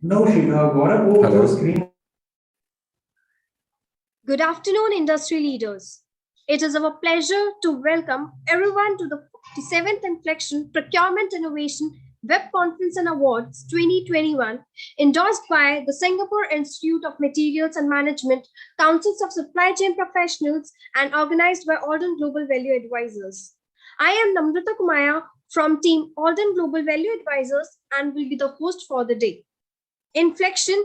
No, Shiva, what about Hello. the screen? Good afternoon, industry leaders. It is our pleasure to welcome everyone to the 47th Inflection Procurement Innovation Web Conference and Awards 2021, endorsed by the Singapore Institute of Materials and Management, Councils of Supply Chain Professionals, and organized by Alden Global Value Advisors. I am Namrata Kumaya from Team Alden Global Value Advisors and will be the host for the day. Inflection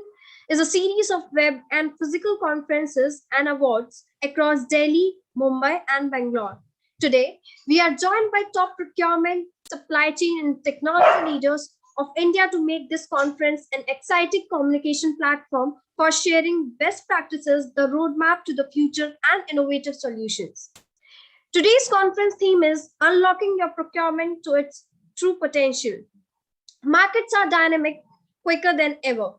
is a series of web and physical conferences and awards across Delhi, Mumbai, and Bangalore. Today, we are joined by top procurement, supply chain, and technology leaders of India to make this conference an exciting communication platform for sharing best practices, the roadmap to the future, and innovative solutions. Today's conference theme is Unlocking Your Procurement to its True Potential. Markets are dynamic, quicker than ever.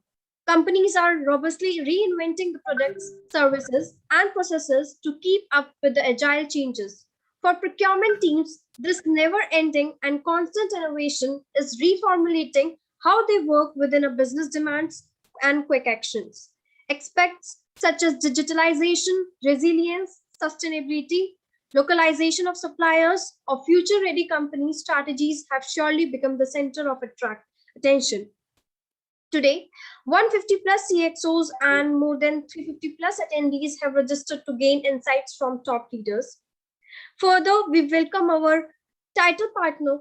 Companies are robustly reinventing the products, services, and processes to keep up with the agile changes. For procurement teams, this never ending and constant innovation is reformulating how they work within a business demands and quick actions. Aspects such as digitalization, resilience, sustainability, localization of suppliers, or future ready company strategies have surely become the center of attention. Today, 150 plus CXOs and more than 350 plus attendees have registered to gain insights from top leaders. Further, we welcome our title partner,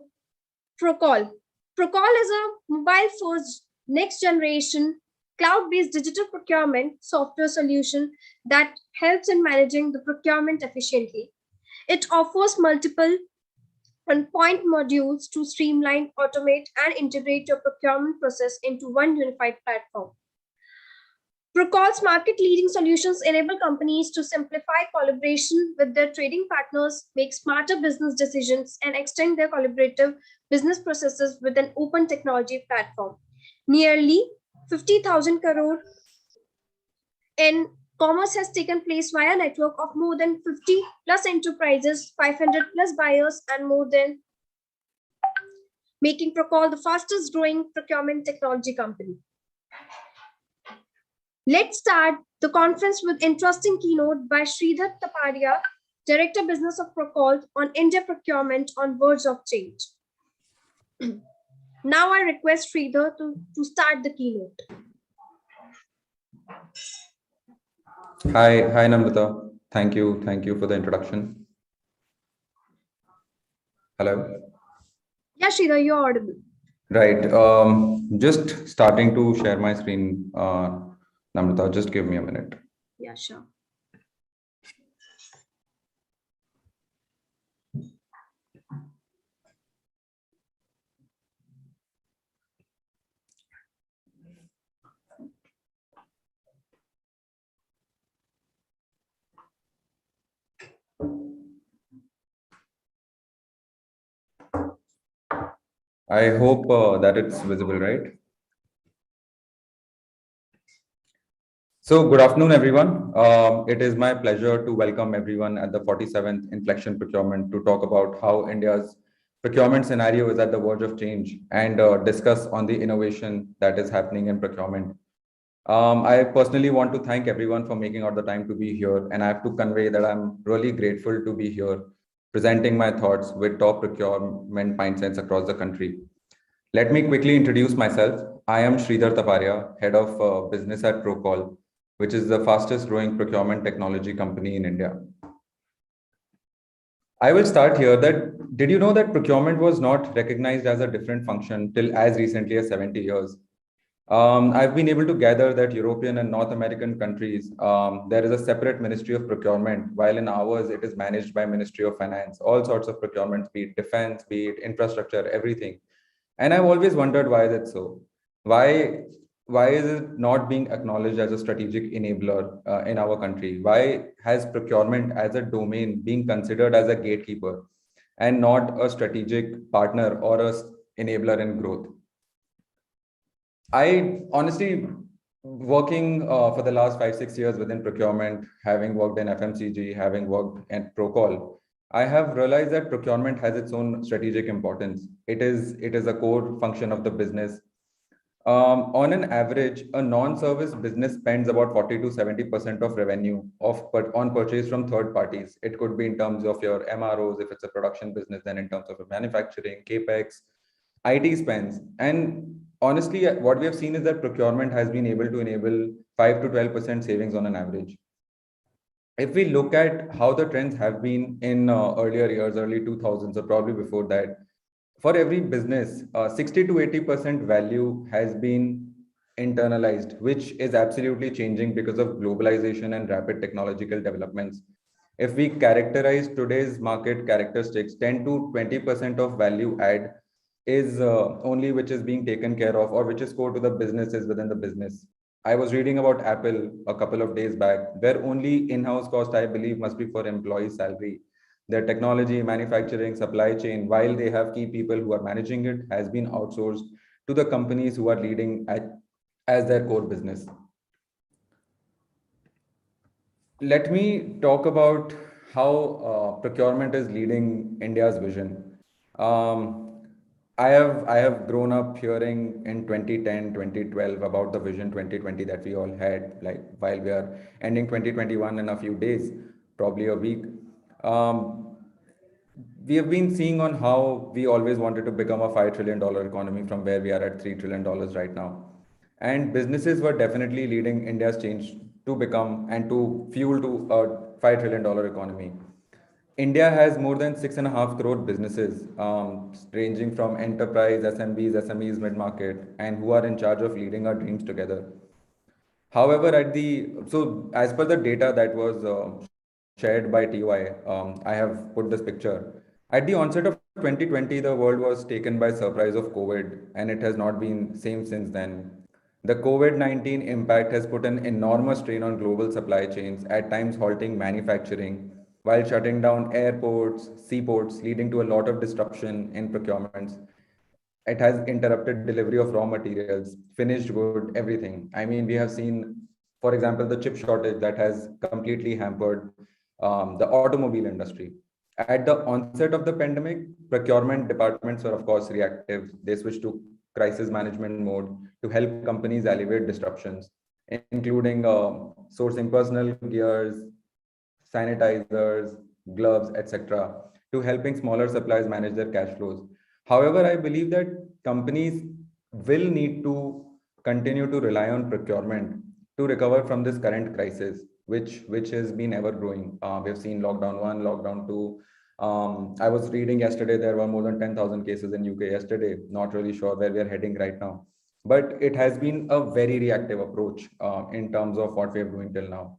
Procol. Procol is a mobile first next generation cloud based digital procurement software solution that helps in managing the procurement efficiently. It offers multiple and point modules to streamline, automate, and integrate your procurement process into one unified platform. Procol's market-leading solutions enable companies to simplify collaboration with their trading partners, make smarter business decisions, and extend their collaborative business processes with an open technology platform. Nearly 50,000 crore in commerce has taken place via a network of more than 50 plus enterprises, 500 plus buyers, and more than making Procol the fastest growing procurement technology company. Let's start the conference with interesting keynote by Sridhar Taparia, Director Business of Procol on India procurement on verge of change. Now I request Sridhar to start the keynote. Hi, Namrata. Thank you for the introduction. Hello. Yeah, Sridhar, you're audible. Right. Just starting to share my screen, Namrata. Just give me a minute. Yeah, sure. I hope that it's visible, right? So, good afternoon, everyone. It is my pleasure to welcome everyone at the 47th Inflection Procurement to talk about how India's procurement scenario is at the verge of change and discuss on the innovation that is happening in procurement. I personally want to thank everyone for making out the time to be here, and I have to convey that I'm really grateful to be here presenting my thoughts with top procurement mindsets across the country. Let me quickly introduce myself. I am Sridhar Taparia, Head of Business at Procol, which is the fastest growing procurement technology company in India. I will start here that did you know that procurement was not recognized as a different function till as recently as 70 years? I've been able to gather that European and North American countries, there is a separate Ministry of Procurement, while in ours it is managed by Ministry of Finance, all sorts of procurements, be it defense, be it infrastructure, everything. And I've always wondered why is it so? Why why is it not being acknowledged as a strategic enabler in our country? Why has procurement as a domain being considered as a gatekeeper and not a strategic partner or a enabler in growth? I honestly, working for the last 5, 6 years within procurement, having worked in FMCG, having worked at Procol, I have realized that procurement has its own strategic importance. It is a core function of the business. On an average, a non-service business spends about 40 to 70% of revenue on purchase from third parties. It could be in terms of your MROs, if it's a production business, then in terms of your manufacturing, capex, IT spends. And honestly, what we have seen is that procurement has been able to enable 5 to 12% savings on an average. If we look at how the trends have been in earlier years, early 2000s, or probably before that, for every business, 60 to 80% value has been internalized, which is absolutely changing because of globalization and rapid technological developments. If we characterize today's market characteristics, 10 to 20% of value add is only which is being taken care of or which is core to the businesses within the business. I was reading about Apple a couple of days back, where only in-house cost, I believe, must be for employee salary. Their technology, manufacturing, supply chain, while they have key people who are managing it, has been outsourced to the companies who are as their core business. Let me talk about how procurement is leading India's vision. Um, I have grown up hearing in 2010, 2012 about the vision 2020 that we all had, like while we are ending 2021 in a few days, probably a week. Um, we have been seeing on how we always wanted to become a $5 trillion economy from where we are at $3 trillion right now. And businesses were definitely leading India's change to become and to fuel to a $5 trillion economy. India has more than 6.5 crore businesses, ranging from enterprise, SMEs, mid-market, and who are in charge of leading our dreams together. However, as per the data that was shared by TY, I have put this picture. At the onset of 2020, the world was taken by surprise of COVID, and it has not been same since then. The COVID-19 impact has put an enormous strain on global supply chains, at times halting manufacturing, while shutting down airports, seaports, leading to a lot of disruption in procurements. It has interrupted delivery of raw materials, finished good, everything. I mean, we have seen, for example, the chip shortage that has completely hampered the automobile industry. At the onset of the pandemic, procurement departments were, of course, reactive. They switched to crisis management mode to help companies alleviate disruptions, including sourcing personal gears, sanitizers, gloves, etc., to helping smaller suppliers manage their cash flows. However, I believe that companies will need to continue to rely on procurement to recover from this current crisis, which has been ever growing. We've seen lockdown one, lockdown two. I was reading yesterday there were more than 10,000 cases in UK yesterday. Not really sure where we are heading right now, but it has been a very reactive approach in terms of what we are doing till now.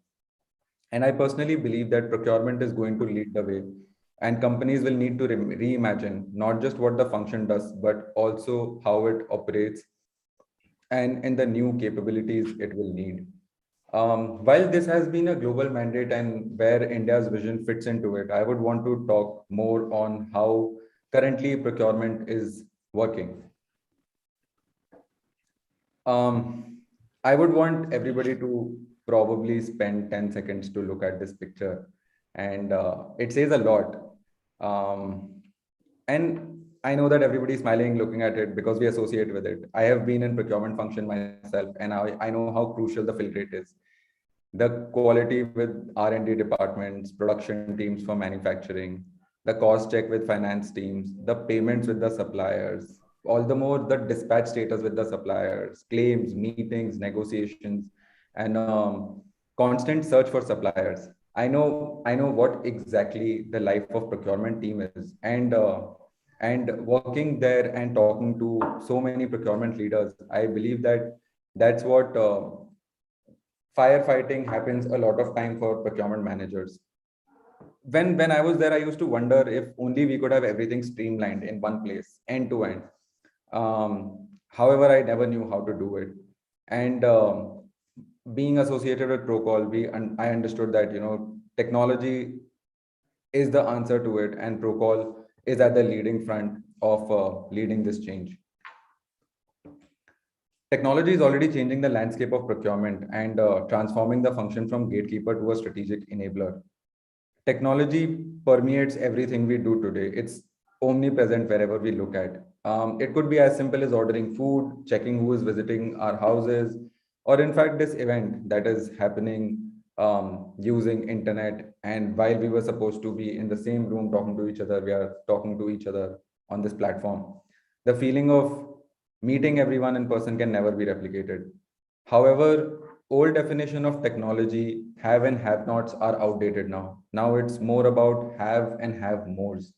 And I personally believe that procurement is going to lead the way, and companies will need to reimagine not just what the function does, but also how it operates and the new capabilities it will need. While this has been a global mandate and where India's vision fits into it, I would want to talk more on how currently procurement is working. Um, I would want everybody to probably spend 10 seconds to look at this picture, and it says a lot. And I know that everybody's smiling looking at it because we associate with it. I have been in procurement function myself, and I know how crucial the fill rate is. The quality with R&D departments, production teams for manufacturing, the cost check with finance teams, the payments with the suppliers, all the more the dispatch status with the suppliers, claims, meetings, negotiations, and constant search for suppliers. I know what exactly the life of procurement team is, and working there and talking to so many procurement leaders, I believe that that's what firefighting happens a lot of time for procurement managers. When I was there, I used to wonder if only we could have everything streamlined in one place, end to end. However, I never knew how to do it. And being associated with Procol, I understood that technology is the answer to it, and Procol is at the leading front of leading this change. Technology is already changing the landscape of procurement and transforming the function from gatekeeper to a strategic enabler. Technology permeates everything we do today. It's omnipresent wherever we look at. It could be as simple as ordering food, checking who is visiting our houses, or in fact, this event that is happening using internet. And while we were supposed to be in the same room talking to each other, we are talking to each other on this platform. The feeling of meeting everyone in person can never be replicated. However, old definition of technology, have and have nots, are outdated now. Now it's more about have and have mores.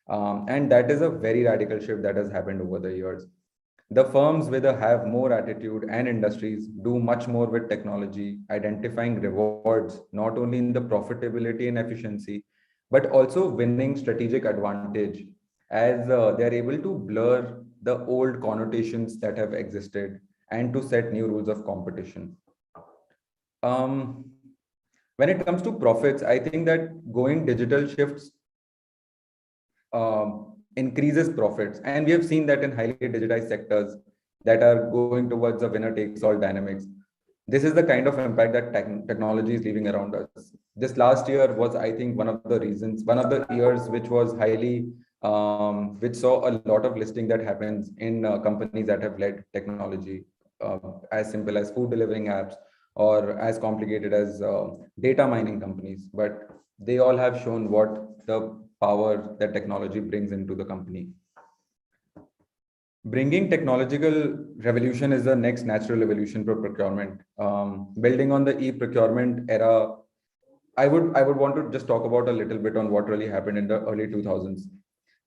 And that is a very radical shift that has happened over the years. The firms with a have more attitude and industries do much more with technology, identifying rewards not only in the profitability and efficiency, but also winning strategic advantage as they are able to blur the old connotations that have existed and to set new rules of competition. Um, when it comes to profits, I think that going digital shifts increases profits. And we have seen that in highly digitized sectors that are going towards a winner takes all dynamics. This is the kind of impact that technology is leaving around us. This last year was, I think, one of the years which was which saw a lot of listing that happens in companies that have led technology, as simple as food delivering apps or as complicated as data mining companies. But they all have shown what the power that technology brings into the company. Bringing technological revolution is the next natural evolution for procurement. Building on the e-procurement era, I would want to just talk about a little bit on what really happened in the early 2000s.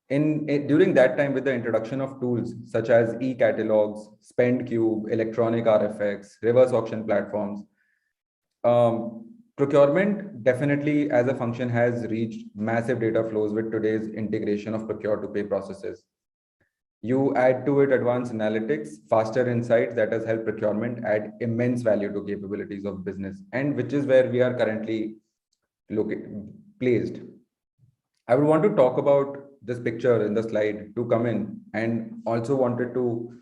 During that time, with the introduction of tools such as e-catalogs, spend cube, electronic RFX, reverse auction platforms, procurement definitely as a function has reached massive data flows with today's integration of procure to pay processes. You add to it advanced analytics, faster insights that has helped procurement add immense value to capabilities of business, and which is where we are currently placed. I would want to talk about this picture in the slide to come in, and also wanted to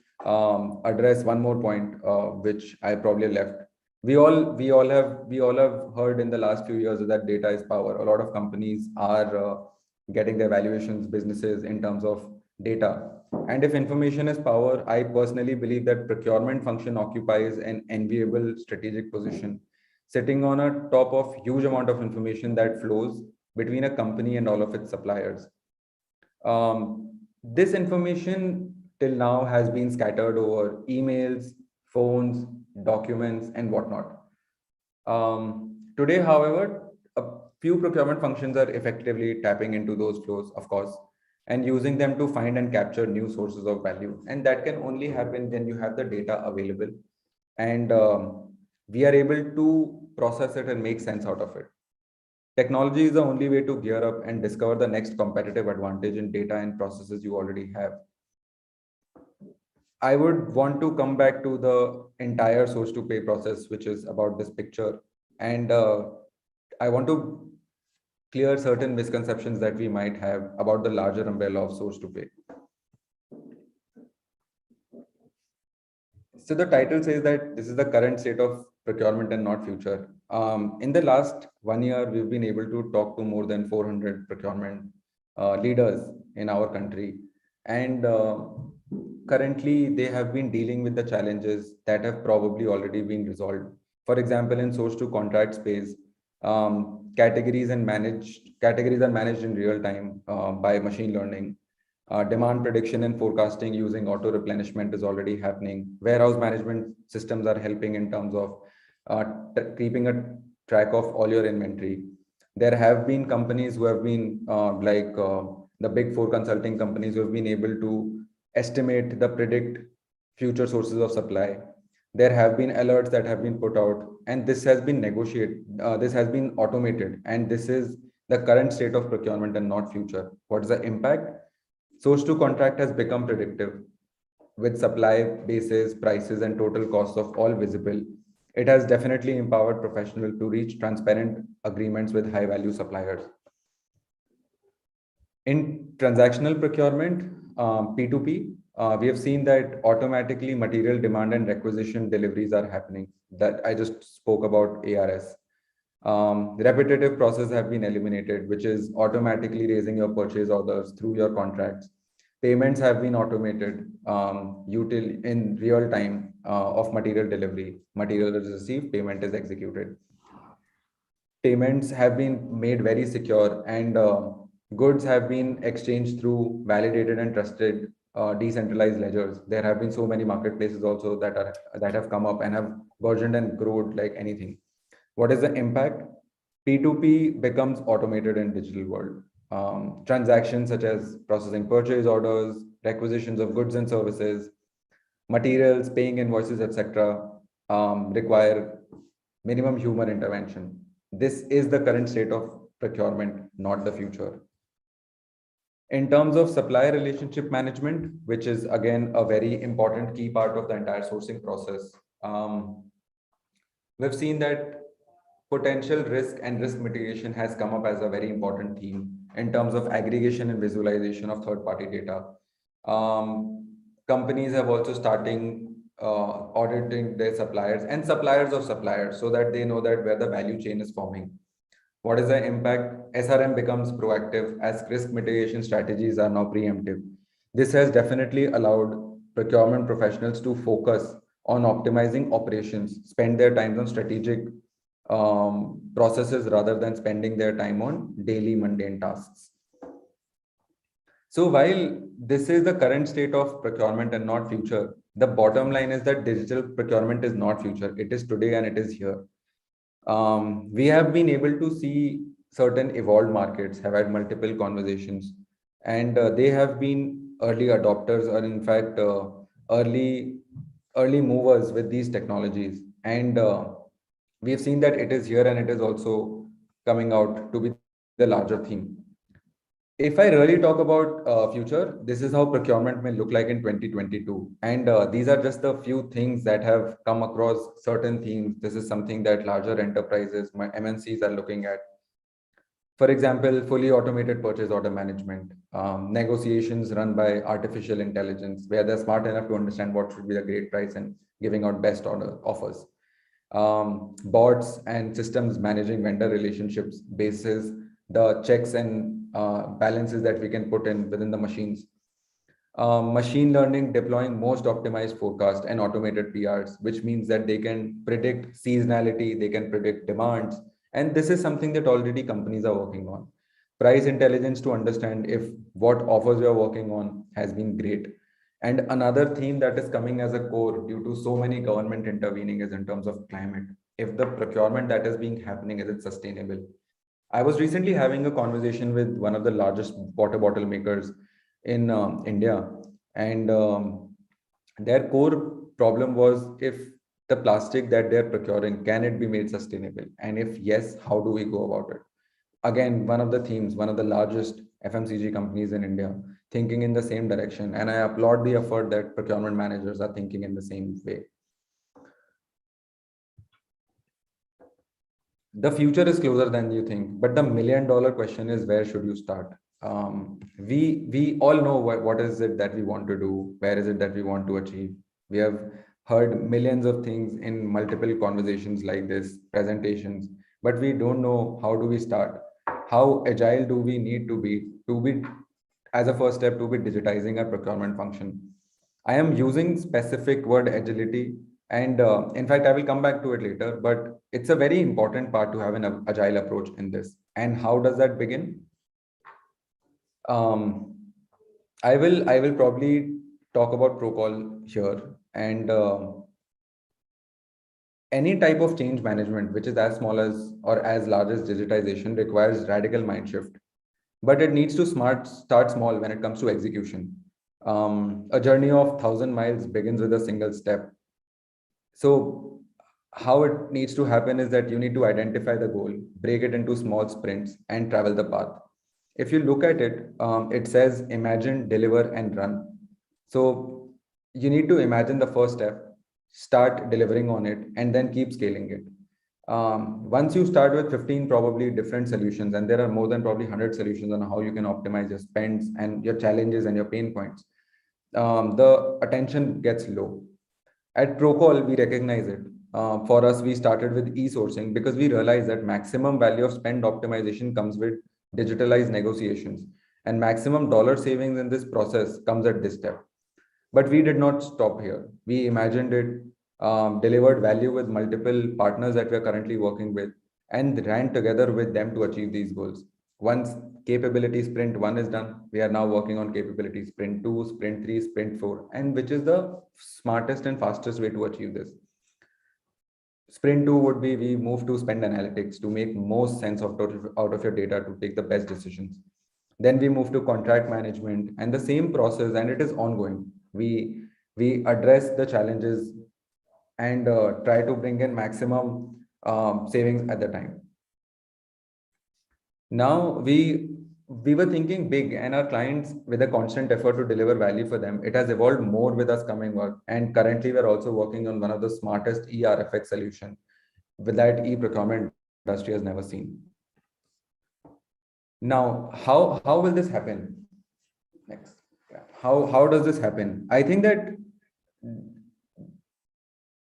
address one more point which I probably left. We all have heard in the last few years that data is power. A lot of companies are getting their valuations businesses in terms of data. And if information is power, I personally believe that procurement function occupies an enviable strategic position, sitting on a top of huge amount of information that flows between a company and all of its suppliers. This information till now has been scattered over emails, phones, documents, and whatnot. Today, however, a few procurement functions are effectively tapping into those flows, of course, and using them to find and capture new sources of value. And that can only happen when you have the data available, and we are able to process it and make sense out of it. Technology is the only way to gear up and discover the next competitive advantage in data and processes you already have. I would want to come back to the entire source to pay process, which is about this picture. And I want to clear certain misconceptions that we might have about the larger umbrella of source to pay. So the title says that this is the current state of procurement and not future. In the last 1 year, we've been able to talk to more than 400 procurement leaders in our country. And currently, they have been dealing with the challenges that have probably already been resolved. For example, in source to contract space, categories are managed in real time by machine learning. Demand prediction and forecasting using auto replenishment is already happening. Warehouse management systems are helping in terms of keeping a track of all your inventory. There have been companies who have been the big four consulting companies who have been able to estimate the predict future sources of supply. There have been alerts that have been put out, and this has been this has been automated, and this is the current state of procurement and not future. What is the impact? Source to contract has become predictive with supply bases, prices, and total costs of all visible. It has definitely empowered professionals to reach transparent agreements with high value suppliers. In transactional procurement, P2P, we have seen that automatically material demand and requisition deliveries are happening. That I just spoke about ARS. Repetitive processes have been eliminated, which is automatically raising your purchase orders through your contracts. Payments have been automated in real time of material delivery. Material is received, payment is executed. Payments have been made very secure, and goods have been exchanged through validated and trusted decentralized ledgers. There have been so many marketplaces also that have come up and have burgeoned and grown like anything. What is the impact? P2P becomes automated in digital world. Transactions such as processing purchase orders, requisitions of goods and services, materials, paying invoices, etc., require minimum human intervention. This is the current state of procurement, not the future. In terms of supplier relationship management, which is again a very important key part of the entire sourcing process, we've seen that potential risk and risk mitigation has come up as a very important theme in terms of aggregation and visualization of third-party data. Companies have also starting auditing their suppliers and suppliers of suppliers so that they know that where the value chain is forming. What is the impact? SRM becomes proactive as risk mitigation strategies are now preemptive. This has definitely allowed procurement professionals to focus on optimizing operations, spend their time on strategic processes rather than spending their time on daily mundane tasks. So while this is the current state of procurement and not future, the bottom line is that digital procurement is not future. It is today and it is here. We have been able to see certain evolved markets have had multiple conversations, and they have been early adopters or in fact early movers with these technologies. And we have seen that it is here and it is also coming out to be the larger theme. If I really talk about future, this is how procurement may look like in 2022. And these are just a few things that have come across certain themes. This is something that larger enterprises, my MNCs are looking at. For example, fully automated purchase order management, negotiations run by artificial intelligence, where they're smart enough to understand what should be the great price and giving out best order offers. Bots and systems managing vendor relationships basis the checks and balances that we can put in within the machines. Machine learning deploying most optimized forecast and automated PRs, which means that they can predict seasonality, they can predict demands. And this is something that already companies are working on. Price intelligence to understand if what offers you're working on has been great. And another theme that is coming as a core due to so many government intervening is in terms of climate. If the procurement that is being happening, is it sustainable? I was recently having a conversation with one of the largest water bottle makers in India, and their core problem was if the plastic that they're procuring, can it be made sustainable? And if yes, how do we go about it? Again, one of the themes, one of the largest FMCG companies in India thinking in the same direction. And I applaud the effort that procurement managers are thinking in the same way. The future is closer than you think, but the $1 million question is, where should you start? We all know what is it that we want to do, where is it that we want to achieve. We have heard millions of things in multiple conversations like this, presentations, but we don't know how do we start. How agile do we need to be as a first step to be digitizing our procurement function? I am using specific word agility, and in fact, I will come back to it later, but it's a very important part to have an agile approach in this. And how does that begin? Um, I will probably talk about Procol here, and any type of change management, which is as small as or as large as digitization, requires radical mind shift, but it needs to start small when it comes to execution. A journey of 1,000 miles begins with a single step. So how it needs to happen is that you need to identify the goal, break it into small sprints, and travel the path. If you look at it, it says imagine, deliver, and run. So you need to imagine the first step, start delivering on it, and then keep scaling it. Once you start with 15 probably different solutions, and there are more than probably 100 solutions on how you can optimize your spends and your challenges and your pain points, the attention gets low. At Procol, we recognize it. For us, we started with e-sourcing because we realized that maximum value of spend optimization comes with digitalized negotiations. and maximum dollar savings in this process comes at this step. But we did not stop here. We imagined it, delivered value with multiple partners that we are currently working with, and ran together with them to achieve these goals. Once capability sprint 1 is done, we are now working on capability sprint 2, sprint 3, sprint 4, and which is the smartest and fastest way to achieve this. Sprint 2 would be we move to spend analytics to make most sense out of your data to take the best decisions. Then we move to contract management and the same process, and it is ongoing. We address the challenges and try to bring in maximum savings at the time. Now we were thinking big, and our clients, with a constant effort to deliver value for them, it has evolved more with us coming work. And currently we're also working on one of the smartest ERFX solution with that e-procurement industry has never seen. Now, how will this happen? Next. How does this happen? I think that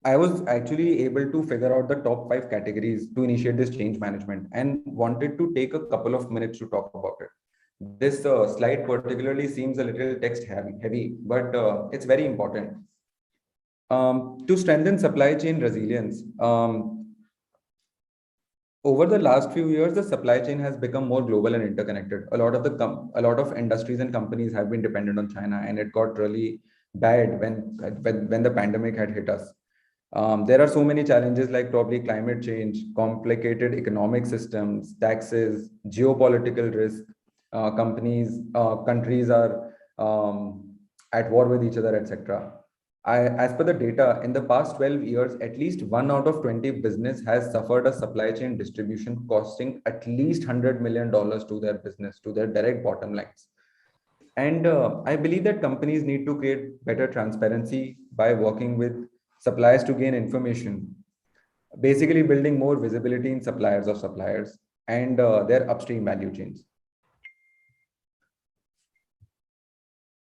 I was actually able to figure out the top 5 categories to initiate this change management and wanted to take a couple of minutes to talk about it. This slide particularly seems a little text heavy, but it's very important. To strengthen supply chain resilience, over the last few years, the supply chain has become more global and interconnected. A lot of industries and companies have been dependent on China, and it got really bad when the pandemic had hit us. There are so many challenges like probably climate change, complicated economic systems, taxes, geopolitical risk. Countries are at war with each other, etc. As per the data, in the past 12 years, at least 1 out of 20 business has suffered a supply chain distribution costing at least $100 million to their business, to their direct bottom lines. And I believe that companies need to create better transparency by working with suppliers to gain information, basically building more visibility in suppliers of suppliers and their upstream value chains.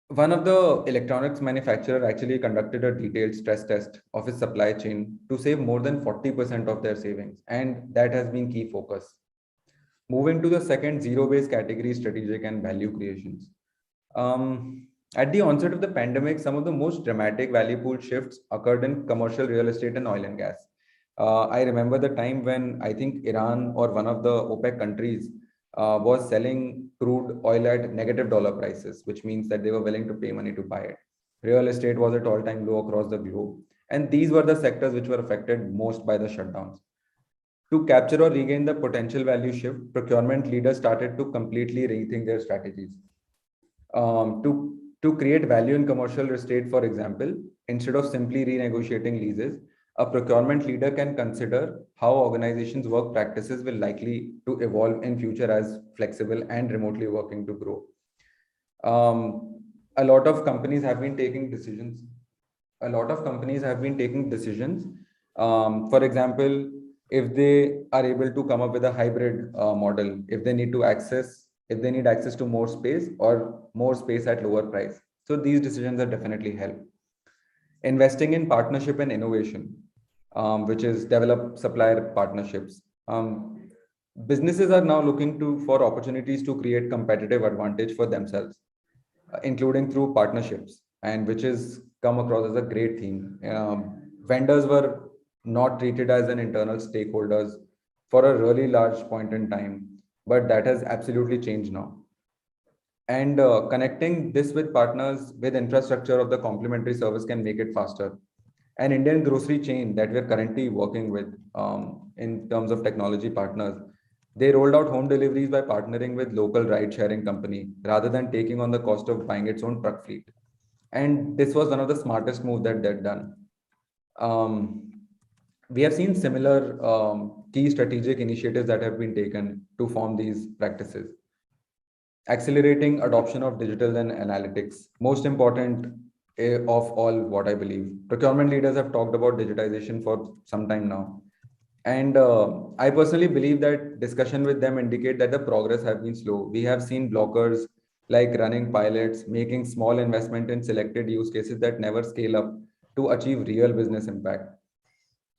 One of the electronics manufacturer actually conducted a detailed stress test of its supply chain to save more than 40% of their savings, and that has been key focus. Moving to the second zero-based category, strategic and value creations. At the onset of the pandemic, some of the most dramatic value pool shifts occurred in commercial real estate and oil and gas. I remember the time when I think Iran or one of the OPEC countries was selling crude oil at negative dollar prices, which means that they were willing to pay money to buy it. Real estate was at all-time low across the globe. And these were the sectors which were affected most by the shutdowns. To capture or regain the potential value shift, procurement leaders started to completely rethink their strategies. To create value in commercial real estate, for example, instead of simply renegotiating leases, a procurement leader can consider how organizations' work practices will likely to evolve in future as flexible and remotely working to grow. A lot of companies have been taking decisions. For example, if they are able to come up with a hybrid model, if they need access to more space or more space at lower price. So these decisions are definitely help. Investing in partnership and innovation, which is develop supplier partnerships. Businesses are now looking for opportunities to create competitive advantage for themselves, including through partnerships, and which is come across as a great theme. Vendors were not treated as an internal stakeholders for a really large point in time, but that has absolutely changed now. And connecting this with partners with infrastructure of the complementary service can make it faster. An Indian grocery chain that we're currently working with in terms of technology partners, they rolled out home deliveries by partnering with local ride-sharing company rather than taking on the cost of buying its own truck fleet. And this was one of the smartest moves that they've done. We have seen similar key strategic initiatives that have been taken to form these practices. Accelerating adoption of digital and analytics, most important of all, what I believe. Procurement leaders have talked about digitization for some time now. And I personally believe that discussion with them indicate that the progress have been slow. We have seen blockers like running pilots, making small investment in selected use cases that never scale up to achieve real business impact.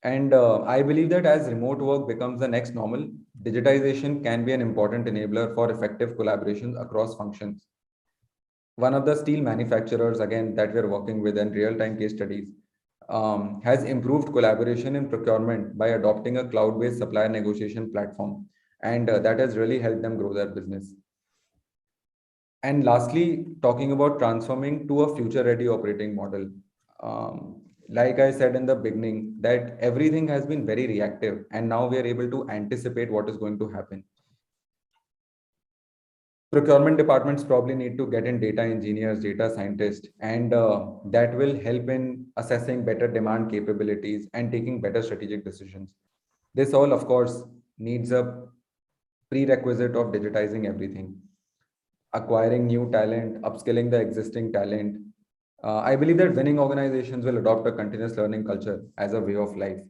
And I believe that as remote work becomes the next normal, digitization can be an important enabler for effective collaborations across functions. One of the steel manufacturers, again, that we're working with in real-time case studies, has improved collaboration in procurement by adopting a cloud-based supplier negotiation platform. And that has really helped them grow their business. And lastly, talking about transforming to a future-ready operating model. Like I said in the beginning, that everything has been very reactive, and now we are able to anticipate what is going to happen. Procurement departments probably need to get in data engineers, data scientists, and that will help in assessing better demand capabilities and taking better strategic decisions. This all, of course, needs a prerequisite of digitizing everything, acquiring new talent, upskilling the existing talent. I believe that winning organizations will adopt a continuous learning culture as a way of life.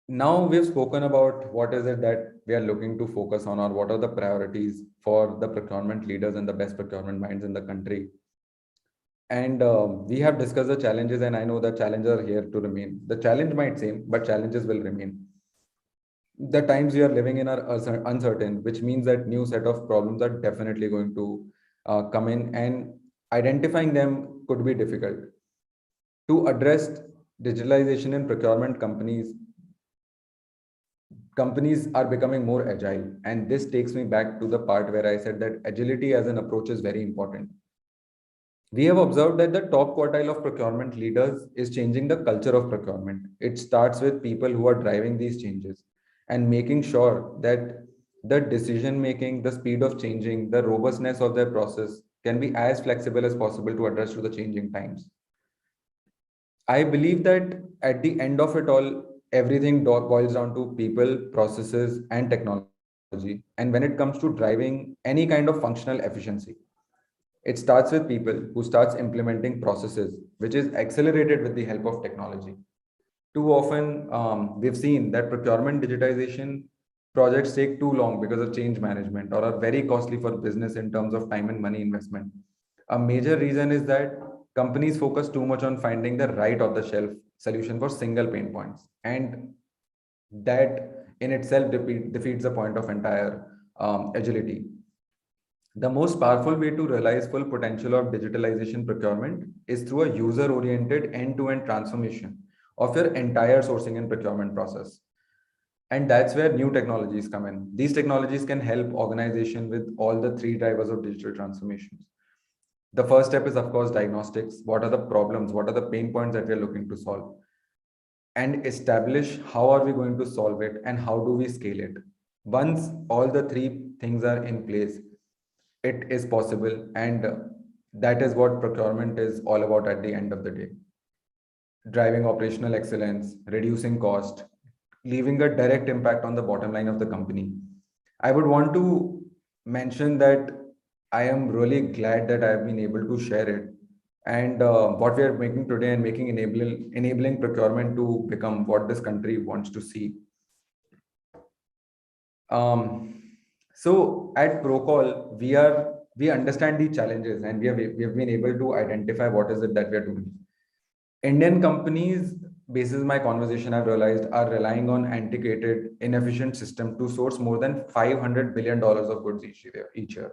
Now we've spoken about what is it that we are looking to focus on, or what are the priorities for the procurement leaders and the best procurement minds in the country. And we have discussed the challenges, and I know the challenges are here to remain. The challenge might seem, but challenges will remain. The times we are living in are uncertain, which means that new set of problems are definitely going to come in, and identifying them could be difficult. To address digitalization in procurement, companies are becoming more agile. And this takes me back to the part where I said that agility as an approach is very important. We have observed that the top quartile of procurement leaders is changing the culture of procurement. It starts with people who are driving these changes and making sure that the decision making, the speed of changing, the robustness of their process can be as flexible as possible to address to the changing times. I believe that at the end of it all, everything boils down to people, processes, and technology. And when it comes to driving any kind of functional efficiency, it starts with people who starts implementing processes, which is accelerated with the help of technology. Too often, we've seen that procurement digitization projects take too long because of change management, or are very costly for business in terms of time and money investment. A major reason is that companies focus too much on finding the right off the shelf solution for single pain points. And that in itself defeats the point of entire agility. The most powerful way to realize full potential of digitalization procurement is through a user-oriented end-to-end transformation of your entire sourcing and procurement process. And that's where new technologies come in. These technologies can help organization with all the three drivers of digital transformations. The first step is, of course, diagnostics. What are the problems? What are the pain points that we're looking to solve? And establish how are we going to solve it and how do we scale it. Once all the three things are in place, it is possible, and that is what procurement is all about at the end of the day. Driving operational excellence, reducing cost, leaving a direct impact on the bottom line of the company. I would want to mention that I am really glad that I have been able to share it, and what we are making today, and making enabling procurement to become what this country wants to see. So at Procol, we understand the challenges, and we have been able to identify what is it that we are doing. Indian companies, basis my conversation, I've realized, are relying on antiquated, inefficient system to source more than $500 billion of goods each year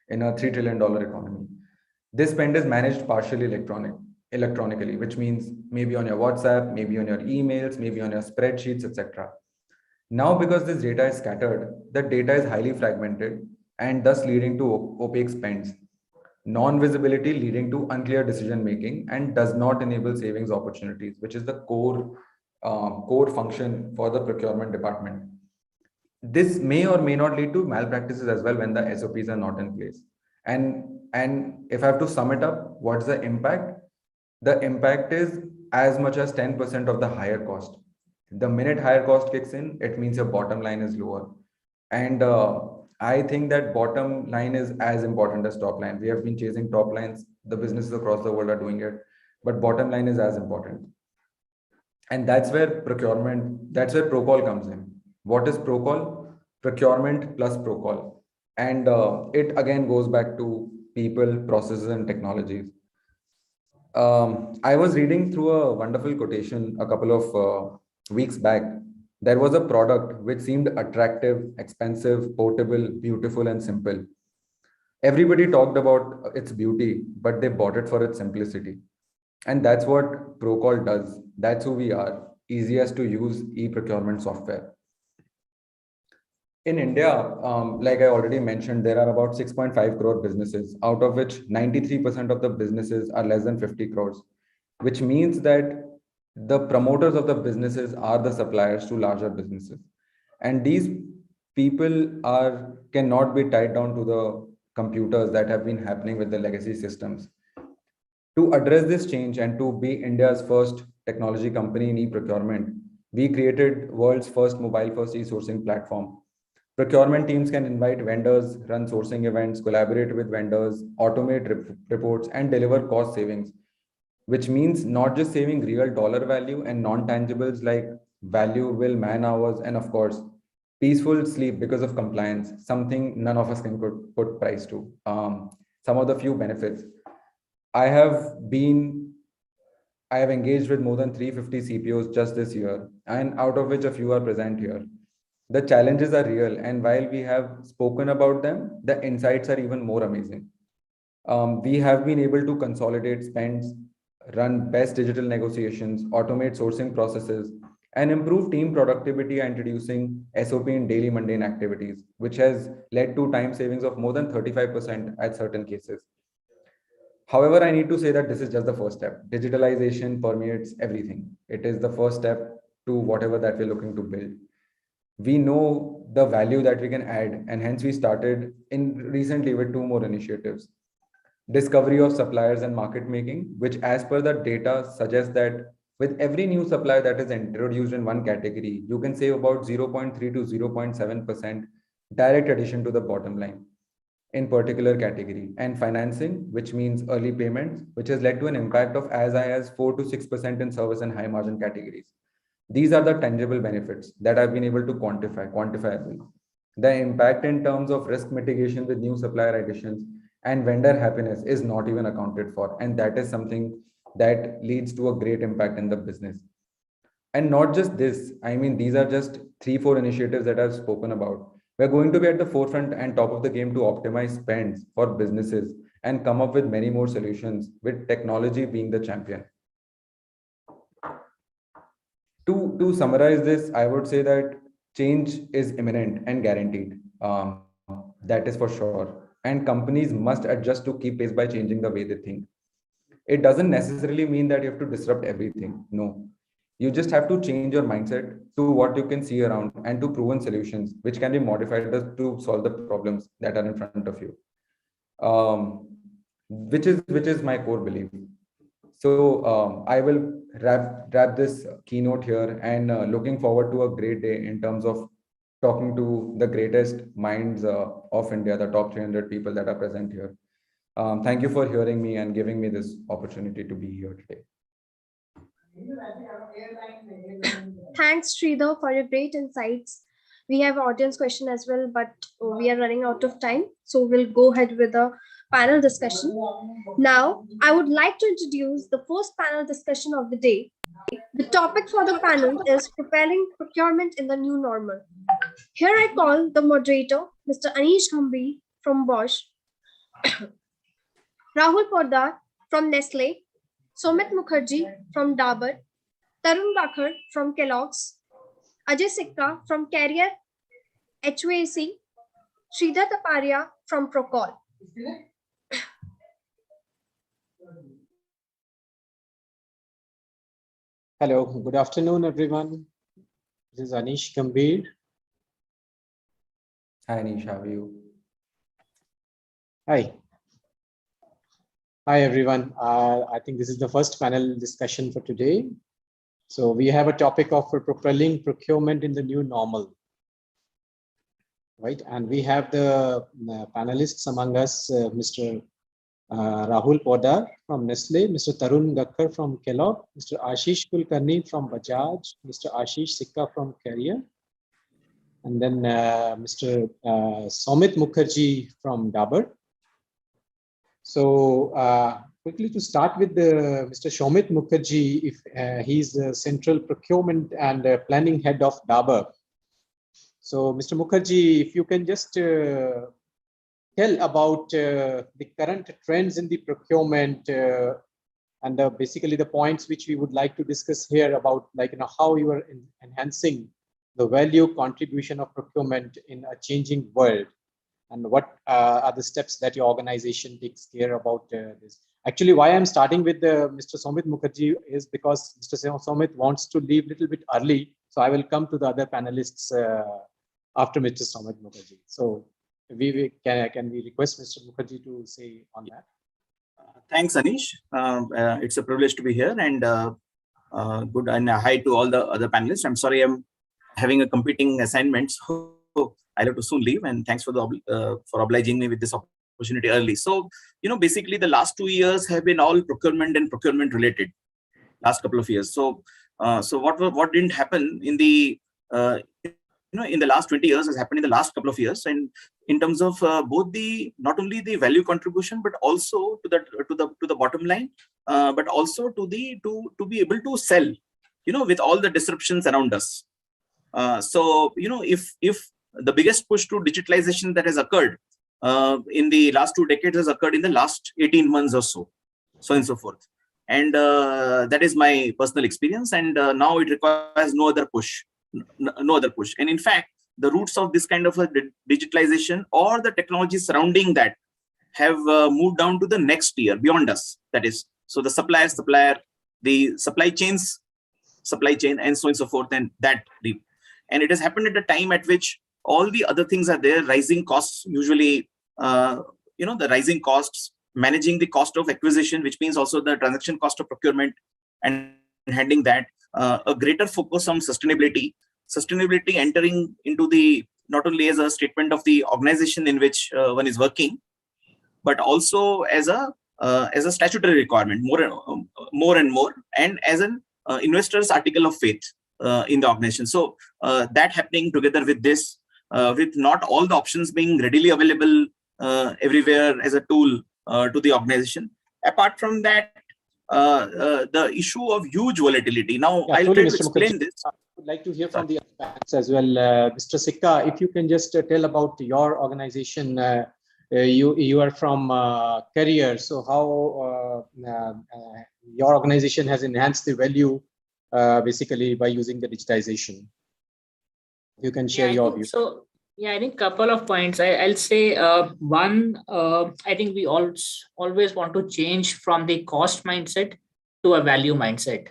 in a $3 trillion economy. This spend is managed partially electronically, which means maybe on your WhatsApp, maybe on your emails, maybe on your spreadsheets, etc. Now, because this data is scattered, the data is highly fragmented and thus leading to opaque spends, non-visibility leading to unclear decision making, and does not enable savings opportunities, which is the core function for the procurement department. This may or may not lead to malpractices as well when the SOPs are not in place. And if I have to sum it up, what's the impact? The impact is as much as 10% of the higher cost. The minute higher cost kicks in, it means your bottom line is lower. And I think that bottom line is as important as top line. We have been chasing top lines. The businesses across the world are doing it, but bottom line is as important. And that's where Procol comes in. What is Procol? Procurement plus Procol. And it again goes back to people, processes, and technologies. I was reading through a wonderful quotation a couple of weeks back. There was a product which seemed attractive, expensive, portable, beautiful, and simple. Everybody talked about its beauty, but they bought it for its simplicity. And that's what Procol does. That's who we are. Easiest to use e-procurement software. In India, like I already mentioned, there are about 6.5 crore businesses, out of which 93% of the businesses are less than 50 crores, which means that the promoters of the businesses are the suppliers to larger businesses. And these people cannot be tied down to the computers that have been happening with the legacy systems. To address this change and to be India's first technology company in e-procurement, we created world's first mobile-first e-sourcing platform. Procurement teams can invite vendors, run sourcing events, collaborate with vendors, automate reports, and deliver cost savings, which means not just saving real dollar value and non-tangibles like valuable man hours and, of course, peaceful sleep because of compliance, something none of us can put price to. Some of the few benefits. I have been I have engaged with more than 350 CPOs just this year, and out of which a few are present here. The challenges are real, and while we have spoken about them, the insights are even more amazing. We have been able to consolidate spends, run best digital negotiations, automate sourcing processes, and improve team productivity by introducing SOP in daily mundane activities, which has led to time savings of more than 35% at certain cases. However, I need to say that this is just the first step. Digitalization permeates everything. It is the first step to whatever that we're looking to build. We know the value that we can add, and hence we started in recently with two more initiatives. Discovery of suppliers and market making, which as per the data suggests that with every new supplier that is introduced in one category, you can save about 0.3 to 0.7% direct addition to the bottom line in particular category, and financing, which means early payments, which has led to an impact of as high as 4 to 6% in service and high margin categories. These are the tangible benefits that I've been able to quantifiable. The impact in terms of risk mitigation with new supplier additions and vendor happiness is not even accounted for, and that is something that leads to a great impact in the business. And not just this, I mean, these are just 3, 4 initiatives that I've spoken about. We're going to be at the forefront and top of the game to optimize spends for businesses and come up with many more solutions, with technology being the champion. To summarize this, I would say that change is imminent and guaranteed. That is for sure. And companies must adjust to keep pace by changing the way they think. It doesn't necessarily mean that you have to disrupt everything. No, you just have to change your mindset to what you can see around and to proven solutions which can be modified to solve the problems that are in front of you. Which is my core belief. So I will wrap this keynote here, and looking forward to a great day in terms of talking to the greatest minds of India, the top 300 people that are present here. Thank you for hearing me and giving me this opportunity to be here today. Thanks, Sridhar, for your great insights. We have audience question as well, but we are running out of time, so we'll go ahead with the panel discussion. Now, I would like to introduce the first panel discussion of the day. The topic for the panel is propelling procurement in the new normal. Here I call the moderator, Mr. Anish Gambhir from Bosch, Rahul Poddar from Nestle, Somit Mukherjee from Dabur, Tarun Rakhar from Kellogg's, Ajay Sikka from Carrier HVAC, Sridhar Taparia from Procol. Hello, good afternoon, everyone. This is Anish Gambhir. Hi, Anish, how are you? Hi. Hi, everyone. I think this is the first panel discussion for today. So we have a topic of propelling procurement in the new normal, right? And we have the panelists among us, Mr. Rahul Poddar from Nestle, Mr. Tarun Gakkar from Kellogg, Mr. Ashish Kulkarni from Bajaj, Mr. Ashish Sikka from Carrier, and then Mr. Somit Mukherjee from Dabur. So quickly to start with Mr. Shomit Mukherjee, if he's the Central Procurement and Planning Head of Dabur. So, Mr. Mukherjee, if you can just tell about the current trends in the procurement and basically the points which we would like to discuss here about, like, how you are enhancing the value contribution of procurement in a changing world, and what are the steps that your organization takes care about this. Actually, why I'm starting with Mr. Somit Mukherjee is because Mr. Somit wants to leave a little bit early, so I will come to the other panelists after Mr. Somit Mukherjee. So can we request Mr. Mukherjee to say on that? Thanks, Anish. It's a privilege to be here, and good and hi to all the other panelists. I'm sorry I'm having a competing assignment, so I'll have to soon leave. And thanks for obliging me with this opportunity early. So, basically the last 2 years have been all procurement and procurement related. Last couple of years. So, what didn't happen in the in the last 20 years has happened in the last couple of years, and in terms of both not only the value contribution, but also to the bottom line, but also to be able to sell, with all the disruptions around us. So, if the biggest push to digitalization that has occurred in the last 2 decades has occurred in the last 18 months or so and so forth. And that is my personal experience. And now it requires no other push. And in fact, the roots of this kind of a digitalization or the technology surrounding that have moved down to the next tier beyond us. That is, so the supplier, the supply chain, and so on and so forth. And it has happened at a time at which all the other things are there. Rising costs, usually, the rising costs, managing the cost of acquisition, which means also the transaction cost of procurement, and handling that. A greater focus on sustainability entering into the, not only as a statement of the organization in which one is working, but also as a statutory requirement, more and more, and as an investor's article of faith in the organization. So that happening together with this, with not all the options being readily available everywhere as a tool to the organization. Apart from that, the issue of huge volatility. Now, I'll try to explain this. I would like to hear from the other panelists as well. Mr. Sikka, if you can just tell about your organization. You are from Career, so how your organization has enhanced the value basically by using the digitization. You can share your view. So, yeah, I think a couple of points. I'll say one, I think we always want to change from the cost mindset to a value mindset.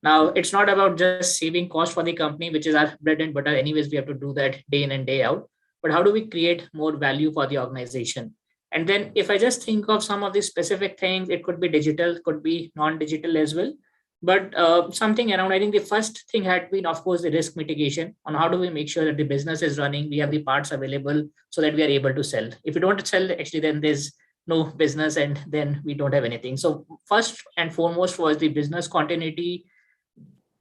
Now, it's not about just saving cost for the company, which is our bread and butter. Anyways, we have to do that day in and day out. But how do we create more value for the organization? And then if I just think of some of the specific things, it could be digital, could be non-digital as well. But something around, I think the first thing had been, of course, the risk mitigation on how do we make sure that the business is running, we have the parts available so that we are able to sell. If we don't sell, actually, then there's no business and then we don't have anything. So first and foremost was the business continuity.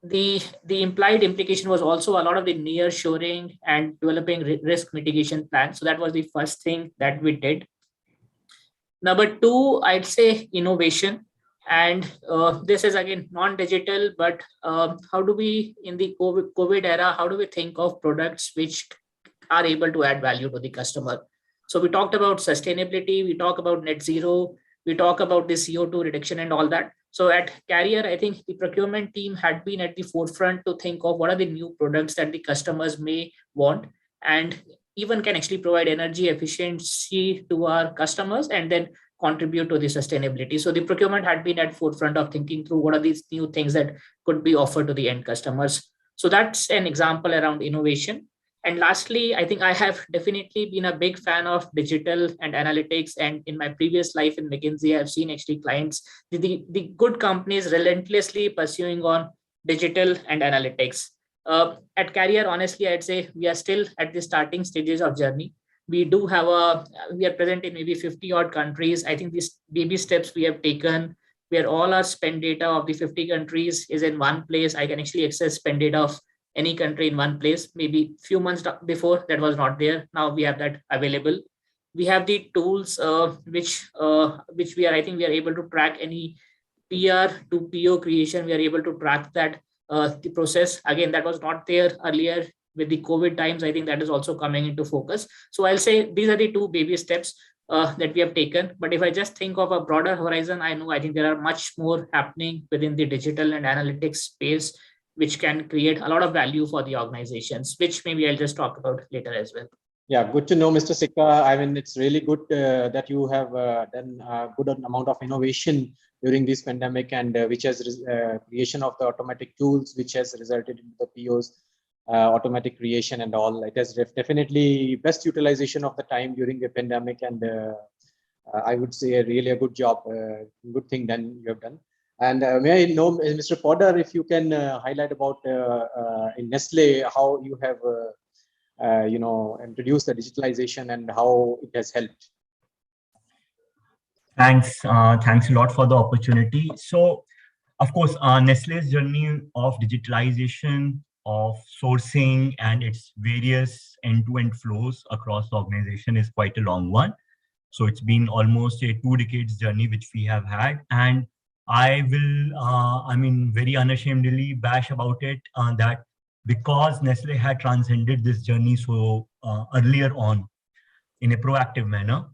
The implied implication was also a lot of the near shoring and developing risk mitigation plans. So that was the first thing that we did. Number two, I'd say innovation. And this is again non-digital, but how do we, in the COVID era, how do we think of products which are able to add value to the customer? So we talked about sustainability, we talk about net zero, we talk about the CO2 reduction and all that. So at Carrier, I think the procurement team had been at the forefront to think of what are the new products that the customers may want and even can actually provide energy efficiency to our customers and then contribute to the sustainability. So the procurement had been at forefront of thinking through what are these new things that could be offered to the end customers. So that's an example around innovation. And lastly, I think I have definitely been a big fan of digital and analytics. And in my previous life in McKinsey, I've seen actually clients, the good companies relentlessly pursuing on digital and analytics. At Carrier, honestly, I'd say we are still at the starting stages of journey. We are present in maybe 50 odd countries. I think these baby steps we have taken, where all our spend data of the 50 countries is in one place. I can actually access spend data of any country in one place. Maybe a few months before that was not there. Now we have that available. we have the tools which we are, I think we are able to track any PR to PO creation. We are able to track that the process. Again, that was not there earlier with the COVID times. I think that is also coming into focus. So I'll say these are the two baby steps that we have taken. But if I just think of a broader horizon, I think there are much more happening within the digital and analytics space, which can create a lot of value for the organizations, which maybe I'll just talk about later as well. Yeah, good to know, Mr. Sikka. I mean, it's really good that you have done a good amount of innovation during this pandemic, and which has creation of the automatic tools, which has resulted in the POs, automatic creation and all. It has definitely best utilization of the time during the pandemic, and I would say really a good job, good thing done you have done. And may I know, Mr. Podder, if you can highlight about in Nestle how you have introduced the digitalization and how it has helped. Thanks a lot for the opportunity. So, of course, Nestle's journey of digitalization of sourcing and its various end-to-end flows across the organization is quite a long one. So it's been almost a 2 decades journey which we have had, and I will, very unashamedly bash about it that because Nestle had transcended this journey so earlier on in a proactive manner,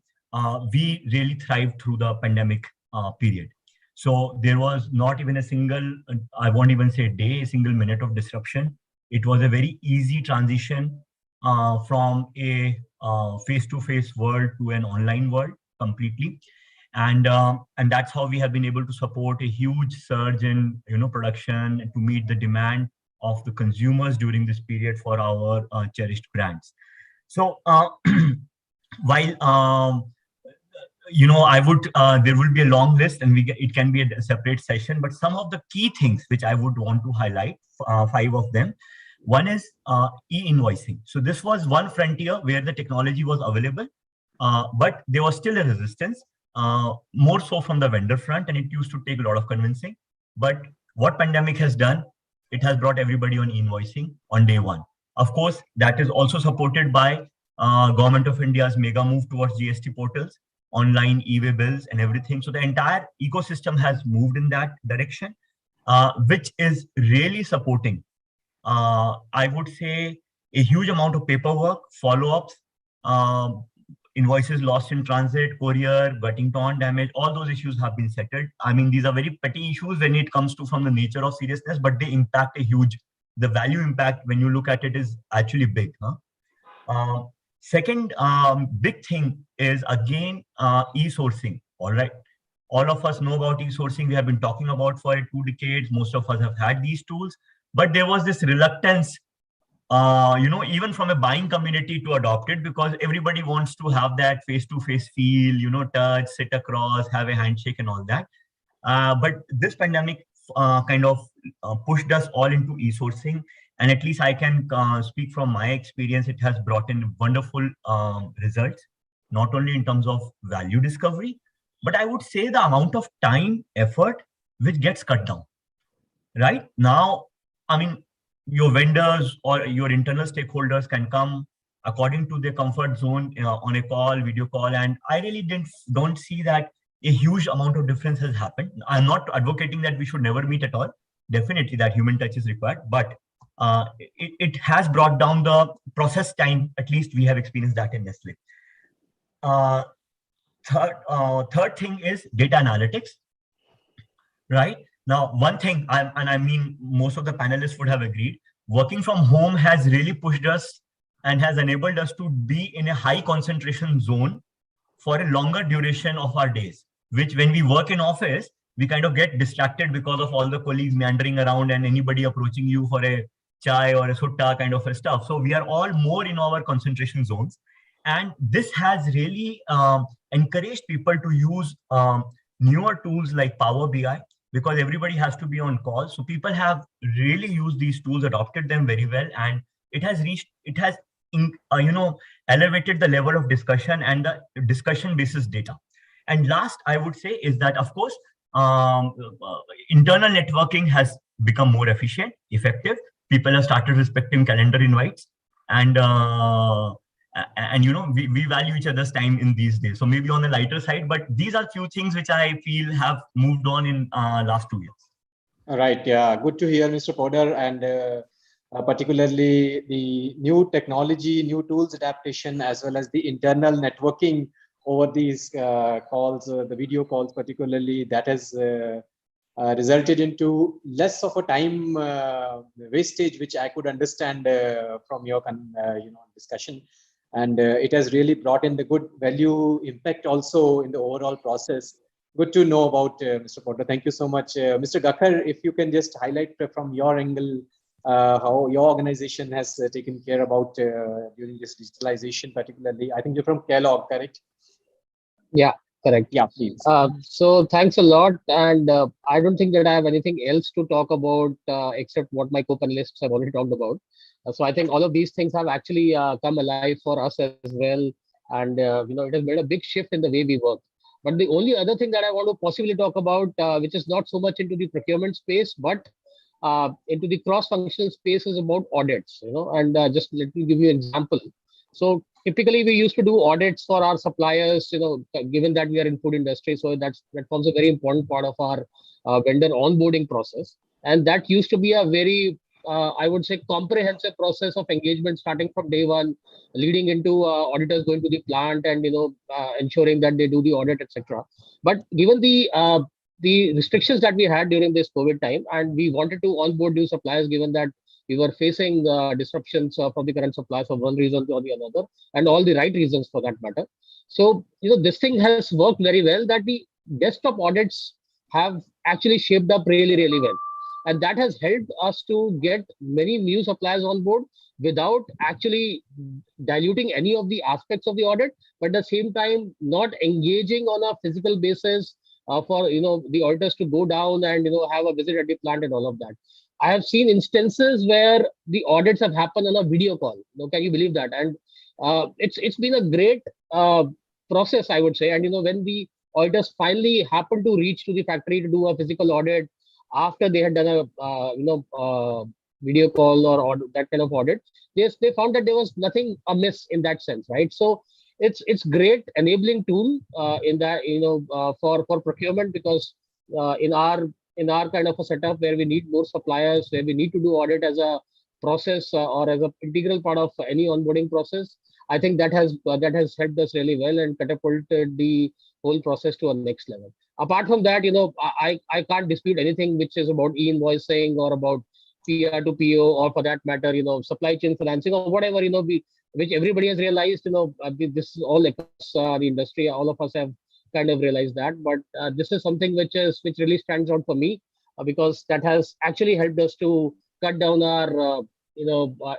we really thrived through the pandemic period. So there was not even a single, I won't even say day, a single minute of disruption. It was a very easy transition from a face-to-face world to an online world completely. And that's how we have been able to support a huge surge in production to meet the demand of the consumers during this period for our cherished brands. So while I would there will be a long list, and it can be a separate session, but some of the key things which I would want to highlight, 5 of them. One is e-invoicing. So this was one frontier where the technology was available, but there was still a resistance, more so from the vendor front, and it used to take a lot of convincing. But what pandemic has done, it has brought everybody on e-invoicing on day one. Of course, that is also supported by Government of India's mega move towards GST portals, online e-way bills and everything. So the entire ecosystem has moved in that direction, which is really supporting, I would say, a huge amount of paperwork, follow-ups, invoices lost in transit, courier, getting torn, damage, all those issues have been settled. I mean, these are very petty issues when it comes to from the nature of seriousness, but they impact the value impact when you look at it is actually big. Second big thing is again e-sourcing. All right, all of us know about e-sourcing. We have been talking about for 2 decades. Most of us have had these tools, but there was this reluctance, even from a buying community to adopt it, because everybody wants to have that face-to-face feel, touch, sit across, have a handshake and all that. But this pandemic kind of pushed us all into e-sourcing. And at least I can speak from my experience, it has brought in wonderful results, not only in terms of value discovery, but I would say the amount of time, effort, which gets cut down. Right now, I mean, your vendors or your internal stakeholders can come according to their comfort zone on a call, video call, and I really don't see that a huge amount of difference has happened. I'm not advocating that we should never meet at all. Definitely that human touch is required, but it has brought down the process time. At least we have experienced that in Nestle. Third thing is data analytics. Right now, one thing, I mean, most of the panelists would have agreed, working from home has really pushed us and has enabled us to be in a high concentration zone for a longer duration of our days, which when we work in office, we kind of get distracted because of all the colleagues meandering around and anybody approaching you for a chai or a sutta kind of a stuff. So we are all more in our concentration zones. And this has really encouraged people to use newer tools like Power BI, because everybody has to be on call. So people have really used these tools, adopted them very well, and it has elevated the level of discussion and the discussion basis data. And last, I would say, is that, of course, internal networking has become more efficient, effective. People have started respecting calendar invites, and And we value each other's time in these days. So maybe on the lighter side, but these are few things which I feel have moved on in last 2 years. All right. Yeah. Good to hear, Mr. Poddar, and particularly the new technology, new tools adaptation, as well as the internal networking over these calls, the video calls particularly, that has resulted into less of a time wastage, which I could understand from your discussion. And it has really brought in the good value impact also in the overall process. Good to know about Mr. Poddar. Thank you so much. Mr. Gakhar, if you can just highlight from your angle how your organization has taken care about during this digitalization, particularly. I think you're from Kellogg, correct? Yeah, correct. Yeah, please. So thanks a lot. And I don't think that I have anything else to talk about except what my co-panelists have already talked about. So I think all of these things have actually come alive for us as well. And, it has made a big shift in the way we work. But the only other thing that I want to possibly talk about, which is not so much into the procurement space, but into the cross-functional space, is about audits, and just let me give you an example. So typically we used to do audits for our suppliers, given that we are in food industry. So that forms a very important part of our vendor onboarding process. And that used to be a very, I would say, comprehensive process of engagement starting from day one, leading into auditors going to the plant and, ensuring that they do the audit, etc. But given the restrictions that we had during this COVID time, and we wanted to onboard new suppliers, given that we were facing disruptions from the current suppliers for one reason or the another, and all the right reasons for that matter. So, this thing has worked very well, that the desktop audits have actually shaped up really, really well. And that has helped us to get many new suppliers on board without actually diluting any of the aspects of the audit, but at the same time, not engaging on a physical basis for, the auditors to go down and, have a visit at the plant and all of that. I have seen instances where the audits have happened on a video call. Can you believe that? And it's been a great process, I would say. And when the auditors finally happened to reach to the factory to do a physical audit after they had done a video call or that kind of audit, they found that there was nothing amiss in that sense, right? So it's great enabling tool in that for procurement, because in our kind of a setup where we need more suppliers, where we need to do audit as a process or as an integral part of any onboarding process, I think that has helped us really well and catapulted the whole process to a next level. Apart from that, I can't dispute anything which is about e-invoicing or about PR to PO, or for that matter, supply chain financing or whatever, which everybody has realized, this is all across the industry. All of us have kind of realized that, but this is something which really stands out for me because that has actually helped us to cut down our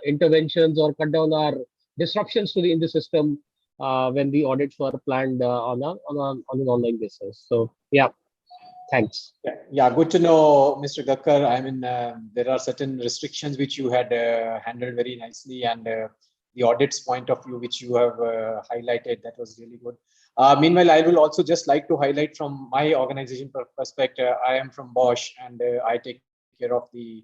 interventions or cut down our disruptions in the system when the audits were planned on an online basis. So yeah, thanks. Yeah, good to know, Mr. Gakkar. I mean, there are certain restrictions which you had handled very nicely, and the audits point of view which you have highlighted, that was really good. Meanwhile, I will also just like to highlight from my organization perspective. I am from Bosch, and I take care of the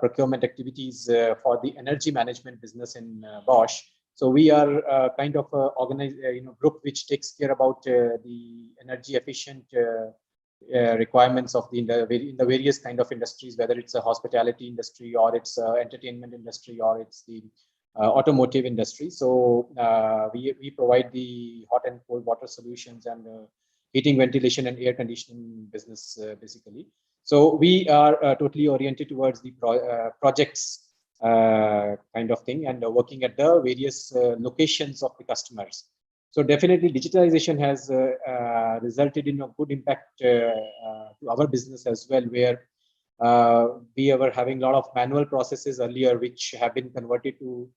procurement activities for the energy management business in Bosch. So we are kind of a organized, group which takes care about the energy efficient requirements of in the various kind of industries, whether it's a hospitality industry or it's entertainment industry or it's the automotive industry. So we provide the hot and cold water solutions and heating, ventilation, and air conditioning business basically. So we are totally oriented towards the projects kind of thing, and working at the various locations of the customers. So definitely digitalization has resulted in a good impact to our business as well, where we were having a lot of manual processes earlier, which have been converted to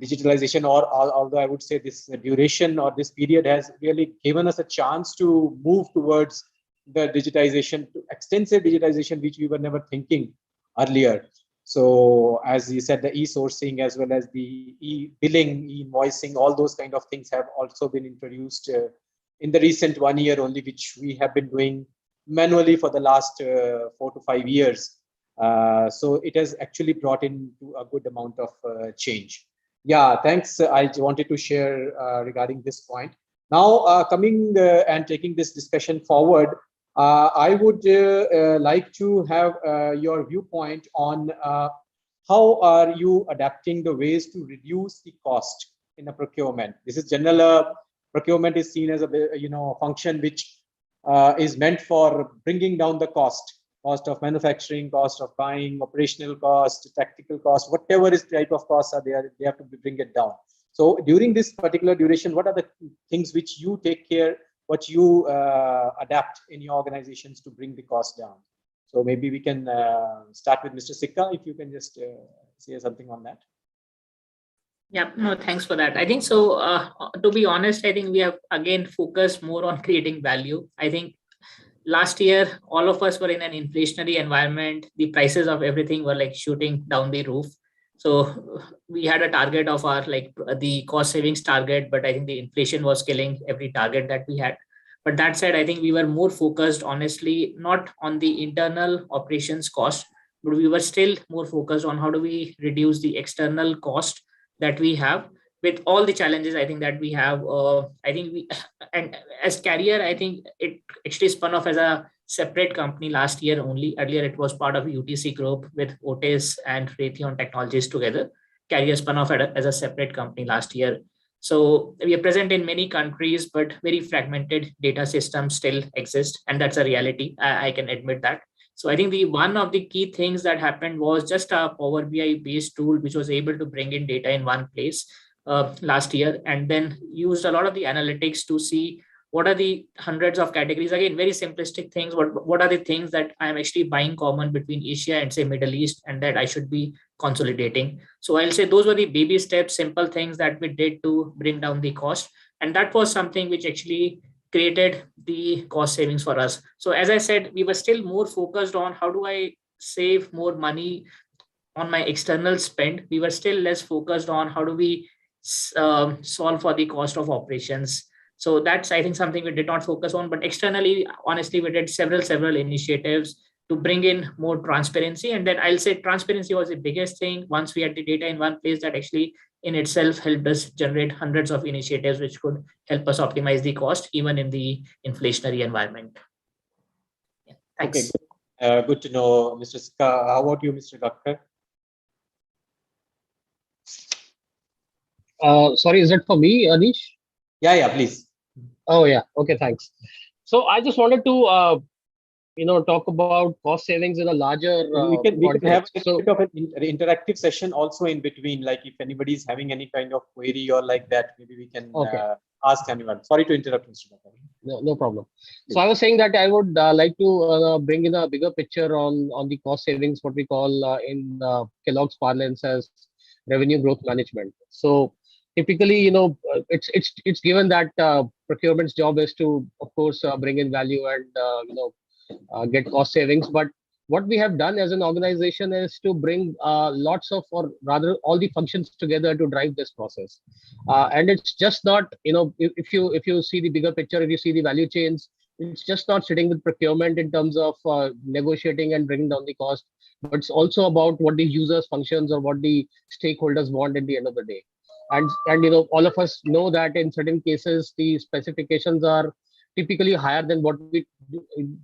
digitalization, or although I would say this duration or this period has really given us a chance to move towards the digitization, to extensive digitization, which we were never thinking earlier. So as you said, the e-sourcing as well as the e-billing, e-invoicing, all those kind of things have also been introduced in the recent 1 year only, which we have been doing manually for the last 4 to 5 years. So it has actually brought in a good amount of change. Yeah, thanks. I wanted to share regarding this point. Now, coming and taking this discussion forward, I would like to have your viewpoint on how are you adapting the ways to reduce the cost in a procurement. This is general. Procurement is seen as a function which is meant for bringing down the cost of manufacturing, cost of buying, operational cost, tactical cost, whatever is type of costs are there, they have to bring it down. So during this particular duration, what are the things which you take care, what you adapt in your organizations to bring the cost down? So maybe we can start with Mr. Sikka, if you can just say something on that. Yeah, no, thanks for that. I think so. To be honest, I think we have again focused more on creating value. I think last year, all of us were in an inflationary environment. The prices of everything were like shooting down the roof. So we had a target of our the cost savings target, but I think the inflation was killing every target that we had. But that said, I think we were more focused, honestly, not on the internal operations cost, but we were still more focused on how do we reduce the external cost that we have with all the challenges I think that we have. I think we, and as Carrier, I think it actually spun off as a separate company last year only. Earlier, it was part of UTC Group with Otis and Raytheon Technologies together. Carrier spun off as a separate company last year. So we are present in many countries, but very fragmented data systems still exist. And that's a reality. I can admit that. So I think the one of the key things that happened was just a Power BI based tool, which was able to bring in data in one place last year, and then used a lot of the analytics to see what are the hundreds of categories. Again, very simplistic things. What are the things that I'm actually buying common between Asia and say Middle East, and that I should be consolidating. So I'll say those were the baby steps, simple things that we did to bring down the cost. And that was something which actually created the cost savings for us. So as I said, we were still more focused on how do I save more money on my external spend. We were still less focused on how do we solve for the cost of operations. So that's, I think, something we did not focus on. But externally, honestly, we did several initiatives to bring in more transparency. And then I'll say transparency was the biggest thing. Once we had the data in one place, that actually in itself helped us generate hundreds of initiatives which could help us optimize the cost even in the inflationary environment. Yeah, thanks. Okay, good to know, Mr. Sikka. How about you, Mr. Gakkar? Sorry, is it for me, Anish? Yeah, please. Oh, yeah. Okay, thanks. So I just wanted to, talk about cost savings in a larger we can have a so, bit of an interactive session also in between. Like if anybody is having any kind of query or like that, maybe we can ask anyone. Sorry to interrupt, Mr. Gakkar. No problem. So I was saying that I would like to bring in a bigger picture on the cost savings, what we call in Kellogg's parlance as revenue growth management. So typically, it's given that procurement's job is to, of course, bring in value and get cost savings. But what we have done as an organization is to bring lots of, or rather all the functions together to drive this process. And it's just not, if you see the bigger picture, if you see the value chains, it's just not sitting with procurement in terms of negotiating and bringing down the cost, but it's also about what the users functions or what the stakeholders want at the end of the day. And all of us know that in certain cases, the specifications are typically higher than what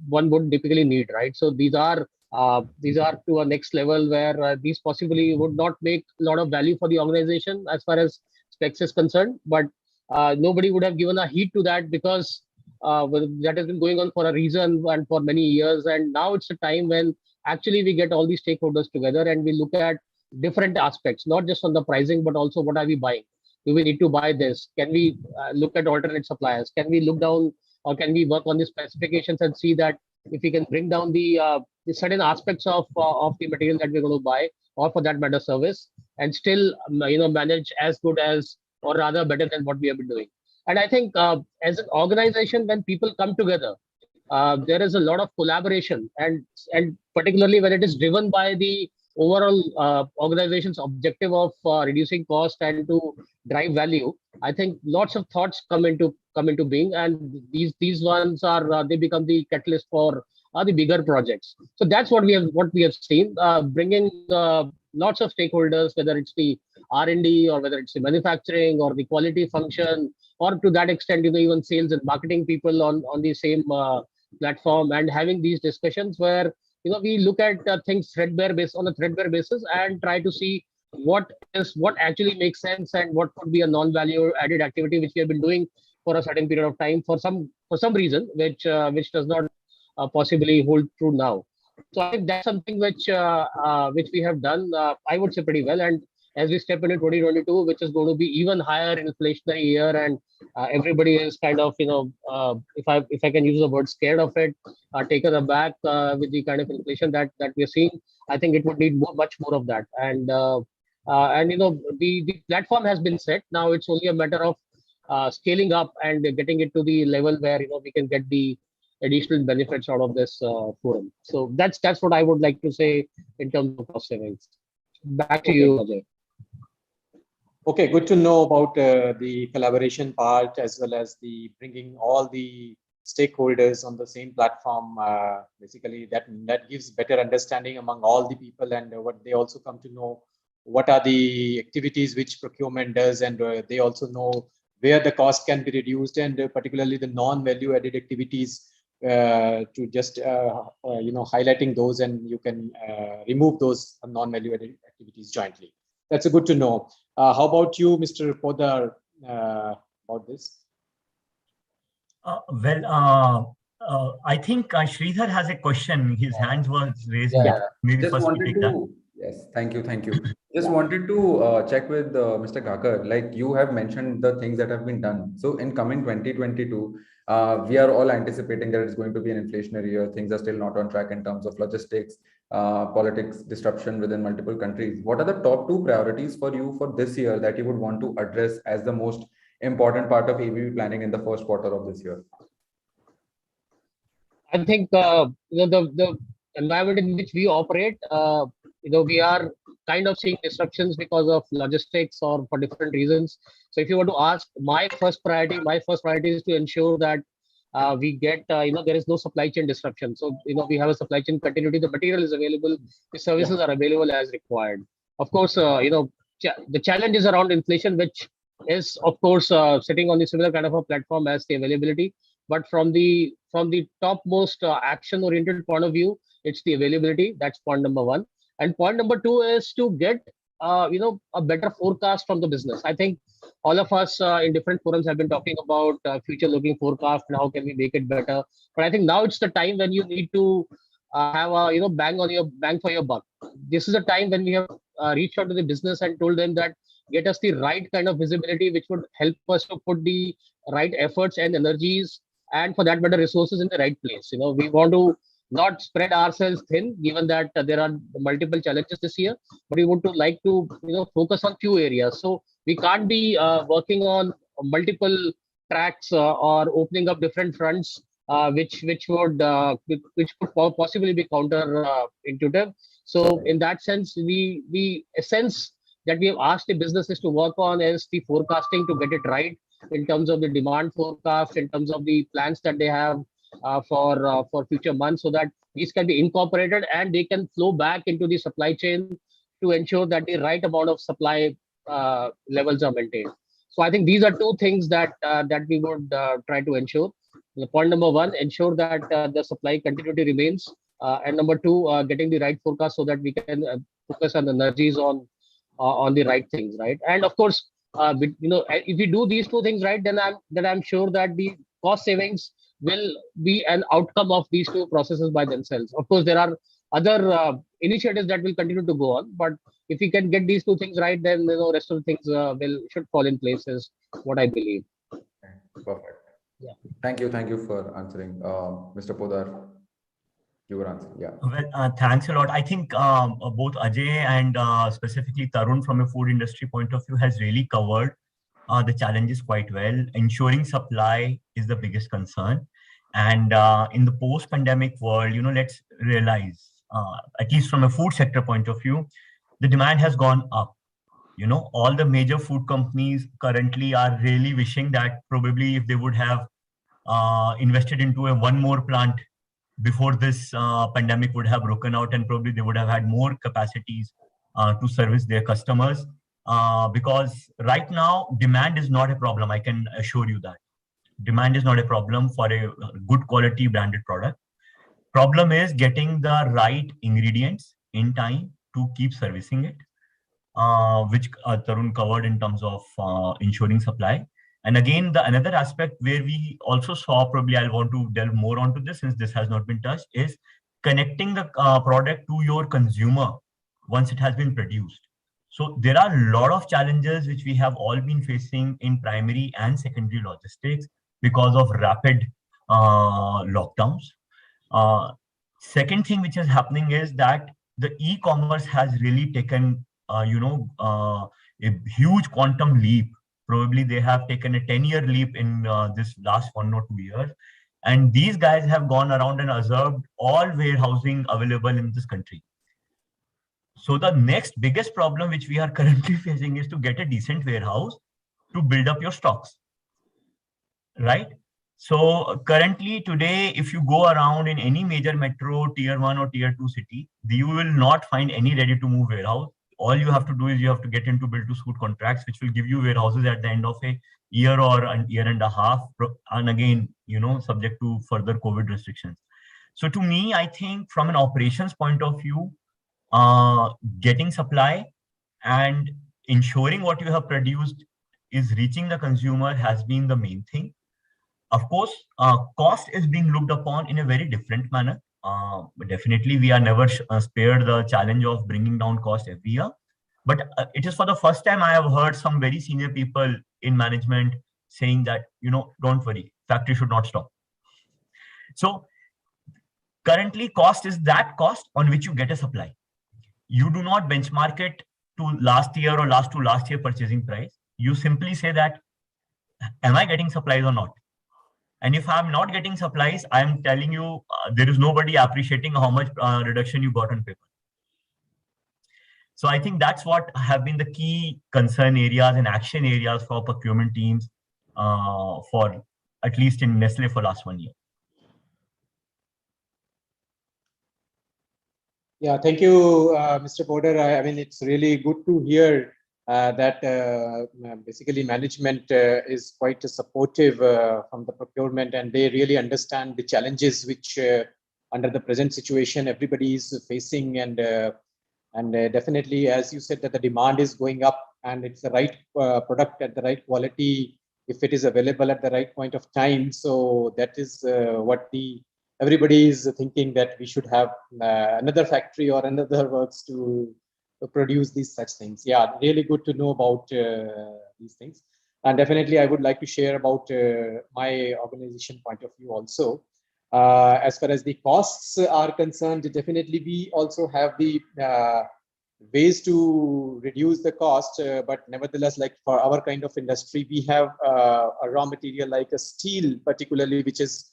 one would typically need, right? So these are to a next level where these possibly would not make a lot of value for the organization as far as specs is concerned, but nobody would have given a heed to that because that has been going on for a reason and for many years. And now it's a time when actually we get all these stakeholders together and we look at different aspects, not just on the pricing, but also what are we buying? Do we need to buy this? Can we look at alternate suppliers? Can we look down or can we work on the specifications and see that if we can bring down the certain aspects of the material that we're going to buy, or for that matter service, and still manage as good as, or rather better than what we have been doing. And I think as an organization, when people come together, there is a lot of collaboration, and particularly when it is driven by the overall organization's objective of reducing cost and to drive value. I think lots of thoughts come into being, and these ones are they become the catalyst for the bigger projects. So that's what we have seen, bringing lots of stakeholders, whether it's the R&D, or whether it's the manufacturing or the quality function, or to that extent, even sales and marketing people on the same platform, and having these discussions where we look at things on a threadbare basis and try to see what actually makes sense and what could be a non-value added activity which we have been doing for a certain period of time for some reason which does not possibly hold true now. So I think that's something which we have done, I would say, pretty well. And as we step into 2022, which is going to be even higher inflationary year, and everybody is kind of, if I can use the word, scared of it, taken aback with the kind of inflation that we're seeing. I think it would need much more of that. And the platform has been set. Now it's only a matter of scaling up and getting it to the level where we can get the additional benefits out of this forum. So that's what I would like to say in terms of cost savings. Back to you, Ajay. Okay, good to know about the collaboration part, as well as the bringing all the stakeholders on the same platform. Basically, that gives better understanding among all the people, and what they also come to know what are the activities which procurement does, and they also know where the cost can be reduced, and particularly the non-value added activities, to just highlighting those, and you can remove those non-value added activities jointly. That's good to know. How about you, Mr. Podar, about this? I think Sridhar has a question. His hands was raised. Yeah. Maybe Just first wanted take that. Yes, thank you. Just wanted to check with Mr. Gakar, like you have mentioned the things that have been done. So in coming 2022, we are all anticipating that it's going to be an inflationary year. Things are still not on track in terms of logistics, politics, disruption within multiple countries. What are the top 2 priorities for you for this year that you would want to address as the most important part of ABB planning in the first quarter of this year? I think the environment in which we operate, we are kind of seeing disruptions because of logistics or for different reasons. So if you were to ask, my first priority is to ensure that we get there is no supply chain disruption. So we have a supply chain continuity. The material is available, the services are available as required. Of course, the challenge is around inflation, which is of course sitting on the similar kind of a platform as the availability. But from the topmost action oriented point of view, it's the availability. That's point number 1. And point number 2 is to get a better forecast from the business. I think all of us in different forums have been talking about future looking forecast and how can we make it better. But I think now it's the time when you need to have a bang for your buck. This is a time when we have reached out to the business and told them that get us the right kind of visibility, which would help us to put the right efforts and energies, and for that matter, resources in the right place. We want to not spread ourselves thin, given that there are multiple challenges this year, but we would like to focus on few areas. So we can't be working on multiple tracks or opening up different fronts, which could possibly be counter intuitive. So in that sense, the essence that we have asked the businesses to work on is the forecasting, to get it right in terms of the demand forecast, in terms of the plans that they have for future months, so that these can be incorporated and they can flow back into the supply chain to ensure that the right amount of supply levels are maintained. So I think these are 2 things that we would try to ensure. Point number 1, ensure that the supply continuity remains, and number 2, getting the right forecast so that we can focus on energies on the right things, right? And of course, if we do these 2 things right, then I'm sure that the cost savings will be an outcome of these 2 processes by themselves. Of course, there are other initiatives that will continue to go on, but if we can get these 2 things right, then rest of the things should fall in place, is what I believe. Perfect. Yeah. Thank you for answering, Mr. Podar. You were answering. Yeah. Well, thanks a lot. I think both Ajay and specifically Tarun, from a food industry point of view, has really covered the challenges quite well. Ensuring supply is the biggest concern, and in the post-pandemic world, let's realize, at least from a food sector point of view, the demand has gone up. All the major food companies currently are really wishing that probably if they would have invested into one more plant before this pandemic would have broken out, and probably they would have had more capacities to service their customers. because right now demand is not a problem. I can assure you that demand is not a problem for a good quality branded product. Problem is getting the right ingredients in time to keep servicing it, which Tarun covered in terms of ensuring supply. And again, the another aspect where we also saw, probably I'll want to delve more onto this since this has not been touched, is connecting the product to your consumer once it has been produced. So there are a lot of challenges which we have all been facing in primary and secondary logistics because of rapid lockdowns. Second thing which is happening is that the e-commerce has really taken, a huge quantum leap. Probably they have taken a 10-year leap in this last 1 or 2 years. And these guys have gone around and observed all warehousing available in this country. So the next biggest problem which we are currently facing is to get a decent warehouse to build up your stocks, right? So currently today, if you go around in any major metro, tier 1 or tier 2 city, you will not find any ready to move warehouse. All you have to do is you have to get into build to suit contracts, which will give you warehouses at the end of a year or a year and a half. And again, subject to further COVID restrictions. So to me, I think from an operations point of view, getting supply and ensuring what you have produced is reaching the consumer has been the main thing. Of course, cost is being looked upon in a very different manner. Definitely, we are never spared the challenge of bringing down cost every year. But it is for the first time I have heard some very senior people in management saying that, don't worry, factory should not stop. So currently, cost is that cost on which you get a supply. You do not benchmark it to last year or last year purchasing price. You simply say that, am I getting supplies or not? And if I'm not getting supplies, I'm telling you, there is nobody appreciating how much reduction you got on paper. So I think that's what have been the key concern areas and action areas for procurement teams for at least in Nestle for last 1 year. Yeah, thank you, Mr. Porter. I mean, it's really good to hear that basically management is quite supportive from the procurement, and they really understand the challenges which under the present situation everybody is facing, and definitely, as you said, that the demand is going up and it's the right product at the right quality if it is available at the right point of time. So that is what everybody is thinking, that we should have another factory or another works to produce these such things. Yeah, really good to know about these things. And definitely I would like to share about my organization point of view also. As far as the costs are concerned, definitely we also have the ways to reduce the cost, but nevertheless, like for our kind of industry, we have a raw material like a steel particularly, which is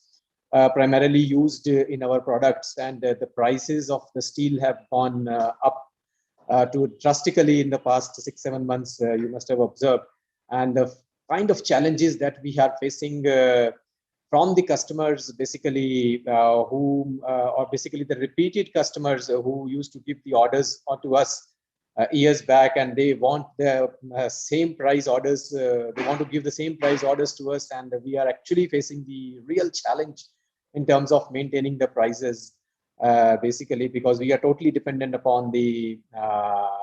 primarily used in our products, and the prices of the steel have gone up to drastically in the past 6-7 months, you must have observed. And the kind of challenges that we are facing from the customers, basically or basically the repeated customers who used to give the orders to us years back, and they want the same price orders, they want to give the same price orders to us, and we are actually facing the real challenge in terms of maintaining the prices, basically because we are totally dependent upon the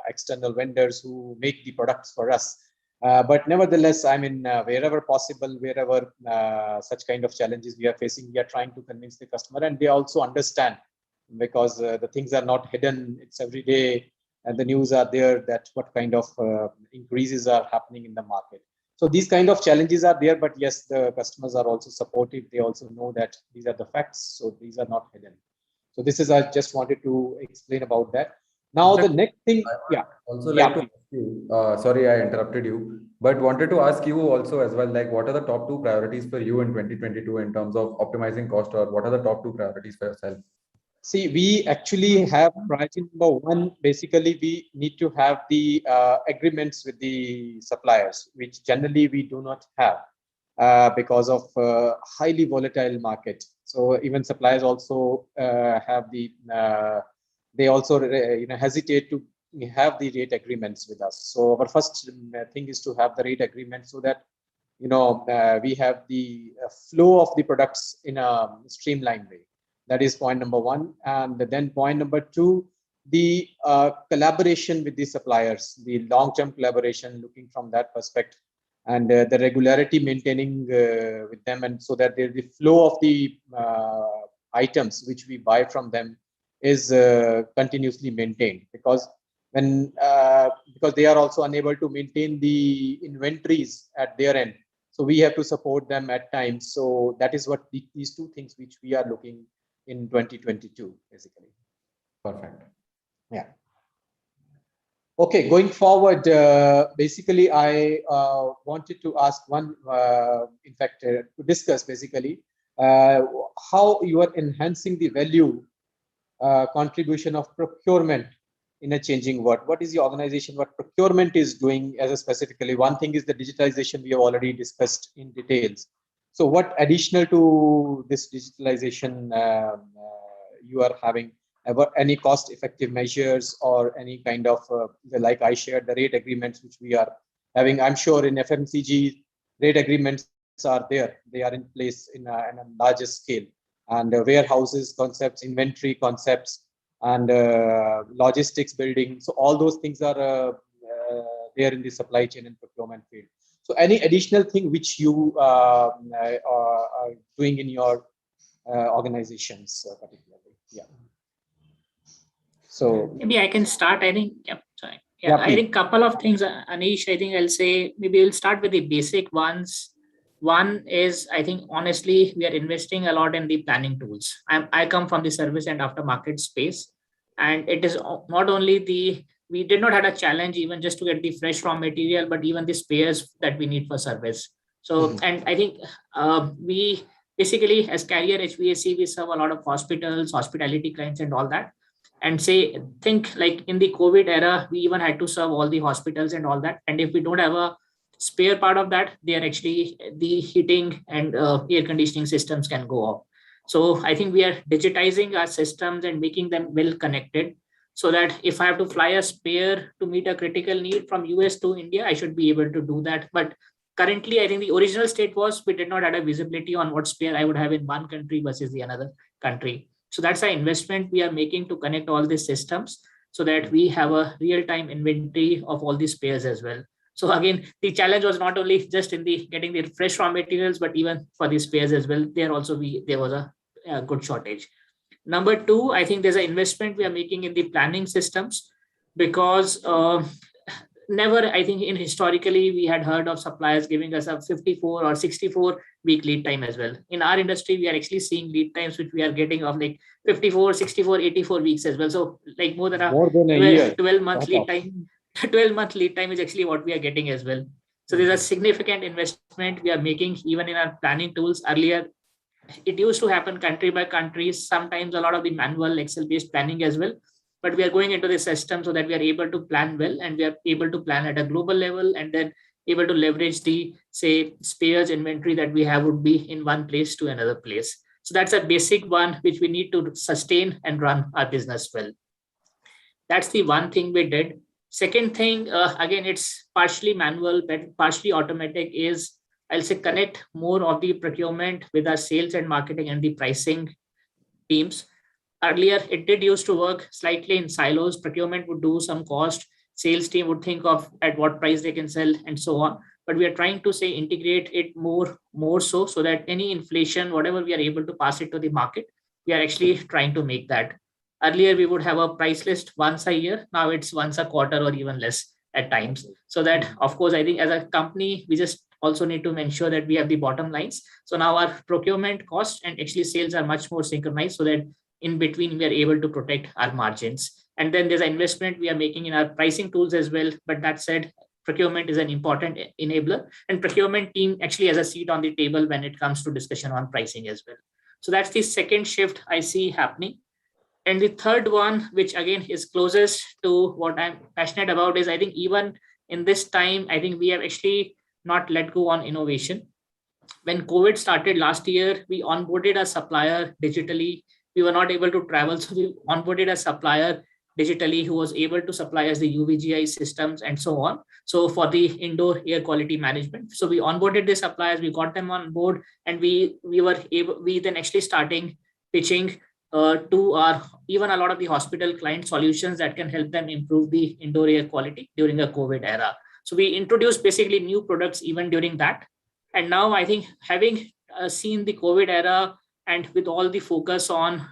external vendors who make the products for us. But nevertheless, I mean, wherever possible, wherever such kind of challenges we are facing, we are trying to convince the customer, and they also understand, because the things are not hidden. It's every day, and the news are there that what kind of increases are happening in the market. So these kind of challenges are there, but yes, the customers are also supportive. They also know that these are the facts, so these are not hidden. So this is, I just wanted to explain about that. Now the next thing, yeah. Also like to ask you, sorry I interrupted you, but wanted to ask you also as well, like what are the top 2 priorities for you in 2022 in terms of optimizing cost, or what are the top 2 priorities for yourself? See, we actually have priority number 1. Basically, we need to have the agreements with the suppliers, which generally we do not have because of highly volatile market. So even suppliers also have the they also hesitate to have the rate agreements with us. So our first thing is to have the rate agreement so that we have the flow of the products in a streamlined way. That is point number one. And then point number two, the collaboration with the suppliers, the long-term collaboration, looking from that perspective, and the regularity maintaining with them, and so that the flow of the items which we buy from them is continuously maintained, because they are also unable to maintain the inventories at their end. So we have to support them at times. So that is what these two things which we are looking in 2022, basically. Perfect. Yeah. Okay, going forward, basically, I wanted to ask to discuss basically how you are enhancing the value contribution of procurement in a changing world. What is the organization, what procurement is doing as a specifically? One thing is the digitalization we have already discussed in details. So what additional to this digitalization you are having? Any cost-effective measures or any kind of, like I shared, the rate agreements which we are having. I'm sure in FMCG, rate agreements are there. They are in place in a larger scale. And warehouses concepts, inventory concepts, and logistics building. So all those things are there in the supply chain and procurement field. So any additional thing which you are doing in your organizations particularly? Yeah. So maybe I can start. I think, sorry. Yeah, I think couple of things, Anish. I think I'll say maybe we'll start with the basic ones. One is, I think, honestly, we are investing a lot in the planning tools. I come from the service and aftermarket space, and it is not only we did not have a challenge even just to get the fresh raw material, but even the spares that we need for service. So, and I think we basically, as carrier HVAC, we serve a lot of hospitals, hospitality clients, and all that. And think like in the COVID era, we even had to serve all the hospitals and all that. And if we don't have a spare part of that, they are actually the heating and air conditioning systems can go off. So I think we are digitizing our systems and making them well connected, so that if I have to fly a spare to meet a critical need from US to India, I should be able to do that. But currently, I think the original state was we did not have a visibility on what spare I would have in one country versus the another country. So that's an investment we are making to connect all these systems so that we have a real-time inventory of all these spares as well. So again, the challenge was not only just in the getting the fresh raw materials, but even for the spares as well. There was a good shortage. Number two, I think there's an investment we are making in the planning systems, because never, I think historically we had heard of suppliers giving us a 54 or 64 week lead time as well. In our industry, we are actually seeing lead times which we are getting of like 54, 64, 84 weeks as well. So like more than a 12-month lead time. 12-month lead time is actually what we are getting as well. So there's a significant investment we are making even in our planning tools. Earlier, it used to happen country by country, sometimes a lot of the manual Excel-based planning as well. But we are going into the system so that we are able to plan well, and we are able to plan at a global level, and then able to leverage the, spares inventory that we have would be in one place to another place. So that's a basic one which we need to sustain and run our business well. That's the one thing we did. Second thing, again, it's partially manual, but partially automatic, is I'll say connect more of the procurement with our sales and marketing and the pricing teams. Earlier, it did used to work slightly in silos. Procurement would do some cost, sales team would think of at what price they can sell and so on. But we are trying to integrate it more so that any inflation, whatever we are able to pass it to the market, we are actually trying to make that. Earlier, we would have a price list once a year. Now it's once a quarter or even less at times. So that, of course, I think as a company, we just also need to ensure that we have the bottom lines. So now our procurement costs and actually sales are much more synchronized, so that in between we are able to protect our margins. And then there's an investment we are making in our pricing tools as well. But that said, procurement is an important enabler, and procurement team actually has a seat on the table when it comes to discussion on pricing as well. So that's the second shift I see happening. And the third one, which again is closest to what I'm passionate about, is I think even in this time, I think we have actually not let go on innovation. When COVID started last year, we onboarded a supplier digitally. We were not able to travel, so we onboarded a supplier digitally, who was able to supply us the UVGI systems and so on. So for the indoor air quality management, so we onboarded the suppliers, we got them on board, and we then actually starting pitching to our even a lot of the hospital client solutions that can help them improve the indoor air quality during a COVID era. So we introduced basically new products even during that. And now I think having seen the COVID era and with all the focus on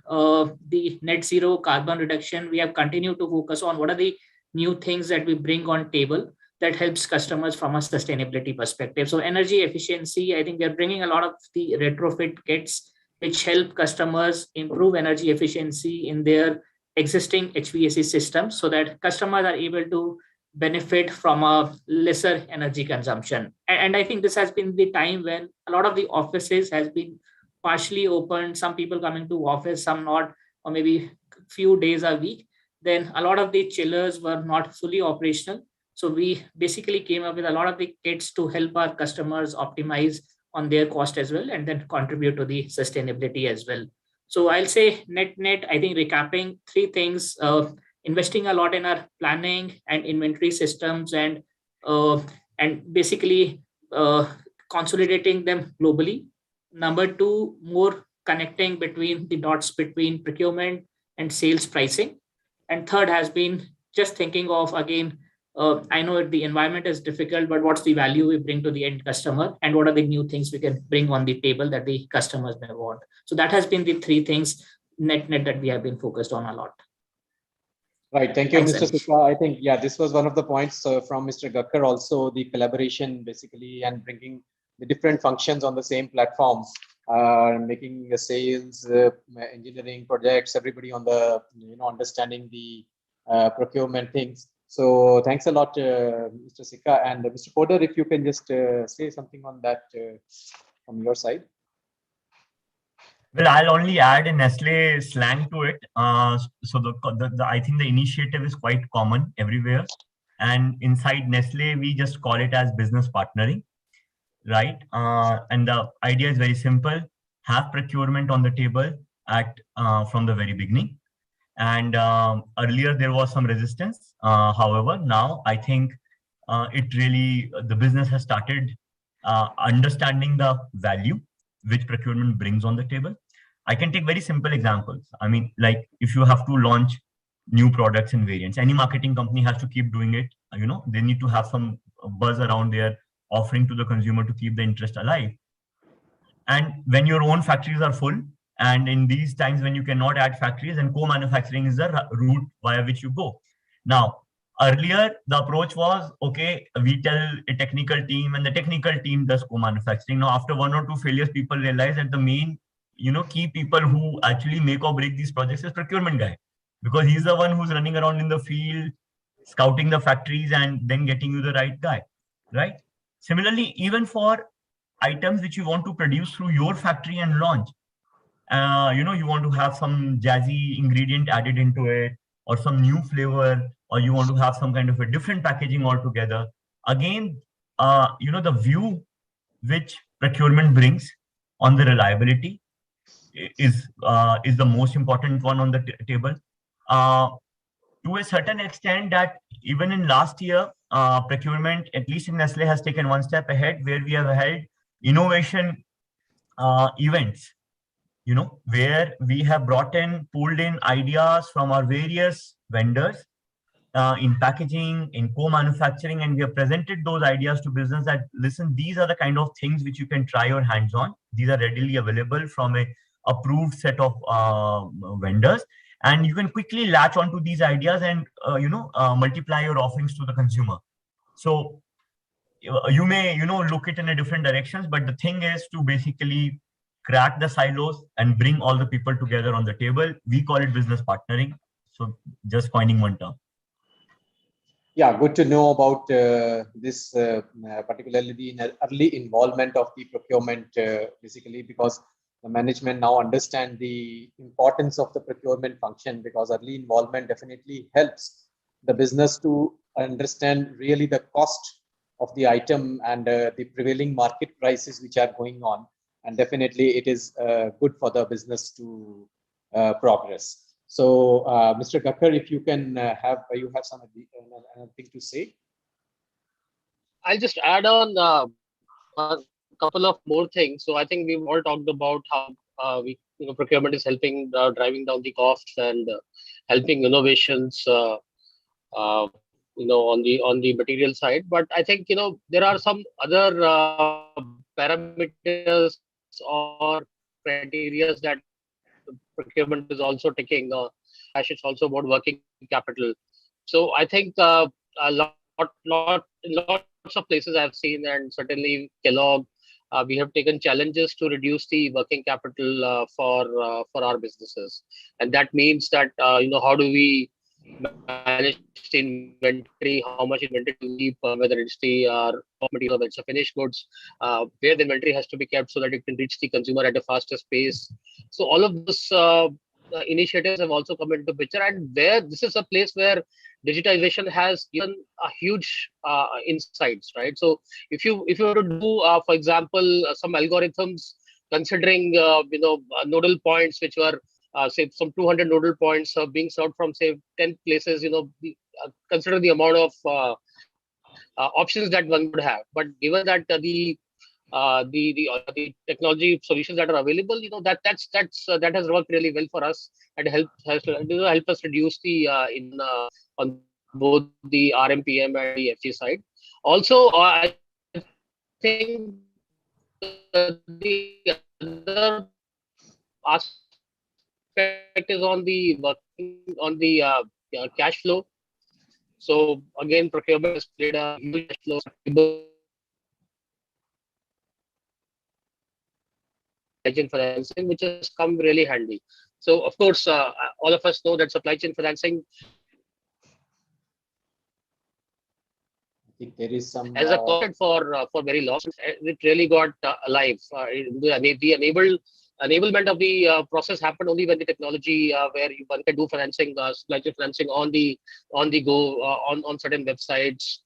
the net zero carbon reduction, we have continued to focus on what are the new things that we bring on table that helps customers from a sustainability perspective. So energy efficiency, I think we are bringing a lot of the retrofit kits which help customers improve energy efficiency in their existing HVAC systems so that customers are able to benefit from a lesser energy consumption. And I think this has been the time when a lot of the offices has been partially open, some people coming to office, some not, or maybe few days a week. Then a lot of the chillers were not fully operational. So we basically came up with a lot of the kits to help our customers optimize on their cost as well, and then contribute to the sustainability as well. So I'll say net, I think recapping three things, investing a lot in our planning and inventory systems and basically consolidating them globally. Number two, more connecting between the dots between procurement and sales pricing. And third has been just thinking of, again, I know the environment is difficult, but what's the value we bring to the end customer and what are the new things we can bring on the table that the customers may want. So that has been the three things net that we have been focused on a lot. Right. Thank you, Thanks, Mr. Anish. Sukha. I think, yeah, this was one of the points from Mr. Gakkar also, the collaboration basically and bringing the different functions on the same platform, making the sales, engineering projects, everybody on the, understanding the procurement things. So thanks a lot, Mr. Sikka. And Mr. Poddar, if you can just say something on that from your side. Well, I'll only add a Nestle slang to it. So I think the initiative is quite common everywhere. And inside Nestle, we just call it as business partnering, right? And the idea is very simple. Have procurement on the table from the very beginning. And earlier there was some resistance. However, now I think the business has started understanding the value which procurement brings on the table. I can take very simple examples. I mean, like if you have to launch new products and variants, any marketing company has to keep doing it. They need to have some buzz around their offering to the consumer to keep the interest alive. And when your own factories are full, and in these times when you cannot add factories, and co-manufacturing is the route via which you go. Now, earlier the approach was, okay, we tell a technical team and the technical team does co-manufacturing. Now, after one or two failures, people realize that the main key people who actually make or break these projects is procurement guy, because he's the one who's running around in the field, scouting the factories and then getting you the right guy, right? Similarly, even for items which you want to produce through your factory and launch, you want to have some jazzy ingredient added into it or some new flavor, or you want to have some kind of a different packaging altogether. Again, the view which procurement brings on the reliability is the most important one on the table. To a certain extent, that even in last year, procurement, at least in Nestle, has taken one step ahead, where we have held innovation events, where we have pulled in ideas from our various vendors in packaging, in co-manufacturing, and we have presented those ideas to business that, listen, these are the kind of things which you can try your hands on. These are readily available from a approved set of vendors, and you can quickly latch onto these ideas and multiply your offerings to the consumer. So you may look it in a different directions, but the thing is to basically crack the silos and bring all the people together on the table. We call it business partnering. So just coining one term. Yeah, good to know about this, particularly the early involvement of the procurement, basically, because the management now understand the importance of the procurement function, because early involvement definitely helps the business to understand really the cost of the item and the prevailing market prices which are going on. And definitely it is good for the business to progress. So, Mr. Gakkar, if you can you have some thing to say. I'll just add on a couple of more things. So I think we've all talked about how procurement is helping driving down the costs and helping innovations. On the material side, but I think there are some other parameters or criteria that procurement is also taking. Ash, it's also about working capital. So I think in lots of places I've seen, and certainly Kellogg, we have taken challenges to reduce the working capital for our businesses, and that means that how do we manage the inventory, how much inventory do we keep, whether it's the raw material or whether it's a finished goods, where the inventory has to be kept so that it can reach the consumer at a faster pace. So all of those initiatives have also come into picture, and where this is a place where digitization has given a huge insights, right? So if you were to do, for example, some algorithms considering nodal points which were say some 200 nodal points being served from say 10 places, consider the amount of options that one would have. But given that the technology solutions that are available, that has worked really well for us and help us reduce the on both the RMPM and the FG side. Also, I think the other aspect is on the cash flow. So again, procurement has played a huge cash flow financing, which has come really handy. So of course, all of us know that supply chain financing I think there is some as a concept for very long. It really got alive. The enablement of the process happened only when the technology where one can do financing, supply chain financing on the go on certain websites,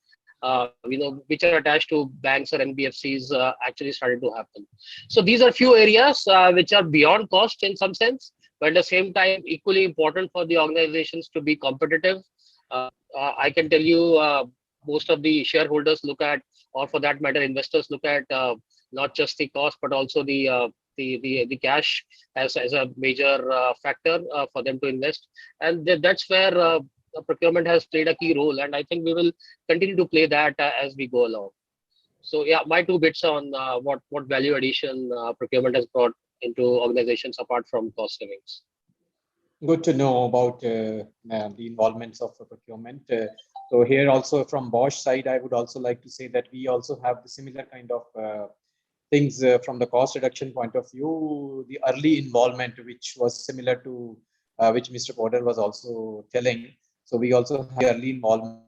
which are attached to banks or NBFCs, actually started to happen. So these are few areas which are beyond cost in some sense, but at the same time equally important for the organizations to be competitive. I can tell you, most of the shareholders look at, or for that matter, investors look at not just the cost but also the cash as a major factor for them to invest, and that's where procurement has played a key role, and I think we will continue to play that as we go along. So yeah, my two bits on what value addition procurement has brought into organizations apart from cost savings. Good to know about the involvements of procurement. So here also from Bosch side, I would also like to say that we also have the similar kind of things from the cost reduction point of view. The early involvement, which was similar to which Mr. Porter was also telling. So we also have early involvement.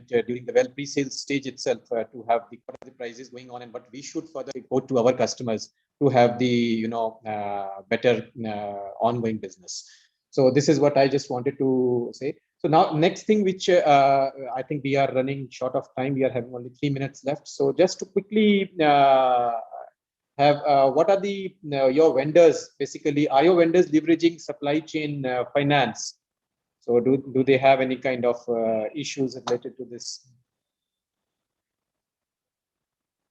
During the pre-sales stage itself to have the prices going on and what we should further report to our customers to have the better ongoing business. So this is what I just wanted to say. So now next thing, which I think we are running short of time, we are having only 3 minutes left. So just to quickly have what are the your vendors, basically are your vendors leveraging supply chain finance? So do they have any kind of issues related to this?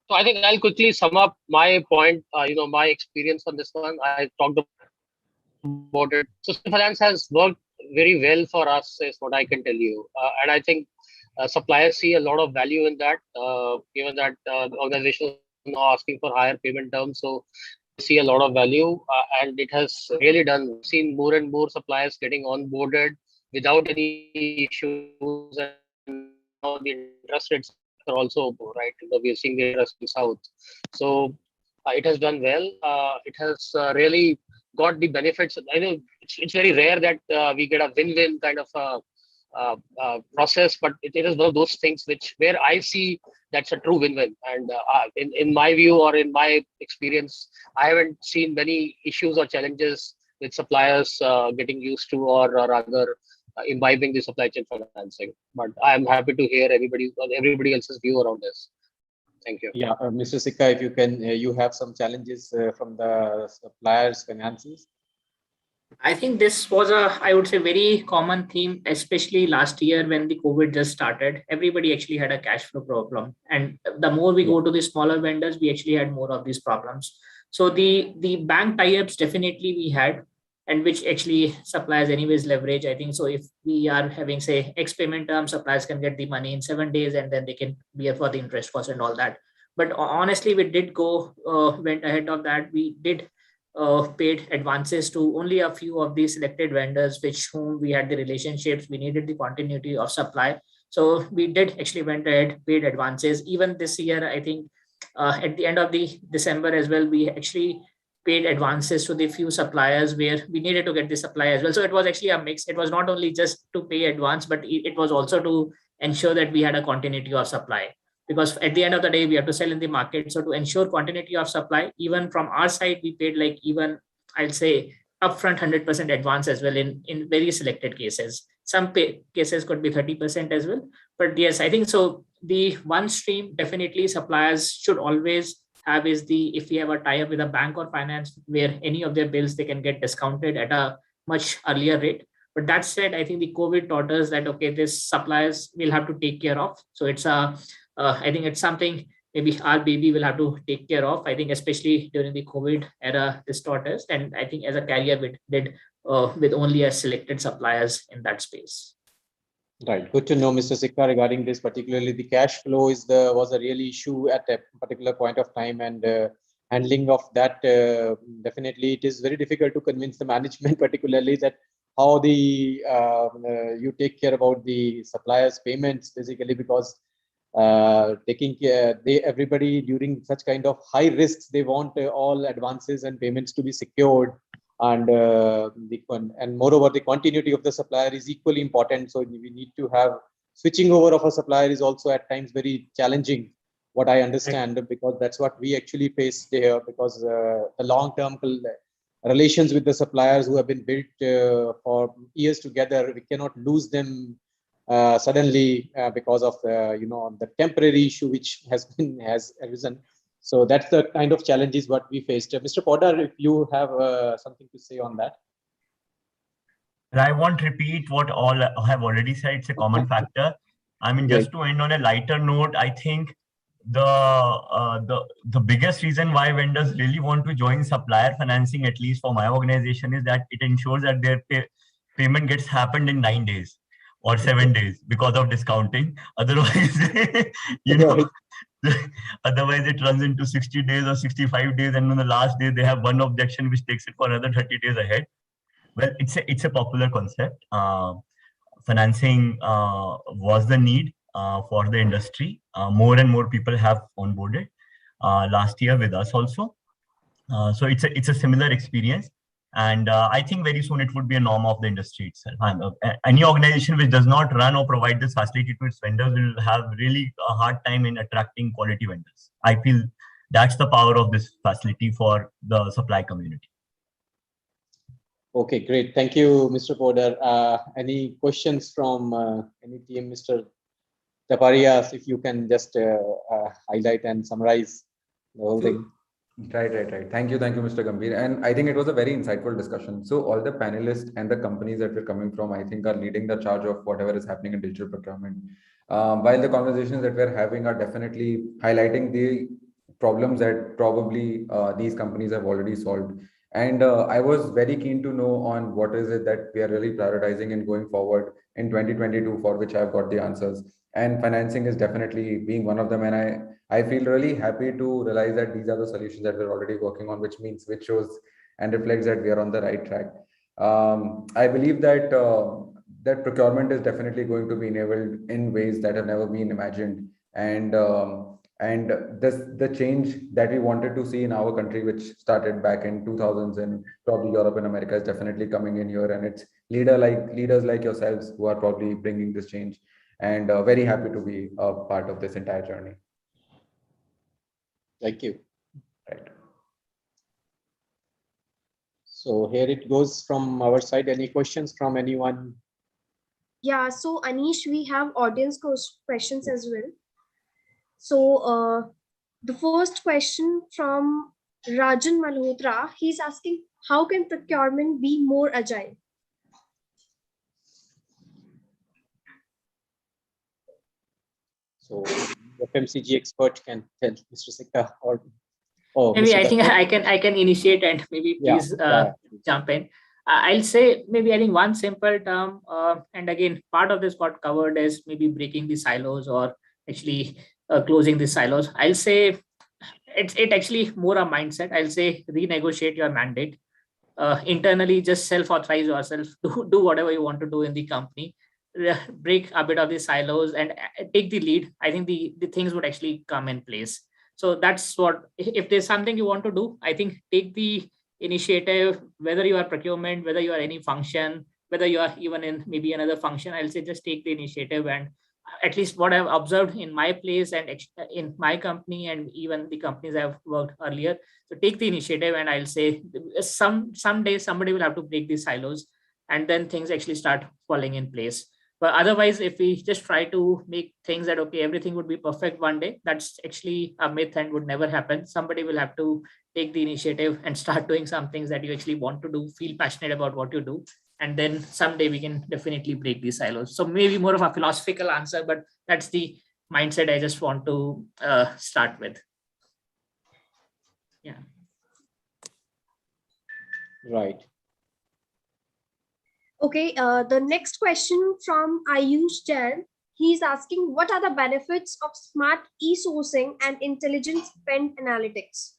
So I think I'll quickly sum up my point, my experience on this one. I talked about it. So finance has worked very well for us, is what I can tell you. And I think suppliers see a lot of value in that, given that organizations are now asking for higher payment terms. So they see a lot of value, and it has really done. We've seen more and more suppliers getting onboarded without any issues, and now the interest rates are also right. We're seeing the interest in South. So it has done well. It has really got the benefits. I know it's very rare that we get a win-win kind of process, but it is one of those things where I see that's a true win-win. And in my view or in my experience, I haven't seen many issues or challenges with suppliers getting used to or rather imbibing the supply chain financing. But I'm happy to hear everybody else's view around this. Thank you. Yeah, Mr. Sikka, if you can, you have some challenges from the suppliers' finances. I think this was I would say, very common theme, especially last year when the COVID just started. Everybody actually had a cash flow problem. And the more we go to the smaller vendors, we actually had more of these problems. So the bank tie-ups definitely we had, and which actually suppliers anyways leverage. I think so. If we are having, say, X payment term, suppliers can get the money in 7 days, and then they can bear for the interest cost and all that. But honestly, we did went ahead of that. We did paid advances to only a few of the selected vendors, which whom we had the relationships. We needed the continuity of supply. So we did actually went ahead, paid advances. Even this year, I think at the end of the December as well, we actually paid advances to the few suppliers where we needed to get the supply as well. So it was actually a mix. It was not only just to pay advance, but it was also to ensure that we had a continuity of supply, because at the end of the day we have to sell in the market. So to ensure continuity of supply, even from our side, we paid like, even I'll say, upfront 100% advance as well in very selected cases. Some cases could be 30% as well. But yes, I think so. The one stream definitely suppliers should always have is the, if we have a tie-up with a bank or finance where any of their bills they can get discounted at a much earlier rate. But that said, I think the COVID taught us that, okay, this suppliers will have to take care of. So it's I think it's something maybe our baby will have to take care of. I think especially during the COVID era, this taught us. And I think as a carrier, we did with only a selected suppliers in that space. Right. Good to know, Mr. Sikka, regarding this. Particularly, the cash flow was a really issue at a particular point of time, and handling of that. Definitely, it is very difficult to convince the management, particularly that how you take care about the suppliers' payments, basically, because taking care, everybody during such kind of high risks, they want all advances and payments to be secured. And moreover, the continuity of the supplier is equally important. So we need to have switching over of a supplier is also at times very challenging, what I understand, because that's what we actually faced here, because the long-term relations with the suppliers who have been built for years together, we cannot lose them suddenly because of the temporary issue which has arisen. So that's the kind of challenges what we faced. Mr. Poddar, if you have something to say on that. I won't repeat what all I have already said. It's a common factor. I mean, just to end on a lighter note, I think the biggest reason why vendors really want to join supplier financing, at least for my organization, is that it ensures that their payment gets happened in 9 days or 7 days because of discounting. Otherwise, otherwise it runs into 60 days or 65 days, and on the last day they have one objection which takes it for another 30 days ahead. Well, it's a popular concept. Financing was the need for the industry. More and more people have onboarded last year with us also. So it's a similar experience. And I think very soon it would be a norm of the industry itself. Any organization which does not run or provide this facility to its vendors will have really a hard time in attracting quality vendors. I feel that's the power of this facility for the supply community. Okay, great. Thank you, Mr. Poddar. Any questions from any team, Mr. Taparias, if you can just highlight and summarize the whole thing. Right. Thank you, Mr. Gambhir. And I think it was a very insightful discussion. So all the panelists and the companies that we're coming from, I think, are leading the charge of whatever is happening in digital procurement. While the conversations that we're having are definitely highlighting the problems that probably these companies have already solved. And I was very keen to know on what is it that we are really prioritizing and going forward in 2022, for which I've got the answers. And financing is definitely being one of them. And I feel really happy to realize that these are the solutions that we're already working on, which shows and reflects that we are on the right track. I believe that that procurement is definitely going to be enabled in ways that have never been imagined. And the change that we wanted to see in our country, which started back in 2000s and probably Europe and America, is definitely coming in here. And it's leaders like yourselves who are probably bringing this change. And very happy to be a part of this entire journey. Thank you. Right. So here it goes from our side. Any questions from anyone? Yeah, so Anish, we have audience questions as well. So the first question from Rajan Malhotra, he's asking, how can procurement be more agile? So FMCG expert can tell Mr. Sikka or Maybe Mr. I think Datta. I can initiate and maybe Yeah, please yeah, yeah. jump in. I'll say maybe I think one simple term, and again, part of this got covered is maybe breaking the silos or actually closing the silos. I'll say it actually more a mindset. I'll say renegotiate your mandate. Internally, just self-authorize yourself to do whatever you want to do in the company. Break a bit of the silos and take the lead. I think the things would actually come in place. So that's what, if there's something you want to do, I think take the initiative, whether you are procurement, whether you are any function, whether you are even in maybe another function, I'll say just take the initiative. And at least what I've observed in my place and in my company and even the companies I've worked earlier. So take the initiative, and I'll say someday somebody will have to break these silos, and then things actually start falling in place. But otherwise, if we just try to make things that okay, everything would be perfect one day, that's actually a myth and would never happen. Somebody will have to take the initiative and start doing some things that you actually want to do, feel passionate about what you do, and then someday we can definitely break these silos. So maybe more of a philosophical answer, but that's the mindset I just want to start with. Yeah. Right. Okay, the next question from Ayush Jain. He's asking, what are the benefits of smart e-sourcing and intelligent spend analytics?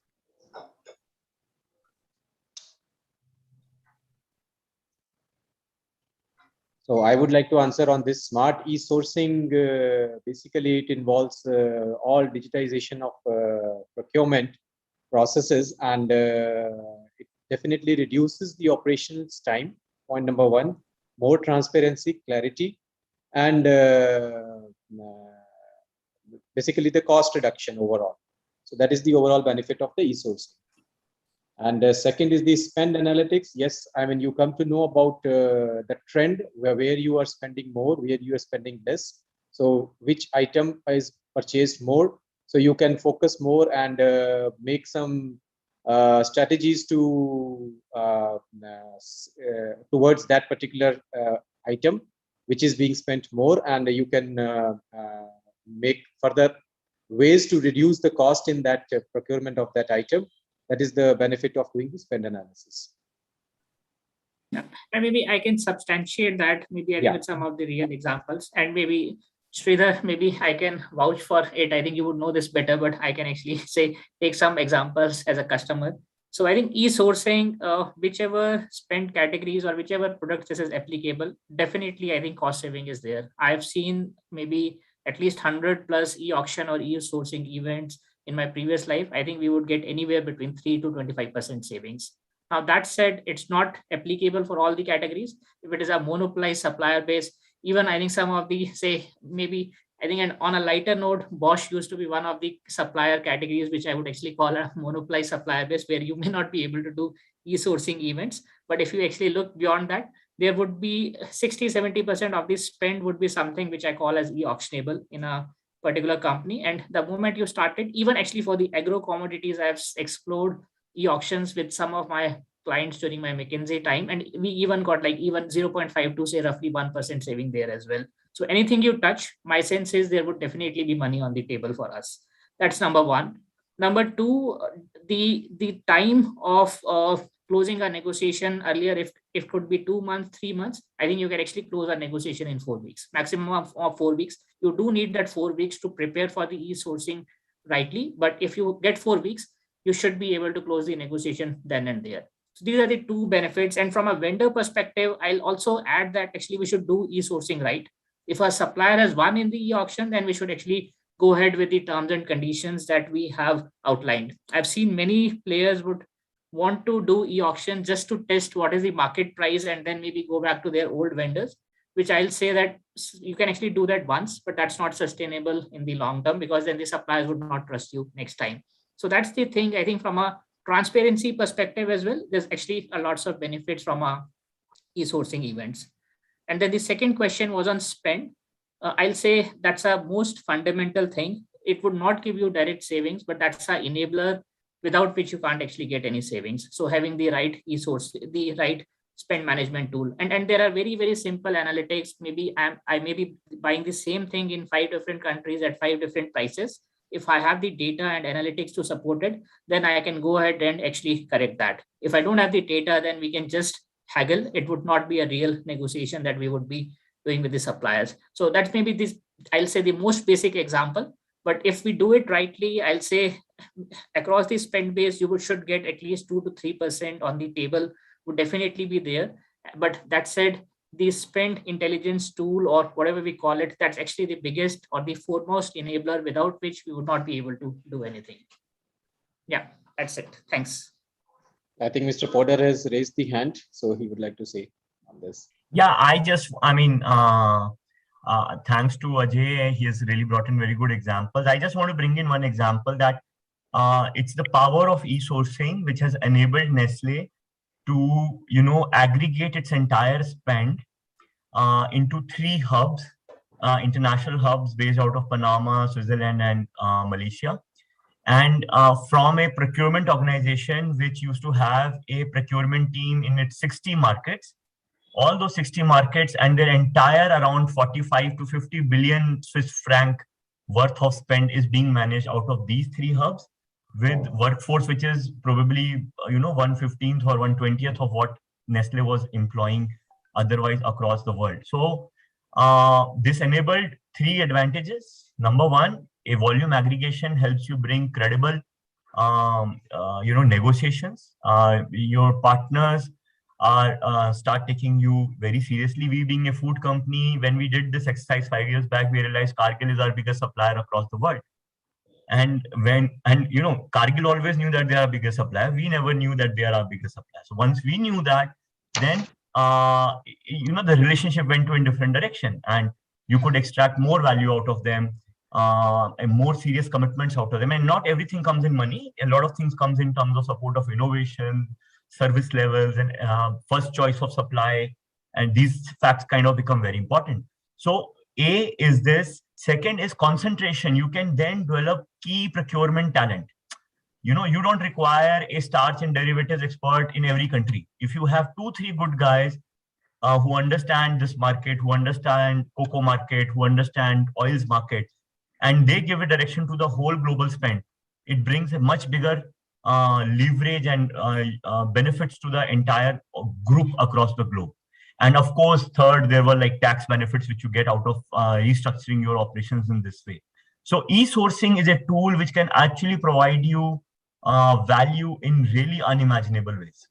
So I would like to answer on this smart e-sourcing. Basically, it involves all digitization of procurement processes, and it definitely reduces the operations time. Point number one, more transparency, clarity, and basically the cost reduction overall. So that is the overall benefit of the e-sourcing. And second is the spend analytics. Yes, I mean, you come to know about the trend where you are spending more, where you are spending less. So which item is purchased more. So you can focus more and make some strategies to towards that particular item, which is being spent more, and you can make further ways to reduce the cost in that procurement of that item. That is the benefit of doing the spend analysis. Yeah. And maybe I can substantiate that maybe I think with some of the real examples, and maybe Sridhar, maybe I can vouch for it. I think you would know this better, but I can actually say, take some examples as a customer. So I think e-sourcing, whichever spend categories or whichever products this is applicable, definitely I think cost saving is there. I've seen maybe at least 100 plus e-auction or e-sourcing events in my previous life. I think we would get anywhere between 3 to 25% savings. Now, that said, it's not applicable for all the categories. If it is a monopolized supplier base, even I think some of the, say, maybe, I think, and on a lighter note, Bosch used to be one of the supplier categories, which I would actually call a monopolized supplier base, where you may not be able to do e-sourcing events. But if you actually look beyond that, there would be 60-70% of the spend would be something which I call as e-auctionable in a particular company. And the moment you started, even actually for the agro commodities, I've explored e-auctions with some of my clients during my McKinsey time, and we even got like even 0.5 to say roughly 1% saving there as well. So anything you touch, my sense is there would definitely be money on the table for us. That's number one. Number two, the time of closing a negotiation earlier, if it could be 2 months, 3 months, I think you can actually close a negotiation in 4 weeks, maximum of 4 weeks. You do need that 4 weeks to prepare for the e-sourcing rightly, but if you get 4 weeks, you should be able to close the negotiation then and there. So these are the two benefits. And from a vendor perspective, I'll also add that actually we should do e-sourcing right. If a supplier has won in the e-auction, then we should actually go ahead with the terms and conditions that we have outlined. I've seen many players would want to do e-auction just to test what is the market price and then maybe go back to their old vendors, which I'll say that you can actually do that once, but that's not sustainable in the long term, because then the suppliers would not trust you next time. So that's the thing. I think from a transparency perspective as well, there's actually a lots of benefits from e-sourcing events. And then the second question was on spend. I'll say that's a most fundamental thing. It would not give you direct savings, but that's an enabler without which you can't actually get any savings. So having the right e-source, the right spend management tool. And there are very, very simple analytics. Maybe I may be buying the same thing in 5 different countries at 5 different prices. If I have the data and analytics to support it, then I can go ahead and actually correct that. If I don't have the data, then we can just haggle. It would not be a real negotiation that we would be doing with the suppliers. So that's maybe this, I'll say the most basic example. But if we do it rightly, I'll say across the spend base, you should get at least 2 to 3% on the table would definitely be there. But that said, the spend intelligence tool or whatever we call it, that's actually the biggest or the foremost enabler without which we would not be able to do anything. Yeah, that's it. Thanks. I think Mr. Poddar has raised the hand, so he would like to say on this. Yeah, thanks to Ajay, he has really brought in very good examples. I just want to bring in one example that it's the power of e-sourcing, which has enabled Nestle to, aggregate its entire spend into 3 hubs, international hubs based out of Panama, Switzerland, and Malaysia. And from a procurement organization, which used to have a procurement team in its 60 markets, all those 60 markets and their entire around 45 to 50 billion Swiss franc worth of spend is being managed out of these 3 hubs with workforce, which is probably, 1/15th or 1/20th of what Nestle was employing otherwise across the world. So this enabled 3 advantages. Number 1, a volume aggregation helps you bring credible, negotiations. Your partners are start taking you very seriously. We being a food company, when we did this exercise 5 years back, we realized Cargill is our biggest supplier across the world. And Cargill always knew that they are our biggest supplier. We never knew that they are our biggest supplier. So once we knew that, then the relationship went to a different direction, and you could extract more value out of them, and more serious commitments out of them. And not everything comes in money. A lot of things comes in terms of support of innovation, service levels, and first choice of supply. And these facts kind of become very important. So A is this. Second is concentration. You can then develop key procurement talent. You don't require a starch and derivatives expert in every country. If you have 2-3 good guys who understand this market, who understand cocoa market, who understand oils market, and they give a direction to the whole global spend, it brings a much bigger leverage and benefits to the entire group across the globe. And of course, third, there were like tax benefits which you get out of restructuring your operations in this way. So e-sourcing is a tool which can actually provide you value in really unimaginable ways.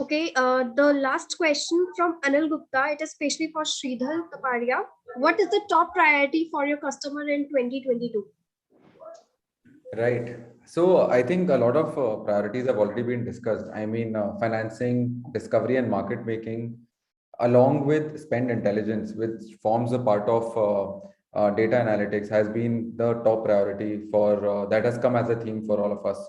Okay, the last question from Anil Gupta, it is especially for Sridhar Taparia. What is the top priority for your customer in 2022? Right. So I think a lot of priorities have already been discussed. I mean, financing, discovery and market making, along with spend intelligence, which forms a part of data analytics, has been the top priority for that has come as a theme for all of us.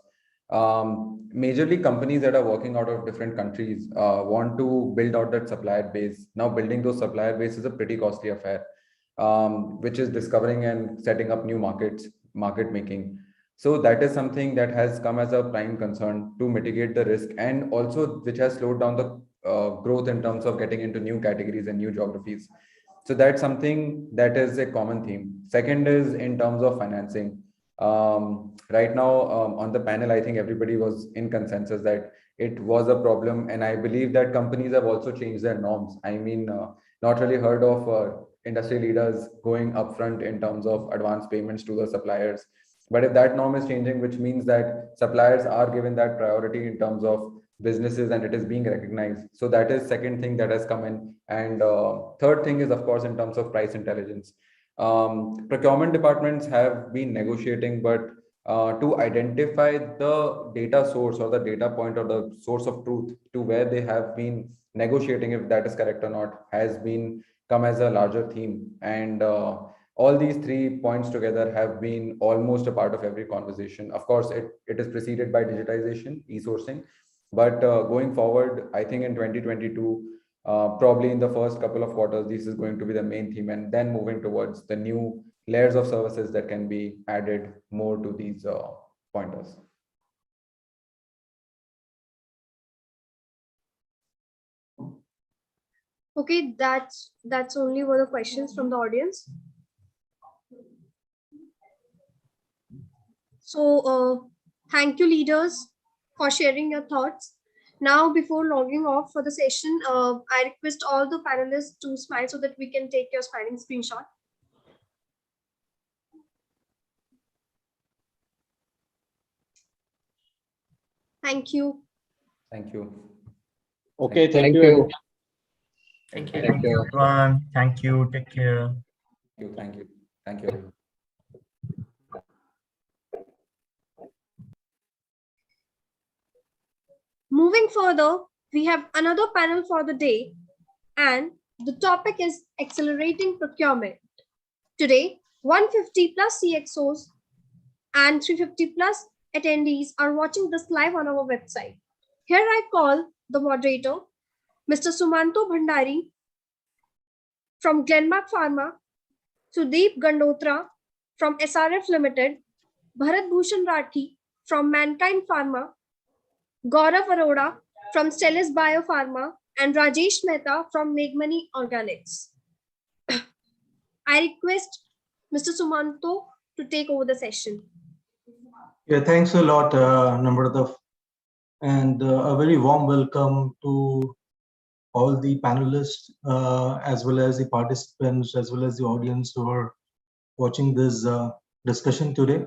Majorly companies that are working out of different countries want to build out that supplier base. Now building those supplier base is a pretty costly affair, which is discovering and setting up new market making. So that is something that has come as a prime concern to mitigate the risk, and also which has slowed down the growth in terms of getting into new categories and new geographies. So that's something that is a common theme. Second is in terms of financing. Right now on the panel, I think everybody was in consensus that it was a problem. And I believe that companies have also changed their norms. I mean, not really heard of industry leaders going upfront in terms of advance payments to the suppliers. But if that norm is changing, which means that suppliers are given that priority in terms of businesses and it is being recognized. So that is second thing that has come in. And third thing is, of course, in terms of price intelligence. Procurement departments have been negotiating, but to identify the data source or the data point or the source of truth to where they have been negotiating, if that is correct or not, has been come as a larger theme. And all these 3 points together have been almost a part of every conversation. Of course, it is preceded by digitization, e-sourcing. But going forward, I think in 2022, probably in the first couple of quarters, this is going to be the main theme, and then moving towards the new layers of services that can be added more to these pointers. Okay, that's only were the questions from the audience. So thank you, leaders, for sharing your thoughts. Now, before logging off for the session, I request all the panelists to smile so that we can take your smiling screenshot. Thank you. Thank you. Okay, Thank you. you. everyone. Thank you. Thank you, everyone. Thank you. Take care. Thank you. Thank you. Moving further, we have another panel for the day, and the topic is accelerating procurement. Today, 150 plus CXOs and 350 plus attendees are watching this live on our website. Here I call the moderator, Mr. Sumanto Bhandari from Glenmark Pharma, Sudeep Gandotra from SRF Limited, Bharat Bhushan Rathi from Mankind Pharma, Gaurav Arora from Stelis Biopharma, and Rajesh Mehta from Megmani Organics. I request Mr. Sumanto to take over the session. Yeah, thanks a lot, Namrata, and a very warm welcome to all the panelists, as well as the participants, as well as the audience who are watching this discussion today.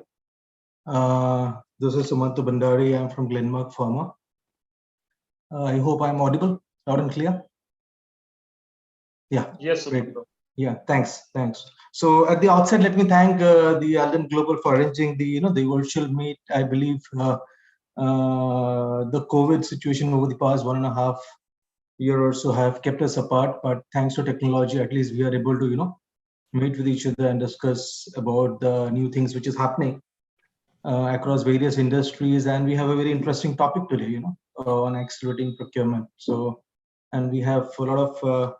This is Sumanto Bhandari. I'm from Glenmark Pharma. I hope I'm audible, loud and clear. Yeah. Yes, great. Yeah, thanks. So at the outset, let me thank the Alden Global for arranging the the virtual meet. I believe the COVID situation over the past 1.5 years or so have kept us apart, but thanks to technology, at least we are able to meet with each other and discuss about the new things which is happening across various industries. And we have a very interesting topic today, on accelerating procurement. So, and we have a lot of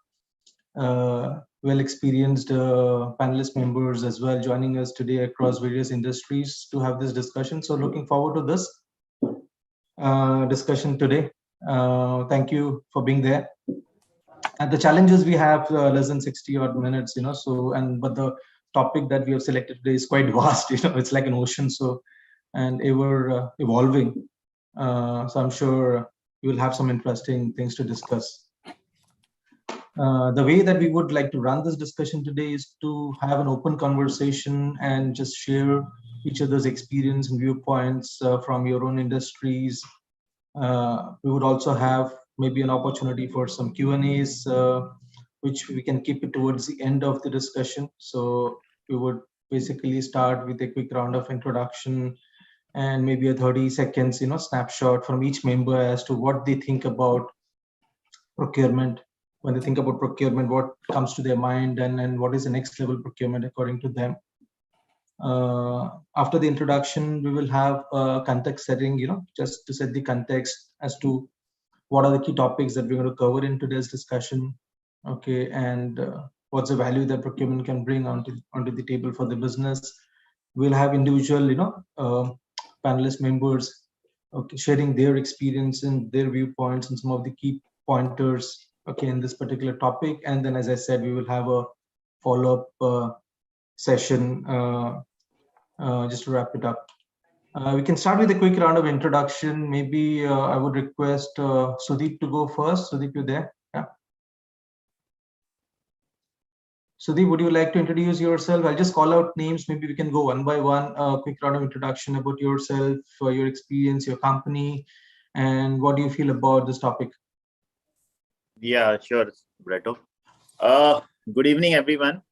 well-experienced panelist members as well joining us today across various industries to have this discussion. So looking forward to this discussion today. Thank you for being there. And the challenges we have less than 60 odd minutes, but the topic that we have selected today is quite vast, it's like an ocean, so, and ever evolving. So I'm sure we will have some interesting things to discuss. The way that we would like to run this discussion today is to have an open conversation and just share each other's experience and viewpoints from your own industries. We would also have maybe an opportunity for some Q&As, which we can keep it towards the end of the discussion. So we would basically start with a quick round of introduction and maybe a 30 seconds, snapshot from each member as to what they think about procurement. When they think about procurement, what comes to their mind, and what is the next level procurement according to them. After the introduction, we will have a context setting, just to set the context as to what are the key topics that we're going to cover in today's discussion. Okay, and what's the value that procurement can bring onto the table for the business. We'll have individual, panelist members, okay, sharing their experience and their viewpoints and some of the key pointers, okay, in this particular topic. And then, as I said, we will have a follow-up session just to wrap it up. We can start with a quick round of introduction. Maybe I would request Sudeep to go first. Sudeep, you there? Yeah. Sudeep, would you like to introduce yourself? I'll just call out names. Maybe we can go one by one. A quick round of introduction about yourself, your experience, your company, and what do you feel about this topic? Yeah, sure, Breto. Good evening, everyone.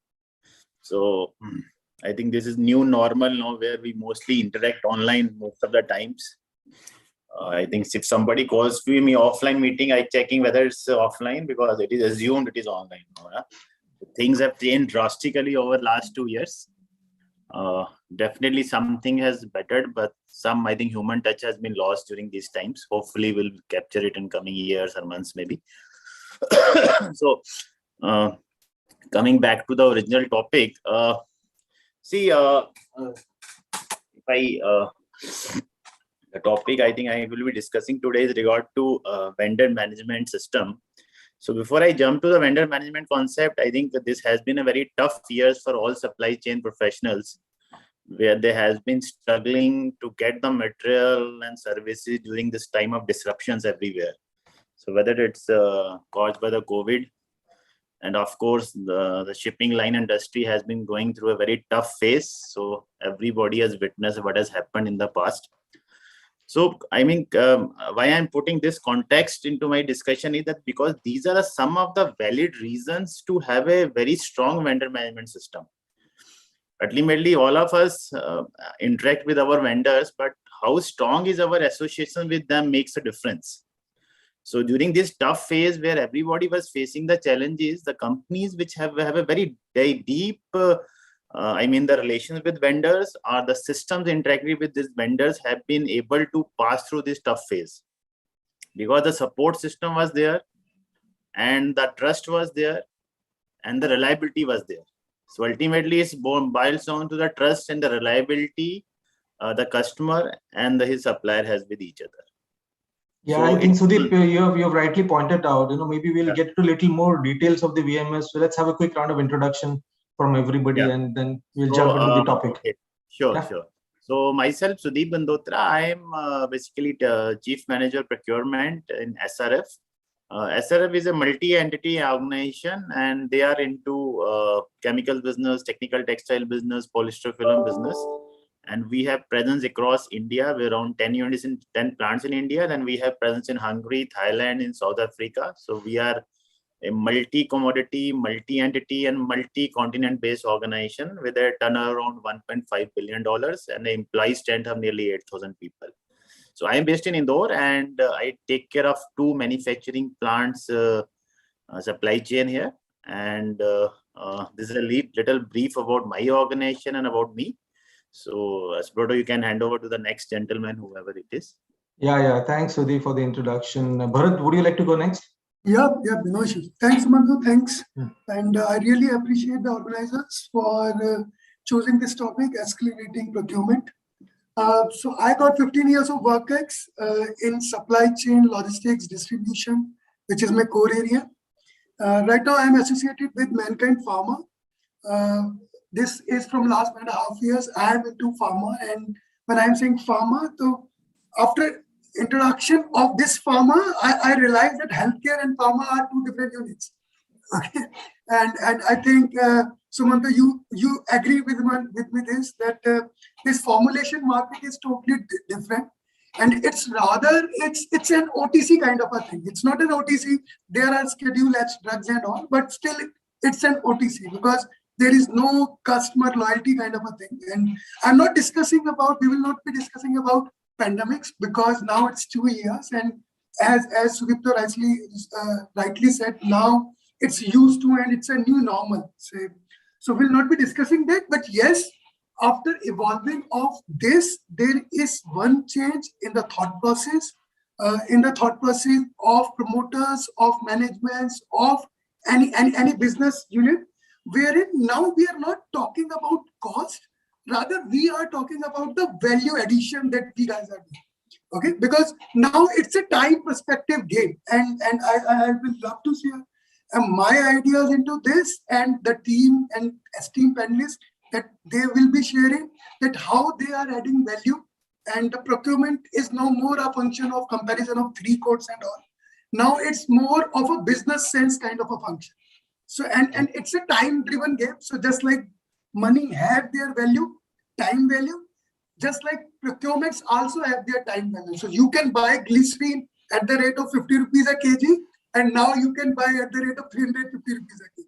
So I think this is new normal now, where we mostly interact online most of the times. I think if somebody calls me offline meeting, I checking whether it's offline, because it is assumed it is online. Things have changed drastically over the last 2 years. Definitely something has bettered, but some, I think, human touch has been lost during these times. Hopefully we'll capture it in coming years or months maybe. So coming back to the original topic, the topic I think I will be discussing today is regard to vendor management system. So before I jump to the vendor management concept, I think that this has been a very tough years for all supply chain professionals, where they has been struggling to get the material and services during this time of disruptions everywhere. So whether it's caused by the COVID, and of course the shipping line industry has been going through a very tough phase. So everybody has witnessed what has happened in the past. So I mean, why I'm putting this context into my discussion is that because these are some of the valid reasons to have a very strong vendor management system. Ultimately, all of us interact with our vendors, but how strong is our association with them makes a difference. So during this tough phase where everybody was facing the challenges, the companies which have a very deep, the relations with vendors or the systems interacting with these vendors have been able to pass through this tough phase, because the support system was there and the trust was there and the reliability was there. So ultimately it's boils down to the trust and the reliability the customer and his supplier has with each other. Yeah, So I think Sudeep, you have rightly pointed out, maybe we'll get to a little more details of the VMS. So let's have a quick round of introduction from everybody, and then we'll jump into the topic. Okay. Sure. So myself, Sudeep Gandotra, I am basically Chief Manager Procurement in SRF. SRF is a multi-entity organization, and they are into chemical business, technical textile business, polyester film business. And we have presence across India. We're around 10 units in 10 plants in India. Then we have presence in Hungary, Thailand, in South Africa. So we are a multi-commodity, multi-entity, and multi-continent based organization with a turnover around $1.5 billion and an employee strength of nearly 8,000 people. So I am based in Indore, and I take care of 2 manufacturing plants supply chain here. And this is a little brief about my organization and about me. So, Asproto, you can hand over to the next gentleman, whoever it is. Yeah. Thanks, Sudeep, for the introduction. Bharat, would you like to go next? Yeah, no issues. Thanks, Sumantho. Thanks. And I really appreciate the organizers for choosing this topic, escalating procurement. So I got 15 years of work ex in supply chain, logistics, distribution, which is my core area. Right now, I'm associated with Mankind Pharma. This is from last 1.5 years. I am into pharma, and when I'm saying pharma, so after introduction of this pharma, I realized that healthcare and pharma are 2 different units. Okay, and I think Sumantho, you agree with me this that this formulation market is totally different, and it's an OTC kind of a thing. It's not an OTC. There are scheduled drugs and all, but still it's an OTC because there is no customer loyalty kind of a thing. And we will not be discussing about pandemics because now it's 2 years, and as Sudipta rightly said, now it's used to and it's a new normal. So we'll not be discussing that, but yes, after evolving of this, there is one change in the thought process, of promoters, of managements, of any business unit, wherein now we are not talking about cost, rather we are talking about the value addition that we guys are doing. Okay, because now it's a time perspective game, and I will love to share my ideas into this, and the team and esteemed panelists that they will be sharing that how they are adding value, and the procurement is no more a function of comparison of 3 codes and all. Now it's more of a business sense kind of a function. So and it's a time driven game. So just like money have their value, time value, just like procurements also have their time value. So you can buy glycerine at the rate of 50 rupees a kg, and now you can buy at the rate of 350 rupees a kg,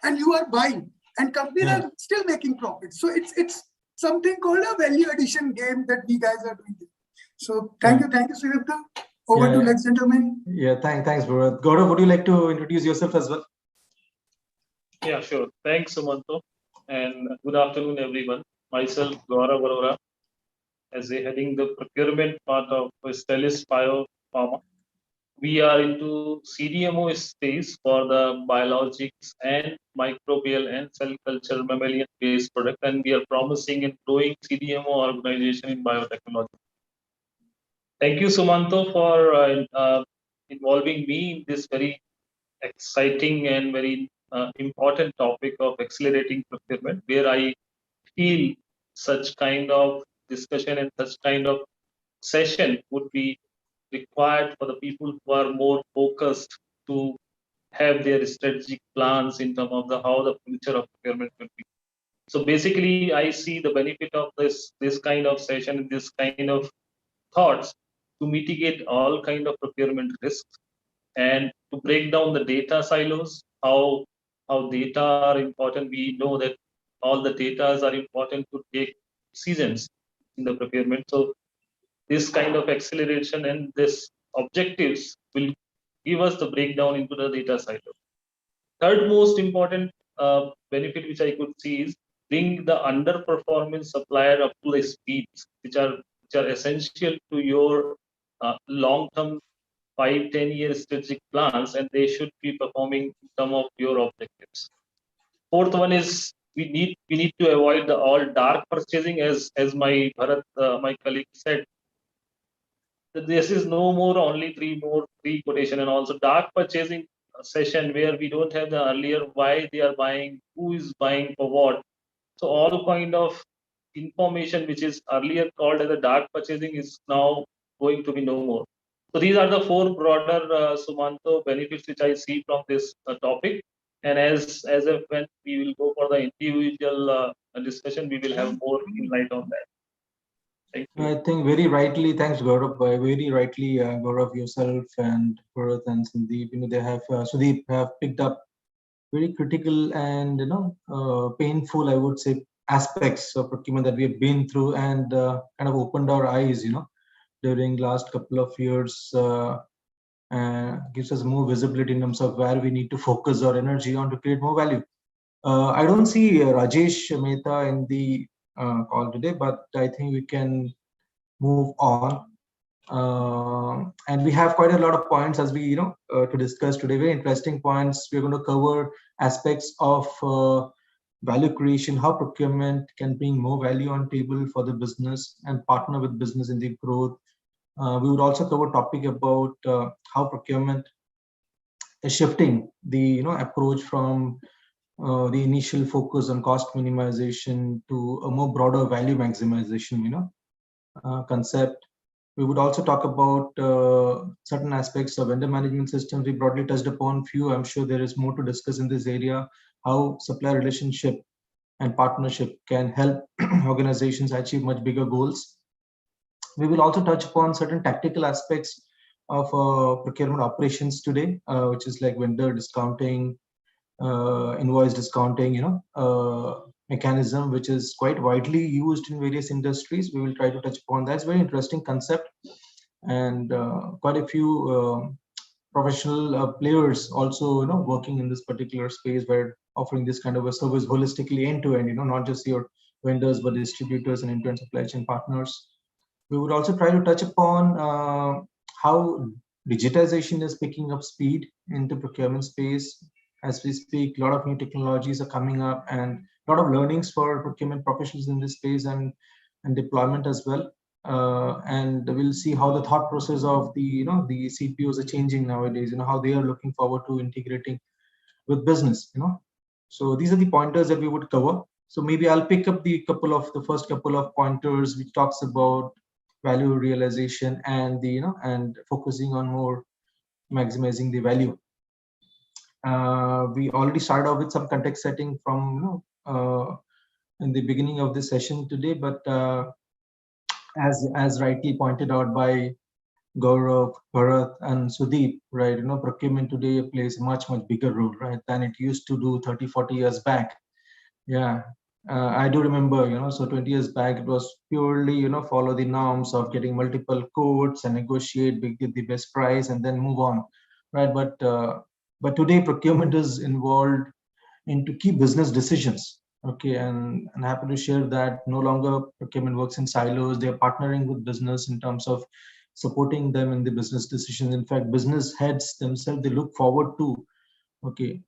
and you are buying, and companies are still making profits. So it's something called a value addition game that we guys are doing. So thank you, Sudipta. Over to next gentleman. Yeah, thanks, Bharat. Gaurav, would you like to introduce yourself as well? Yeah, sure. Thanks, Sumantho, and good afternoon, everyone. myself, Gaurav Arora, as a heading the procurement part of Stelis Biopharma. We are into CDMO space for the biologics and microbial and cell culture mammalian based product, and we are promising and growing CDMO organization in biotechnology. Thank you, Sumanto, for involving me in this very exciting and very important topic of accelerating procurement, where I feel such kind of discussion and such kind of session would be required for the people who are more focused to have their strategic plans in terms of how the future of procurement will be. So basically, I see the benefit of this kind of session, this kind of thoughts to mitigate all kind of procurement risks and to break down the data silos, how data are important. We know that all the data are important to take decisions in the procurement. So this kind of acceleration and this objectives will give us the breakdown into the data silo. Third most important benefit which I could see is bring the underperforming supplier up to the speeds which are essential to your long-term 5-10 year strategic plans, and they should be performing some of your objectives. Fourth one is we need to avoid the all dark purchasing, as my Bharat, my colleague said. This is no more only three quotation, and also dark purchasing session where we don't have the earlier why they are buying, who is buying for what. So all kind of information which is earlier called as a dark purchasing is now going to be no more. So these are the four broader Sumanto benefits which I see from this topic. And as when we will go for the individual discussion, we will have more insight on that. Thank you. I think very rightly, thanks Gaurav. Very rightly, Gaurav, yourself and Bharat and Sandeep, they have Sudeep have picked up very critical and painful, I would say, aspects of procurement that we have been through, and kind of opened our eyes, during last couple of years. Gives us more visibility in terms of where we need to focus our energy on to create more value. I don't see Rajesh Mehta in the call today, but I think we can move on. And we have quite a lot of points as we to discuss today. Very interesting points. We're going to cover aspects of value creation, how procurement can bring more value on table for the business and partner with business in the growth. We would also cover a topic about how procurement is shifting the approach from the initial focus on cost minimization to a more broader value maximization concept. We would also talk about certain aspects of vendor management systems. We broadly touched upon few. I'm sure there is more to discuss in this area, how supplier relationship and partnership can help organizations achieve much bigger goals. We will also touch upon certain tactical aspects of procurement operations today, which is like vendor discounting, invoice discounting, mechanism, which is quite widely used in various industries. We will try to touch upon that. It's a very interesting concept, and quite a few professional players also working in this particular space, where offering this kind of a service holistically end to end, not just your vendors but distributors and end-to-end supply chain partners. We would also try to touch upon how digitization is picking up speed into procurement space. As we speak, a lot of new technologies are coming up, and a lot of learnings for procurement professionals in this space, and deployment as well. And we'll see how the thought process of the the CPOs are changing nowadays. How they are looking forward to integrating with business. So these are the pointers that we would cover. So maybe I'll pick up the first couple of pointers which talks about value realization and the and focusing on more maximizing the value. We already started off with some context setting from in the beginning of this session today, but as rightly pointed out by Gaurav, Bharat, and Sudeep, right? Procurement today plays a much bigger role, right, than it used to do 30-40 years back. Yeah, I do remember, so 20 years back it was purely, follow the norms of getting multiple quotes and negotiate, get the best price, and then move on, right? But today procurement is involved into key business decisions, Okay, and happy to share that no longer procurement works in silos. They're partnering with business in terms of supporting them in the business decisions. In fact, business heads themselves, they look forward to, okay,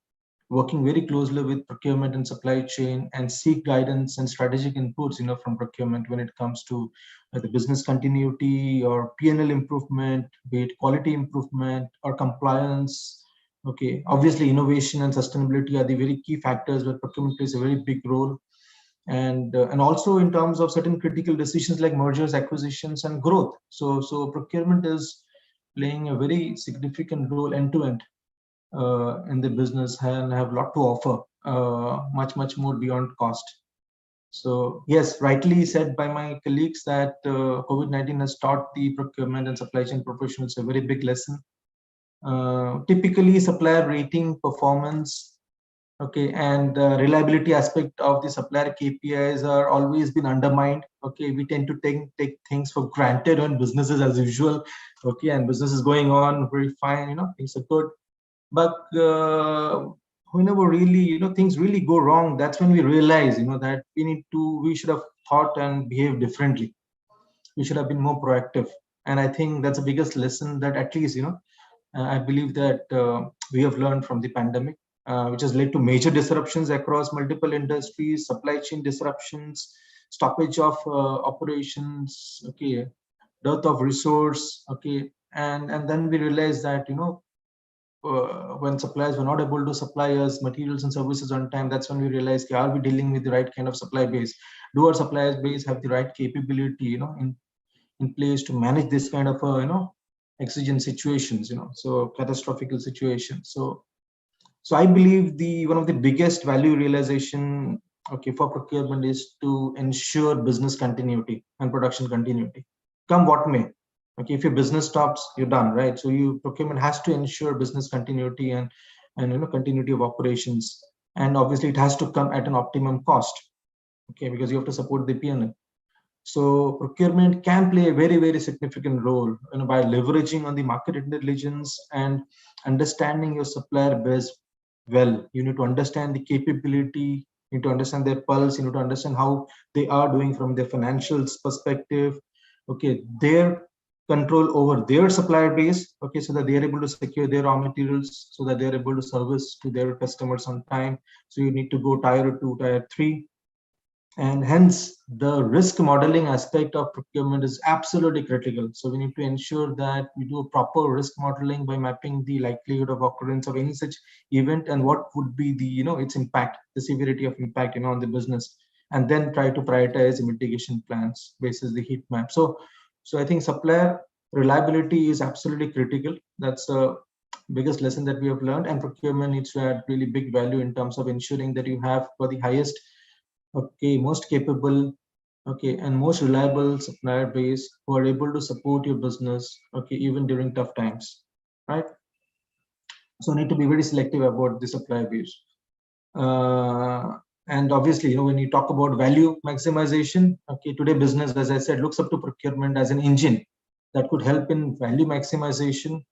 working very closely with procurement and supply chain and seek guidance and strategic inputs, from procurement when it comes to the business continuity or P&L improvement, be it quality improvement or compliance. Okay, obviously innovation and sustainability are the very key factors where procurement plays a very big role. And also in terms of certain critical decisions like mergers, acquisitions, and growth. So procurement is playing a very significant role end to end in the business and have a lot to offer, much more beyond cost. So yes, rightly said by my colleagues that COVID-19 has taught the procurement and supply chain professionals a very big lesson. Typically, supplier rating, performance, okay, and reliability aspect of the supplier KPIs are always been undermined. Okay, we tend to take things for granted on businesses as usual. Okay, and business is going on very fine. Things are good. But whenever really things really go wrong, that's when we realize that we should have thought and behaved differently. We should have been more proactive. And I think that's the biggest lesson that at least I believe that we have learned from the pandemic, which has led to major disruptions across multiple industries, supply chain disruptions, stoppage of operations, okay, dearth of resource, okay, and then we realized that when suppliers were not able to supply us materials and services on time, that's when we realized, are we dealing with the right kind of supply base? Do our suppliers base have the right capability, in place to manage this kind of exigent situations, so catastrophic situations. So I believe one of the biggest value realization, okay, for procurement is to ensure business continuity and production continuity, come what may. Okay, if your business stops, you're done, right? So procurement has to ensure business continuity and continuity of operations, and obviously it has to come at an optimum cost. Okay, because you have to support the P&L. So procurement can play a very, very significant role by leveraging on the market intelligence and understanding your supplier base well. You need to understand the capability, you need to understand their pulse, you need to understand how they are doing from their financials perspective. Okay, their control over their supplier base, okay, so that they are able to secure their raw materials, so that they are able to service to their customers on time. So you need to go tier 2, tier 3. And hence the risk modeling aspect of procurement is absolutely critical. So we need to ensure that we do a proper risk modeling by mapping the likelihood of occurrence of any such event and what would be the its impact, the severity of impact on the business, and then try to prioritize mitigation plans basis the heat map. So I think supplier reliability is absolutely critical. That's the biggest lesson that we have learned, and procurement needs to add really big value in terms of ensuring that you have for the highest, okay, most capable, okay, and most reliable supplier base who are able to support your business, okay, even during tough times, right? So need to be very selective about the supplier base. And obviously, when you talk about value maximization, okay, today business, as I said, looks up to procurement as an engine that could help in value maximization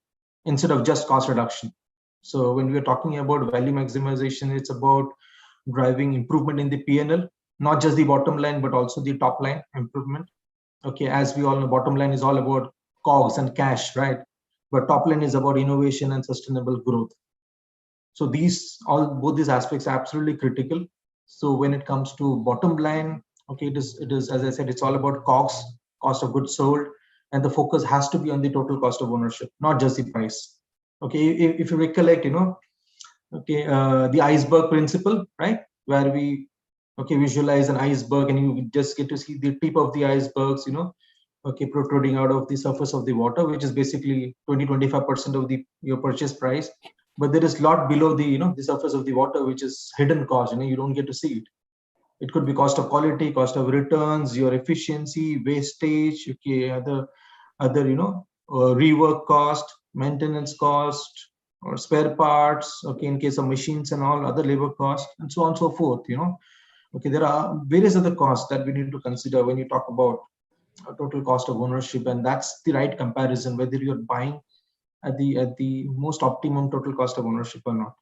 instead of just cost reduction. So when we are talking about value maximization, it's about driving improvement in the P&L, not just the bottom line, but also the top line improvement. Okay, as we all know, bottom line is all about COGS and cash, right? But top line is about innovation and sustainable growth. So both these aspects are absolutely critical. So when it comes to bottom line, okay, it is as I said, it's all about COGS, cost of goods sold, and the focus has to be on the total cost of ownership, not just the price. Okay, if you recollect, okay, the iceberg principle, right, where we visualize an iceberg and you just get to see the tip of the icebergs, okay, protruding out of the surface of the water, which is basically 20-25% of your purchase price. But there is a lot below the the surface of the water, which is hidden cost. You don't get to see it. It could be cost of quality, cost of returns, your efficiency, wastage, okay, other rework cost, maintenance cost, or spare parts, okay, in case of machines and all, other labor costs, and so on and so forth. Okay, there are various other costs that we need to consider when you talk about total cost of ownership, and that's the right comparison, whether you're buying at the most optimum total cost of ownership or not.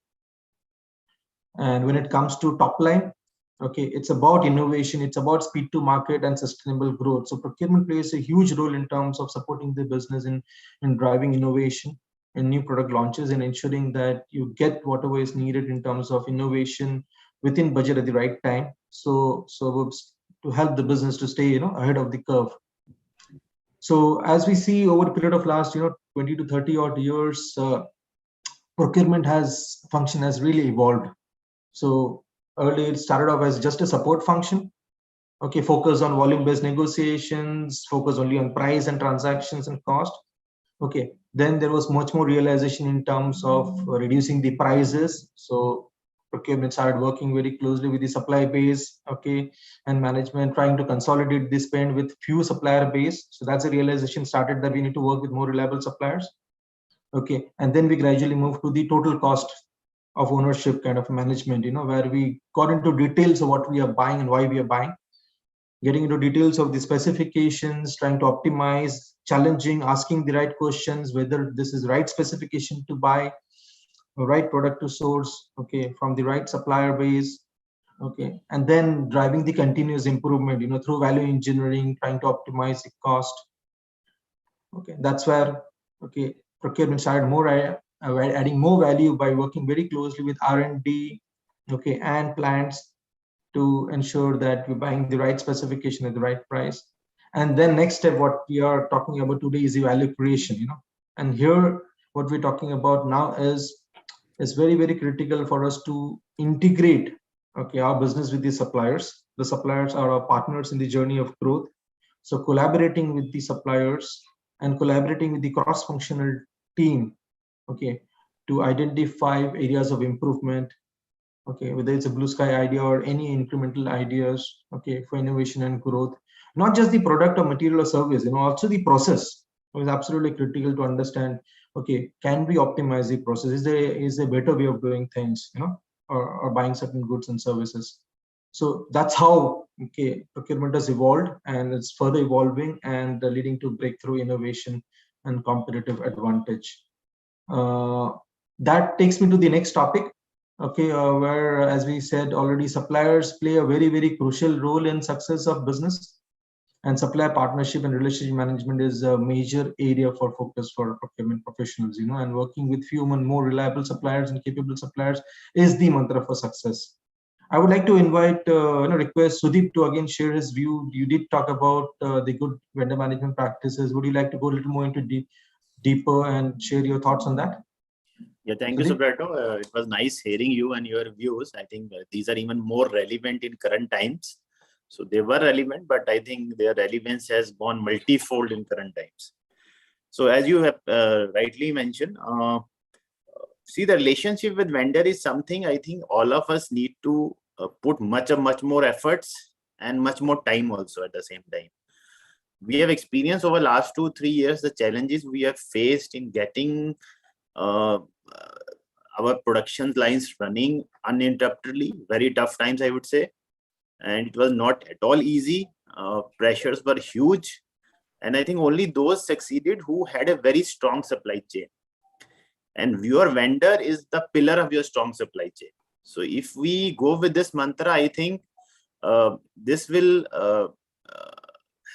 And when it comes to top line, Okay, it's about innovation, it's about speed to market and sustainable growth. So procurement plays a huge role in terms of supporting the business in driving innovation and new product launches and ensuring that you get whatever is needed in terms of innovation within budget at the right time. So to help the business to stay ahead of the curve. So as we see over a period of last 20 to 30 odd years, procurement function has really evolved. So earlier it started off as just a support function. Okay, focus on volume-based negotiations, focus only on price and transactions and cost. Okay, then there was much more realization in terms of reducing the prices. So procurement started working very closely with the supply base, okay, and management trying to consolidate the spend with few supplier base. So that's a realization started that we need to work with more reliable suppliers. Okay, and then we gradually moved to the total cost of ownership kind of management, where we got into details of what we are buying and why we are buying, getting into details of the specifications, trying to optimize, challenging, asking the right questions, whether this is right specification to buy, the right product to source, okay, from the right supplier base, okay, and then driving the continuous improvement, through value engineering, trying to optimize the cost. Okay, that's where, okay, procurement started adding more value by working very closely with R&D, okay, and plants to ensure that we're buying the right specification at the right price. And then next step, what we are talking about today is the value creation, and here what we're talking about now is very, very critical for us to integrate, okay, our business with the suppliers. The suppliers are our partners in the journey of growth. So collaborating with the suppliers and collaborating with the cross-functional team, okay, to identify areas of improvement, okay, whether it's a blue sky idea or any incremental ideas, okay, for innovation and growth, not just the product or material or service, also the process. It is absolutely critical to understand, okay, can we optimize the process? Is there a better way of doing things, or buying certain goods and services? So that's how, okay, procurement has evolved, and it's further evolving and leading to breakthrough innovation and competitive advantage. That takes me to the next topic, okay, where, as we said already, suppliers play a very, very crucial role in success of business, and supplier partnership and relationship management is a major area for focus for procurement professionals, and working with fewer and more reliable suppliers and capable suppliers is the mantra for success. I would like to invite, request Sudeep to again share his view. You did talk about the good vendor management practices. Would you like to go a little more into deeper and share your thoughts on that? Yeah, thank you, Subrato. It was nice hearing you and your views. I think these are even more relevant in current times. So they were relevant, but I think their relevance has gone multifold in current times. So as you have rightly mentioned, see, the relationship with vendor is something I think all of us need to put much more efforts and much more time also at the same time. We have experienced over last 2-3 years the challenges we have faced in getting our production lines running uninterruptedly. Very tough times, I would say, and it was not at all easy. Pressures were huge, and I think only those succeeded who had a very strong supply chain. And your vendor is the pillar of your strong supply chain. So if we go with this mantra, I think this will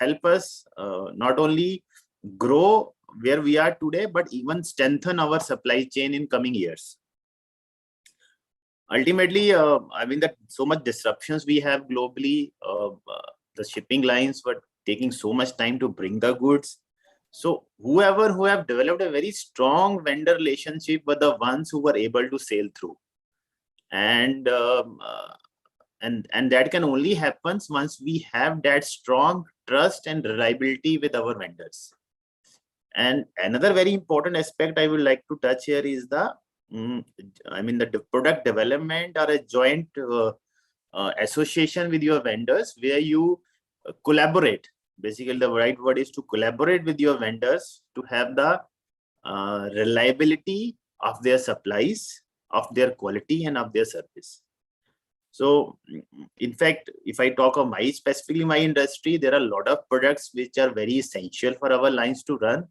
help us not only grow where we are today, but even strengthen our supply chain in coming years. Ultimately, I mean that so much disruptions we have globally, the shipping lines were taking so much time to bring the goods. So who have developed a very strong vendor relationship were the ones who were able to sail through. And that can only happen once we have that strong trust and reliability with our vendors. And another very important aspect I would like to touch here is the product development or a joint association with your vendors where you collaborate. Basically, the right word is to collaborate with your vendors to have the reliability of their supplies, of their quality, and of their service. So, in fact, if I talk of specifically my industry, there are a lot of products which are very essential for our lines to run.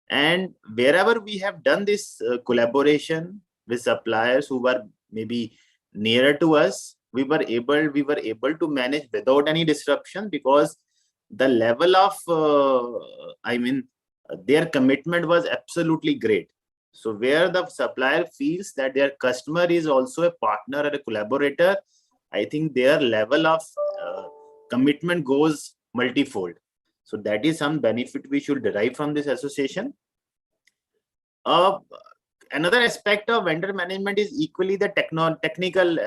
And wherever we have done this collaboration with suppliers who were maybe nearer to us, we were able to manage without any disruption, because the level of their commitment was absolutely great. So where the supplier feels that their customer is also a partner or a collaborator, I think their level of commitment goes multifold. So that is some benefit we should derive from this association. Another aspect of vendor management is equally the technical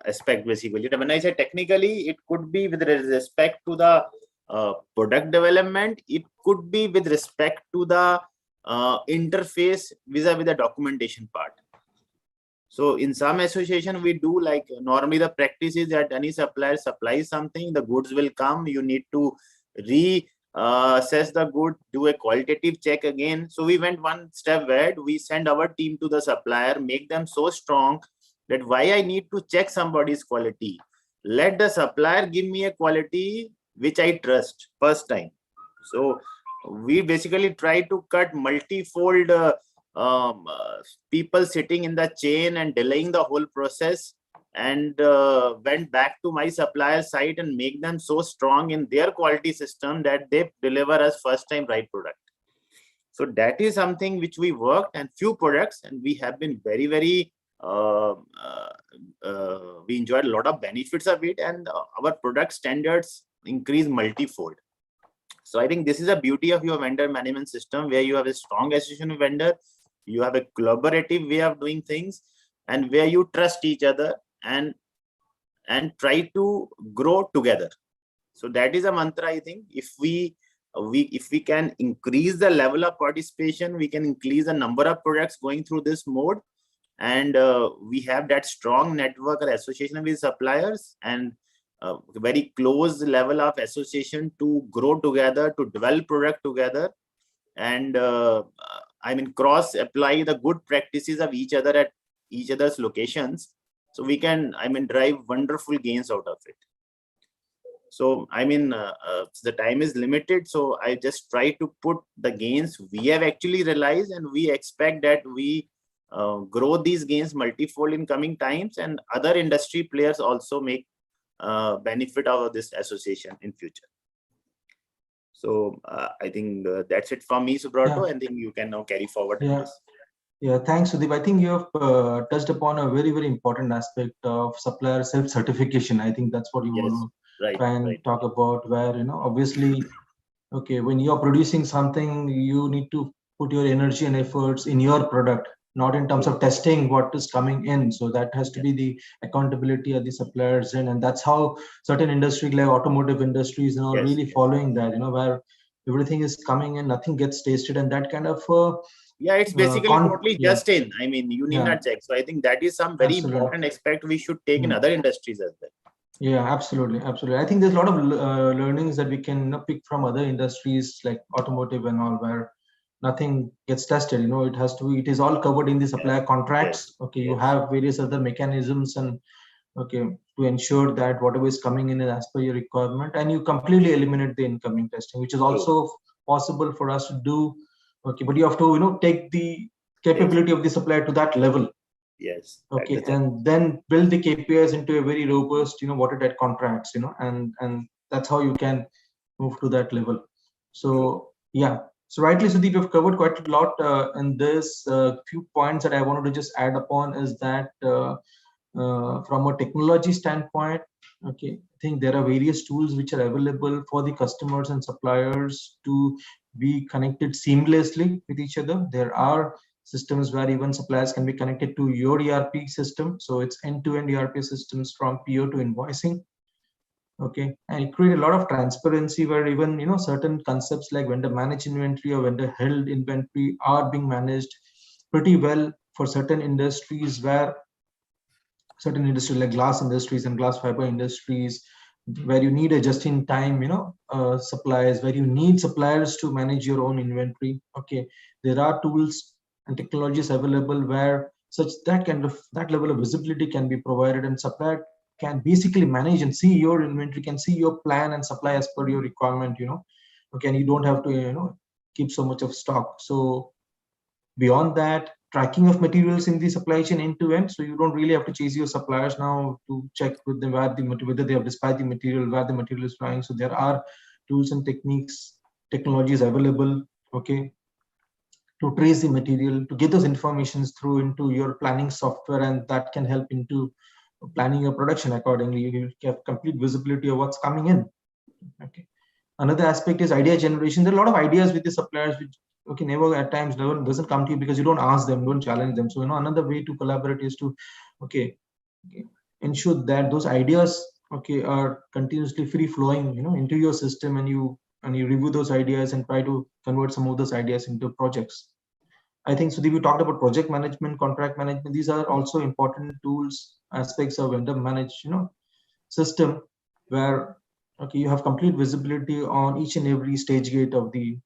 aspect, basically. When I say technically, it could be with respect to the product development. It could be with respect to the interface vis-a-vis the documentation part. So in some association, we do like normally the practice is that any supplier supplies something, the goods will come, you need to assess the good, do a qualitative check again. So we went one step ahead. We send our team to the supplier, make them so strong that why I need to check somebody's quality. Let the supplier give me a quality which I trust first time. So we basically try to cut multifold people sitting in the chain and delaying the whole process, and went back to my supplier site and make them so strong in their quality system that they deliver us first time right product. So that is something which we worked, and few products, and we have been very, very we enjoyed a lot of benefits of it, and our product standards increase multifold. So I think this is a beauty of your vendor management system, where you have a strong association with vendor, you have a collaborative way of doing things, and where you trust each other and try to grow together. So that is a mantra. I think if we can increase the level of participation, we can increase the number of products going through this mode, and we have that strong network or association with suppliers, and very close level of association to grow together, to develop product together, and cross apply the good practices of each other at each other's locations. So we can, drive wonderful gains out of it. So, the time is limited. So I just try to put the gains we have actually realized, and we expect that we grow these gains multifold in coming times, and other industry players also make benefit out of this association in future. So I think that's it from me, Subrato. I think you can now carry forward. Yeah, thanks, Sudeep. I think you have touched upon a very, very important aspect of supplier self-certification. I think that's what you want to try and talk about, where, obviously, okay, when you're producing something, you need to put your energy and efforts in your product, not in terms of testing what is coming in. So that has to be the accountability of the suppliers, and that's how certain industries like automotive industries, really following that, where everything is coming in, nothing gets tasted, and that kind of it's basically totally just in. You need not check. So I think that is some very important aspect we should take in other industries as well. Yeah, absolutely. I think there's a lot of learnings that we can pick from other industries like automotive and all, where nothing gets tested. It is all covered in the supplier contracts. Okay, you have various other mechanisms and to ensure that whatever is coming in is as per your requirement, and you completely eliminate the incoming testing, which is also possible for us to do. Okay, but you have to take the capability of the supplier to that level. Yes. Okay, and then build the KPIs into a very robust, watertight contracts, and that's how you can move to that level. So yeah, so rightly, Sudeep, you've covered quite a lot, and there's a few points that I wanted to just add upon is that from a technology standpoint, okay, I think there are various tools which are available for the customers and suppliers to be connected seamlessly with each other. There are systems where even suppliers can be connected to your ERP system. So it's end-to-end ERP systems from PO to invoicing. Okay, and it creates a lot of transparency where even certain concepts like vendor managed inventory or vendor held inventory are being managed pretty well for certain industries, where certain industries like glass industries and glass fiber industries, where you need a just-in-time suppliers, where you need suppliers to manage your own inventory. Okay, there are tools and technologies available where that level of visibility can be provided, and supplier can basically manage and see your inventory, can see your plan and supply as per your requirement. Okay, and you don't have to keep so much of stock. So beyond that, tracking of materials in the supply chain end to end. So you don't really have to chase your suppliers now to check with them whether they have dispatched the material, where the material is flying. So there are tools and technologies available, okay, to trace the material, to get those informations through into your planning software, and that can help into planning your production accordingly. You have complete visibility of what's coming in. Okay. Another aspect is idea generation. There are a lot of ideas with the suppliers which never at times doesn't come to you because you don't ask them, don't challenge them. So another way to collaborate is to ensure that those ideas are continuously free flowing into your system, and you review those ideas and try to convert some of those ideas into projects. I think Sudeep, you talked about project management, contract management. These are also important tools, aspects of vendor managed system, where you have complete visibility on each and every stage gate of the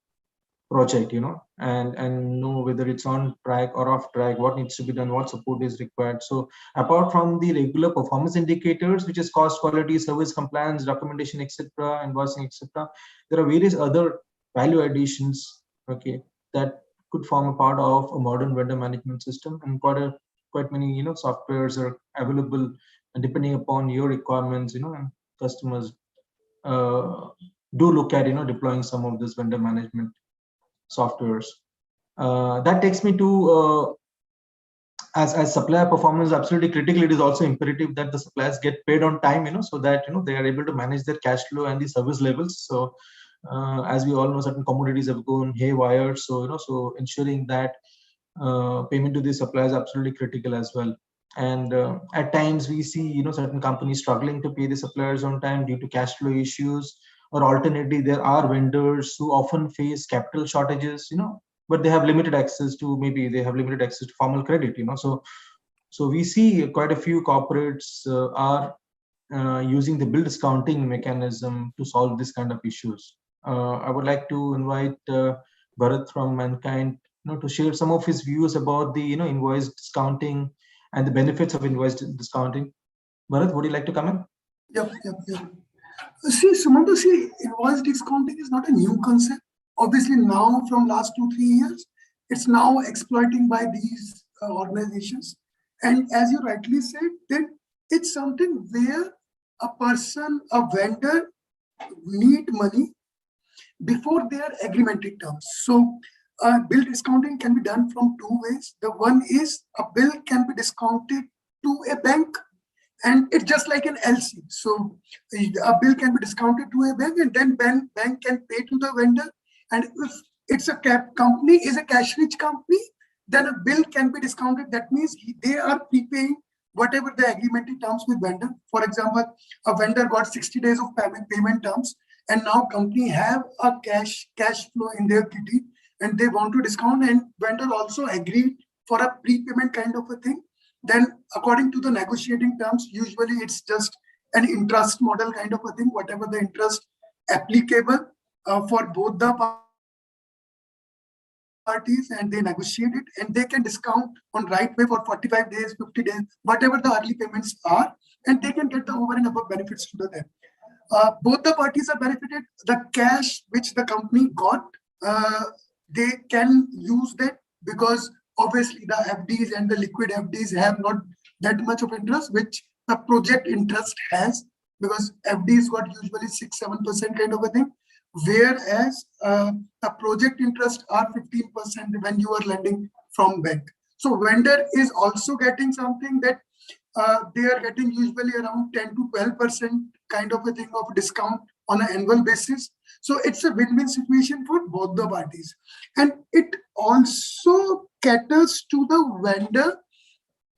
project, and know whether it's on track or off track, what needs to be done, what support is required. So apart from the regular performance indicators, which is cost, quality, service compliance, documentation, etc., invoicing, etc., there are various other value additions that could form a part of a modern vendor management system, and quite many softwares are available, and depending upon your requirements, and customers do look at deploying some of this vendor management softwares. That takes me to as supplier performance is absolutely critical, it is also imperative that the suppliers get paid on time, so that they are able to manage their cash flow and the service levels. So as we all know, certain commodities have gone haywire, so so ensuring that payment to the suppliers is absolutely critical as well. And at times we see certain companies struggling to pay the suppliers on time due to cash flow issues, or alternately there are vendors who often face capital shortages, but they have limited access to formal credit, so we see quite a few corporates are using the bill discounting mechanism to solve this kind of issues. I would like to invite Bharat from Mankind to share some of his views about the invoice discounting and the benefits of invoice discounting. Bharat, would you like to come in? Yep. See, Sumanta, invoice discounting is not a new concept. Obviously, now from last 2-3 years, it's now exploiting by these organizations. And as you rightly said, that it's something where a vendor need money before their agreemented terms. So bill discounting can be done from two ways. The one is a bill can be discounted to a bank, and it's just like an LC. So a bill can be discounted to a bank, and then bank can pay to the vendor. And if it's a company is a cash-rich company, then a bill can be discounted. That means they are prepaying whatever the agreemented terms with vendor. For example, a vendor got 60 days of payment terms, and now company have a cash flow in their kitty, and they want to discount, and vendor also agreed for a prepayment kind of a thing. Then according to the negotiating terms, usually it's just an interest model kind of a thing, whatever the interest applicable for both the parties, and they negotiate it, and they can discount on right way for 45 days, 50 days, whatever the early payments are, and they can get the over and above benefits to them. Both the parties are benefited. The cash which the company got, they can use that, because obviously the FDs and the liquid FDs have not that much of interest, which the project interest has, because FDs got usually 6-7% kind of a thing, whereas the project interest are 15% when you are lending from bank. So vendor is also getting something that they are getting usually around 10 to 12% kind of a thing of discount on an annual basis. So it's a win-win situation for both the parties. And it also caters to the vendor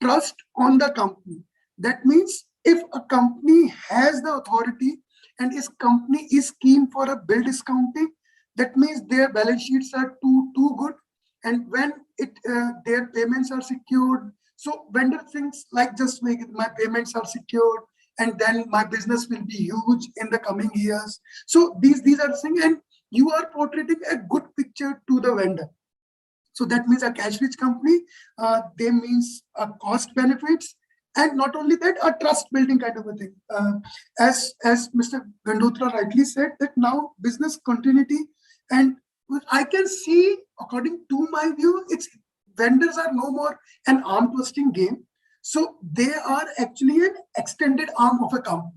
trust on the company. That means if a company has the authority and his company is keen for a bill discounting, that means their balance sheets are too good. And when their payments are secured, so vendor thinks like, just make it, my payments are secured, and then my business will be huge in the coming years. So these are the things, and you are portraying a good picture to the vendor. So that means a cash-rich company, they means cost benefits, and not only that, a trust-building kind of a thing. As Mr. Gandotra rightly said, that now business continuity, and I can see, according to my view, it's vendors are no more an arm twisting game. So they are actually an extended arm of a company.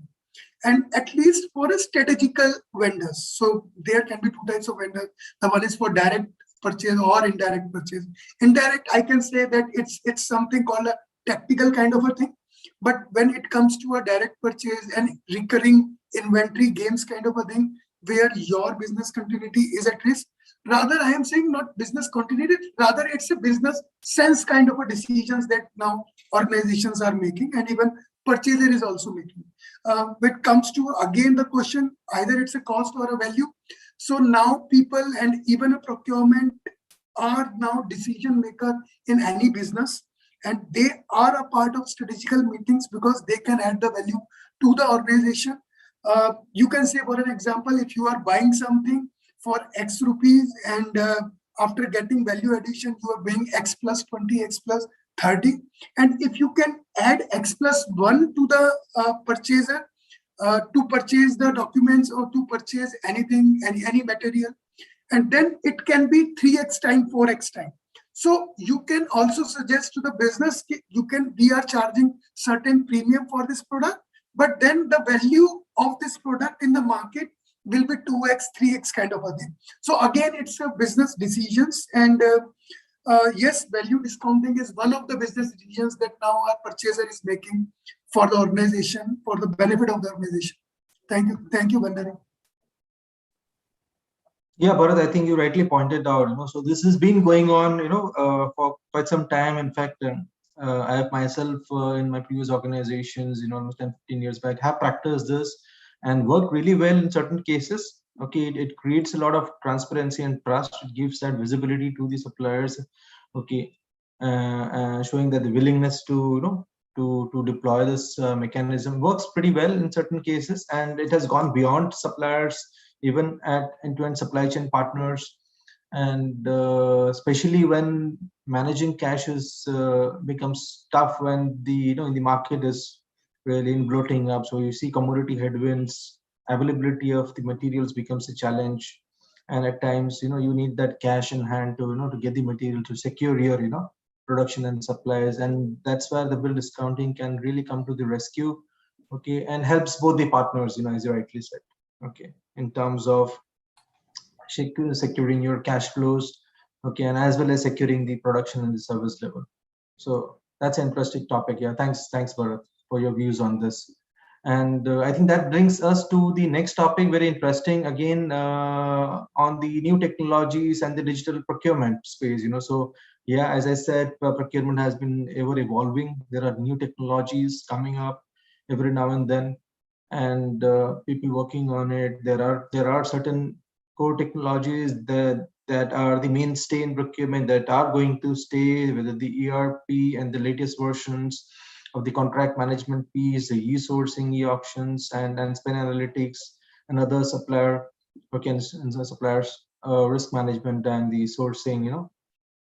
And at least for a strategical vendors. So there can be two types of vendors. The one is for direct purchase or indirect purchase. Indirect, I can say that it's something called a tactical kind of a thing. But when it comes to a direct purchase and recurring inventory games kind of a thing, where your business continuity is at risk, rather I am saying not business continuity, rather it's a business sense kind of a decisions that now organizations are making, and even purchaser is also making. When it comes to again the question, either it's a cost or a value. So now people and even a procurement are now decision maker in any business, and they are a part of strategical meetings because they can add the value to the organization. You can say, for an example, if you are buying something for X rupees and after getting value addition, you are paying X plus 20, X plus 30. And if you can add X plus 1 to the purchaser to purchase the documents or to purchase anything, any material, and then it can be 3x time, 4x time. So you can also suggest to the business, we are charging certain premium for this product, but then the value of this product in the market will be 2x, 3x kind of a thing. So again, it's a business decisions, and yes, value discounting is one of the business decisions that now our purchaser is making for the organization, for the benefit of the organization. Thank you, Vandana. Yeah, Bharat, I think you rightly pointed out, so this has been going on, for quite some time. In fact, I have myself in my previous organizations, almost 10, 15 years back, have practiced this and worked really well in certain cases. Okay, it creates a lot of transparency and trust. It gives that visibility to the suppliers. Okay, showing that the willingness to, to deploy this mechanism works pretty well in certain cases, and it has gone beyond suppliers, even at end-to-end supply chain partners, and especially when managing cash is becomes tough when the in the market is really bloating up. So you see commodity headwinds, availability of the materials becomes a challenge, and at times you need that cash in hand to to get the material to secure your production and supplies, and that's where the bill discounting can really come to the rescue. Okay, and helps both the partners, as you rightly said. Okay, in terms of securing your cash flows, okay, and as well as securing the production and the service level. So that's an interesting topic. Yeah, thanks Bharat, for your views on this. And I think that brings us to the next topic, very interesting again, on the new technologies and the digital procurement space. So yeah, as I said, procurement has been ever evolving. There are new technologies coming up every now and then, and people working on it. There are certain core technologies that are the mainstay in procurement that are going to stay, whether the ERP and the latest versions of the contract management piece, the e-sourcing, e-auctions, and spend analytics, and other supplier suppliers risk management and the sourcing.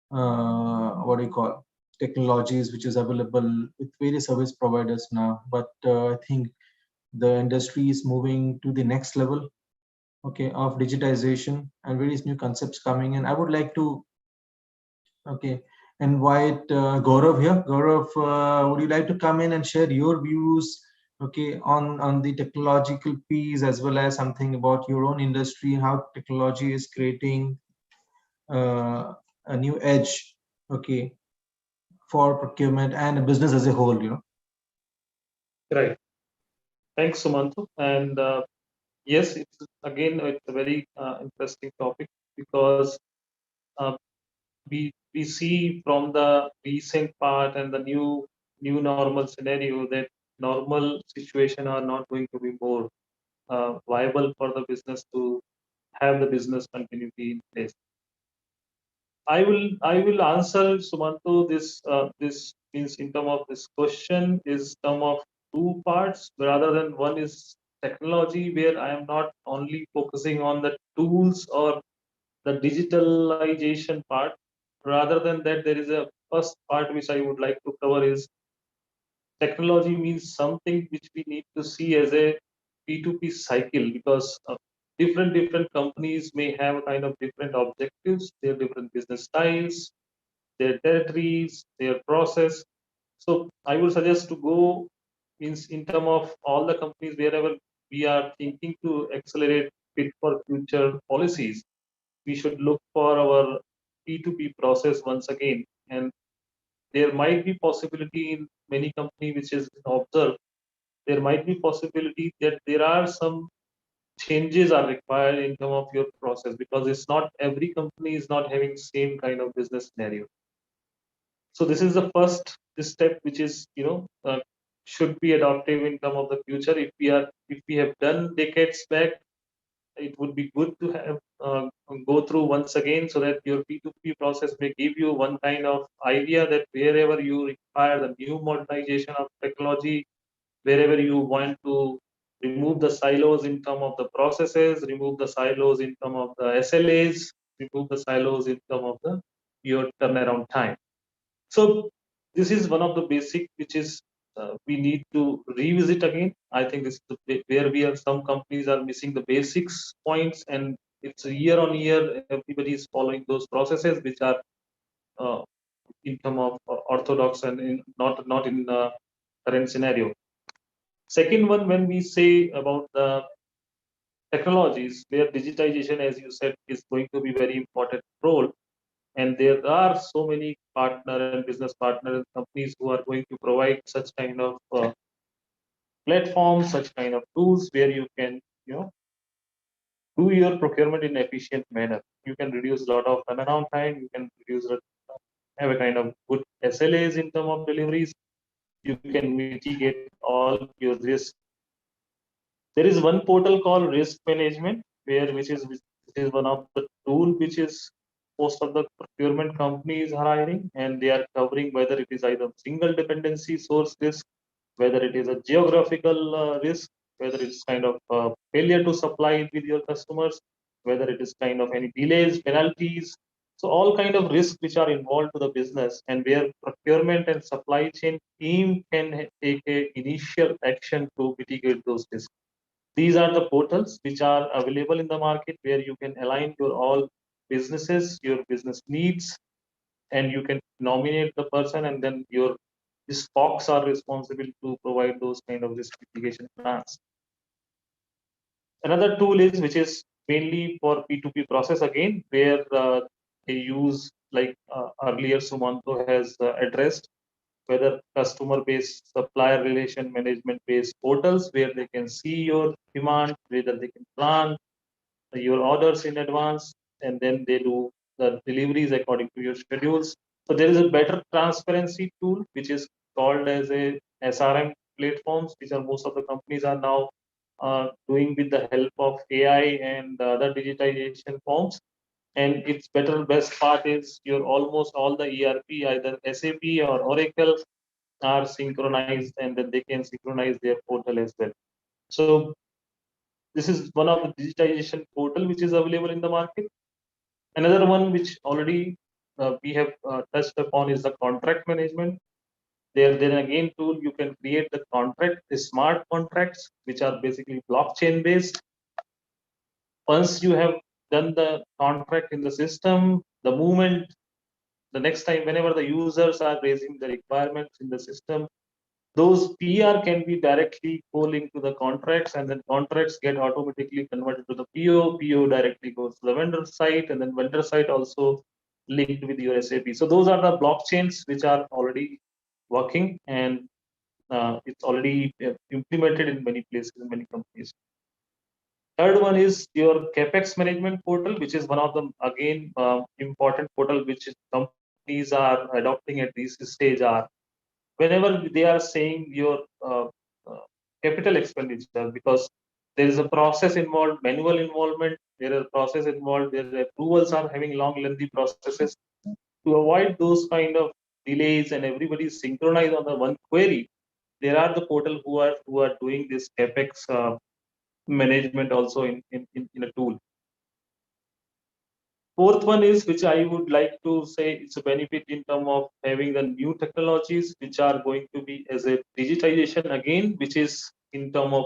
What do you call technologies which is available with various service providers now. But I think the industry is moving to the next level, okay, of digitization and various new concepts coming in. I would like to, okay, invite Gaurav here. Gaurav, would you like to come in and share your views, okay, on the technological piece, as well as something about your own industry, how technology is creating a new edge, okay, for procurement and a business as a whole. Right. Thanks, Sumanthu. And yes, it's a very interesting topic, because uh, we see from the recent part and the new normal scenario that normal situation are not going to be more viable for the business to have the business continuity in place. I will answer, Sumanthu, this means in terms of this question is term of two parts rather than one is technology, where I am not only focusing on the tools or the digitalization part. Rather than that, there is a first part which I would like to cover is technology means something which we need to see as a P2P cycle, because different companies may have kind of different objectives, their different business styles, their territories, their process. So I would suggest to go in terms of all the companies wherever we are thinking to accelerate fit for future policies. We should look for our P2P process once again. And there might be possibility in many companies which is observed, there might be possibility that there are some changes are required in terms of your process, because it's not every company is not having same kind of business scenario. So this is the first step, which is should be adoptive in terms of the future. If we have done decades back, it would be good to have go through once again, so that your P2P process may give you one kind of idea that wherever you require the new modernization of technology, wherever you want to remove the silos in terms of the processes, remove the silos in terms of the SLAs, remove the silos in terms of the your turnaround time. So this is one of the basic which is we need to revisit again. I think this is where we are. Some companies are missing the basics points, and it's a year on year. Everybody is following those processes which are uh, in terms of orthodox and not in the current scenario. Second one, when we say about the technologies where digitization, as you said, is going to be very important role, and there are so many partner and business partner and companies who are going to provide such kind of platforms, such kind of tools where you can do your procurement in efficient manner. You can reduce a lot of turnaround time. You can have a kind of good SLAs in terms of deliveries. You can mitigate all your risk. There is one portal called risk management, which is one of the tool which is most of the procurement companies are hiring, and they are covering whether it is either single dependency source risk, whether it is a geographical risk, whether it's kind of failure to supply with your customers, whether it is kind of any delays, penalties. So all kind of risks which are involved to the business, and where procurement and supply chain team can take a initial action to mitigate those risks. These are the portals which are available in the market, where you can align your all businesses, your business needs, and you can nominate the person, and then your stocks are responsible to provide those kind of risk mitigation plans. Another tool is which is mainly for P2P process again, where they use like earlier Sumanto has addressed, whether customer-based supplier relation management-based portals where they can see your demand, whether they can plan your orders in advance, and then they do the deliveries according to your schedules. So there is a better transparency tool which is called as a SRM platforms, which are most of the companies are now doing with the help of AI and other digitization forms. And its best part is your almost all the ERP, either SAP or Oracle, are synchronized, and then they can synchronize their portal as well. So this is one of the digitization portal which is available in the market. Another one which already we have touched upon is the contract management. Then again tool you can create the contract, the smart contracts, which are basically blockchain based. Once you have done the contract in the system, the next time whenever the users are raising the requirements in the system, those PR can be directly co-linked to the contracts, and then contracts get automatically converted to the PO. PO directly goes to the vendor site, and then vendor site also linked with your SAP. So those are the blockchains which are already working, and it's already implemented in many places, in many companies. Third one is your CapEx management portal, which is one of the again important portal which companies are adopting at this stage. Are whenever they are saying your uh, capital expenditure, because there is a process involved, manual involvement, there is a process involved, there are approvals are having long lengthy processes. To avoid those kind of delays and everybody is synchronized on the one query, there are the portal who are doing this capex management also in a tool. Fourth one is, which I would like to say, it's a benefit in terms of having the new technologies which are going to be as a digitization again, which is in terms of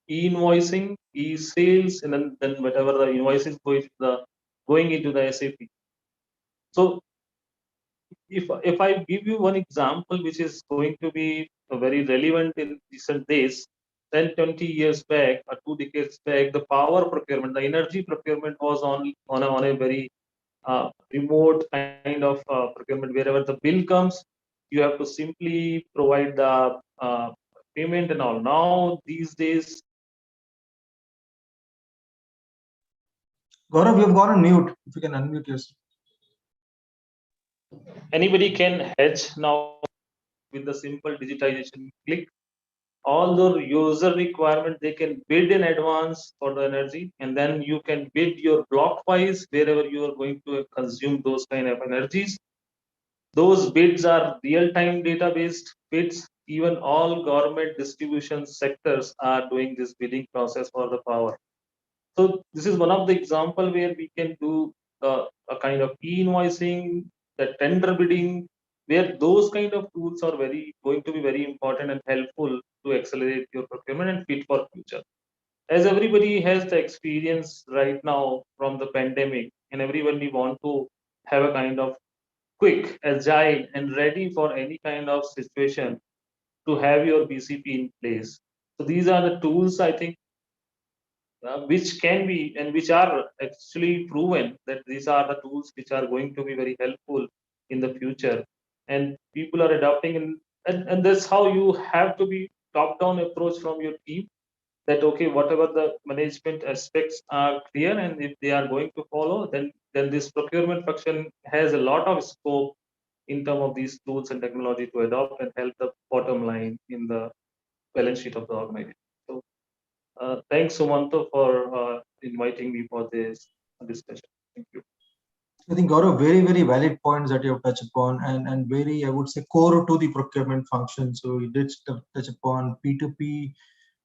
e-invoicing, e-sales, and then whatever the invoices going into the SAP. So if I give you one example, which is going to be very relevant in recent days, 10, 20 years back or 2 decades back, the power procurement, the energy procurement was on a very remote kind of procurement. Wherever the bill comes, you have to simply provide the payment and all. Now, these days, Gaurav, you've gone on mute. If you can unmute yourself. anybody can hedge now with the simple digitization click. All the user requirement, they can bid in advance for the energy, and then you can bid your block wise wherever you are going to consume those kind of energies. Those bids are real-time data-based bids. Even all government distribution sectors are doing this bidding process for the power. So this is one of the example where we can do a kind of e-invoicing, the tender bidding, where those kind of tools are going to be very important and helpful to accelerate your procurement and fit for future. As everybody has the experience right now from the pandemic, and everybody want to have a kind of quick, agile, and ready for any kind of situation to have your BCP in place. So these are the tools, I think, which can be and which are actually proven that these are the tools which are going to be very helpful in the future. And people are adopting, and that's how you have to be top-down approach from your team, that okay, whatever the management aspects are clear, and if they are going to follow, then this procurement function has a lot of scope in terms of these tools and technology to adopt and help the bottom line in the balance sheet of the organization. So thanks, Sumanto, for inviting me for this discussion. Thank you. I think Gaurav, very, very valid points that you have touched upon, and very, I would say, core to the procurement function. So you did touch upon P2P,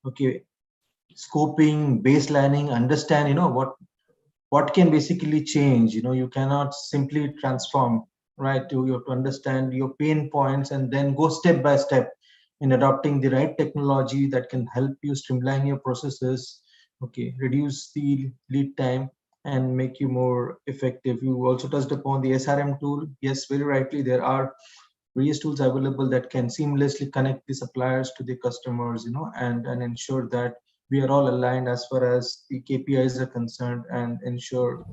okay, scoping, baselining, understand, what can basically change. You cannot simply transform, right? You have to understand your pain points and then go step by step in adopting the right technology that can help you streamline your processes, okay, reduce the lead time and make you more effective. You also touched upon the SRM tool. Yes, very rightly, there are various tools available that can seamlessly connect the suppliers to the customers, and ensure that we are all aligned as far as the KPIs are concerned and ensure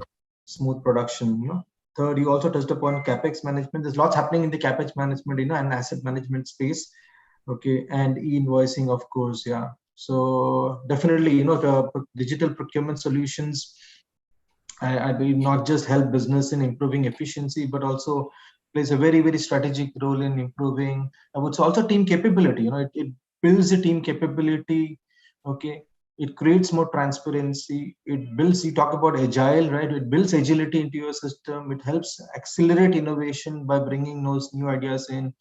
smooth production. Third, you also touched upon CapEx management. There's lots happening in the CapEx management, and asset management space, okay, and e-invoicing, of course, yeah. So definitely, the digital procurement solutions, I believe, not just help business in improving efficiency, but also plays a very, very strategic role in improving, I would say, also team capability. It builds the team capability, okay. It creates more transparency. It builds, you talk about agile, right? It builds agility into your system. It helps accelerate innovation by bringing those new ideas in.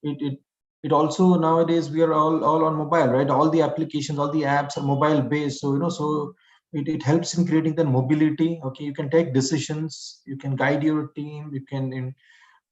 It also, nowadays, we are all on mobile, right? All the applications, all the apps are mobile based. So, it helps in creating the mobility. Okay, you can take decisions, you can guide your team, you can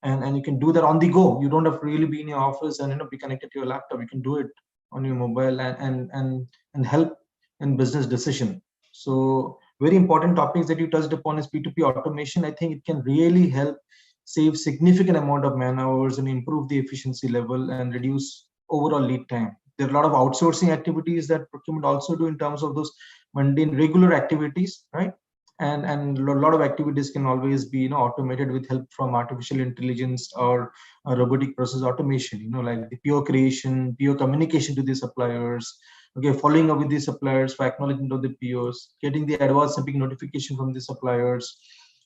and you can do that on the go. You don't have to really be in your office and be connected to your laptop. You can do it on your mobile and help in business decision. So very important topics that you touched upon is P2P automation. I think it can really help save significant amount of man hours and improve the efficiency level and reduce overall lead time. There are a lot of outsourcing activities that procurement also do in terms of those mundane regular activities, right? And a lot of activities can always be automated with help from artificial intelligence or robotic process automation, like the PO creation, PO communication to the suppliers, okay, following up with the suppliers for acknowledgement of the POs, getting the advance shipping notification from the suppliers,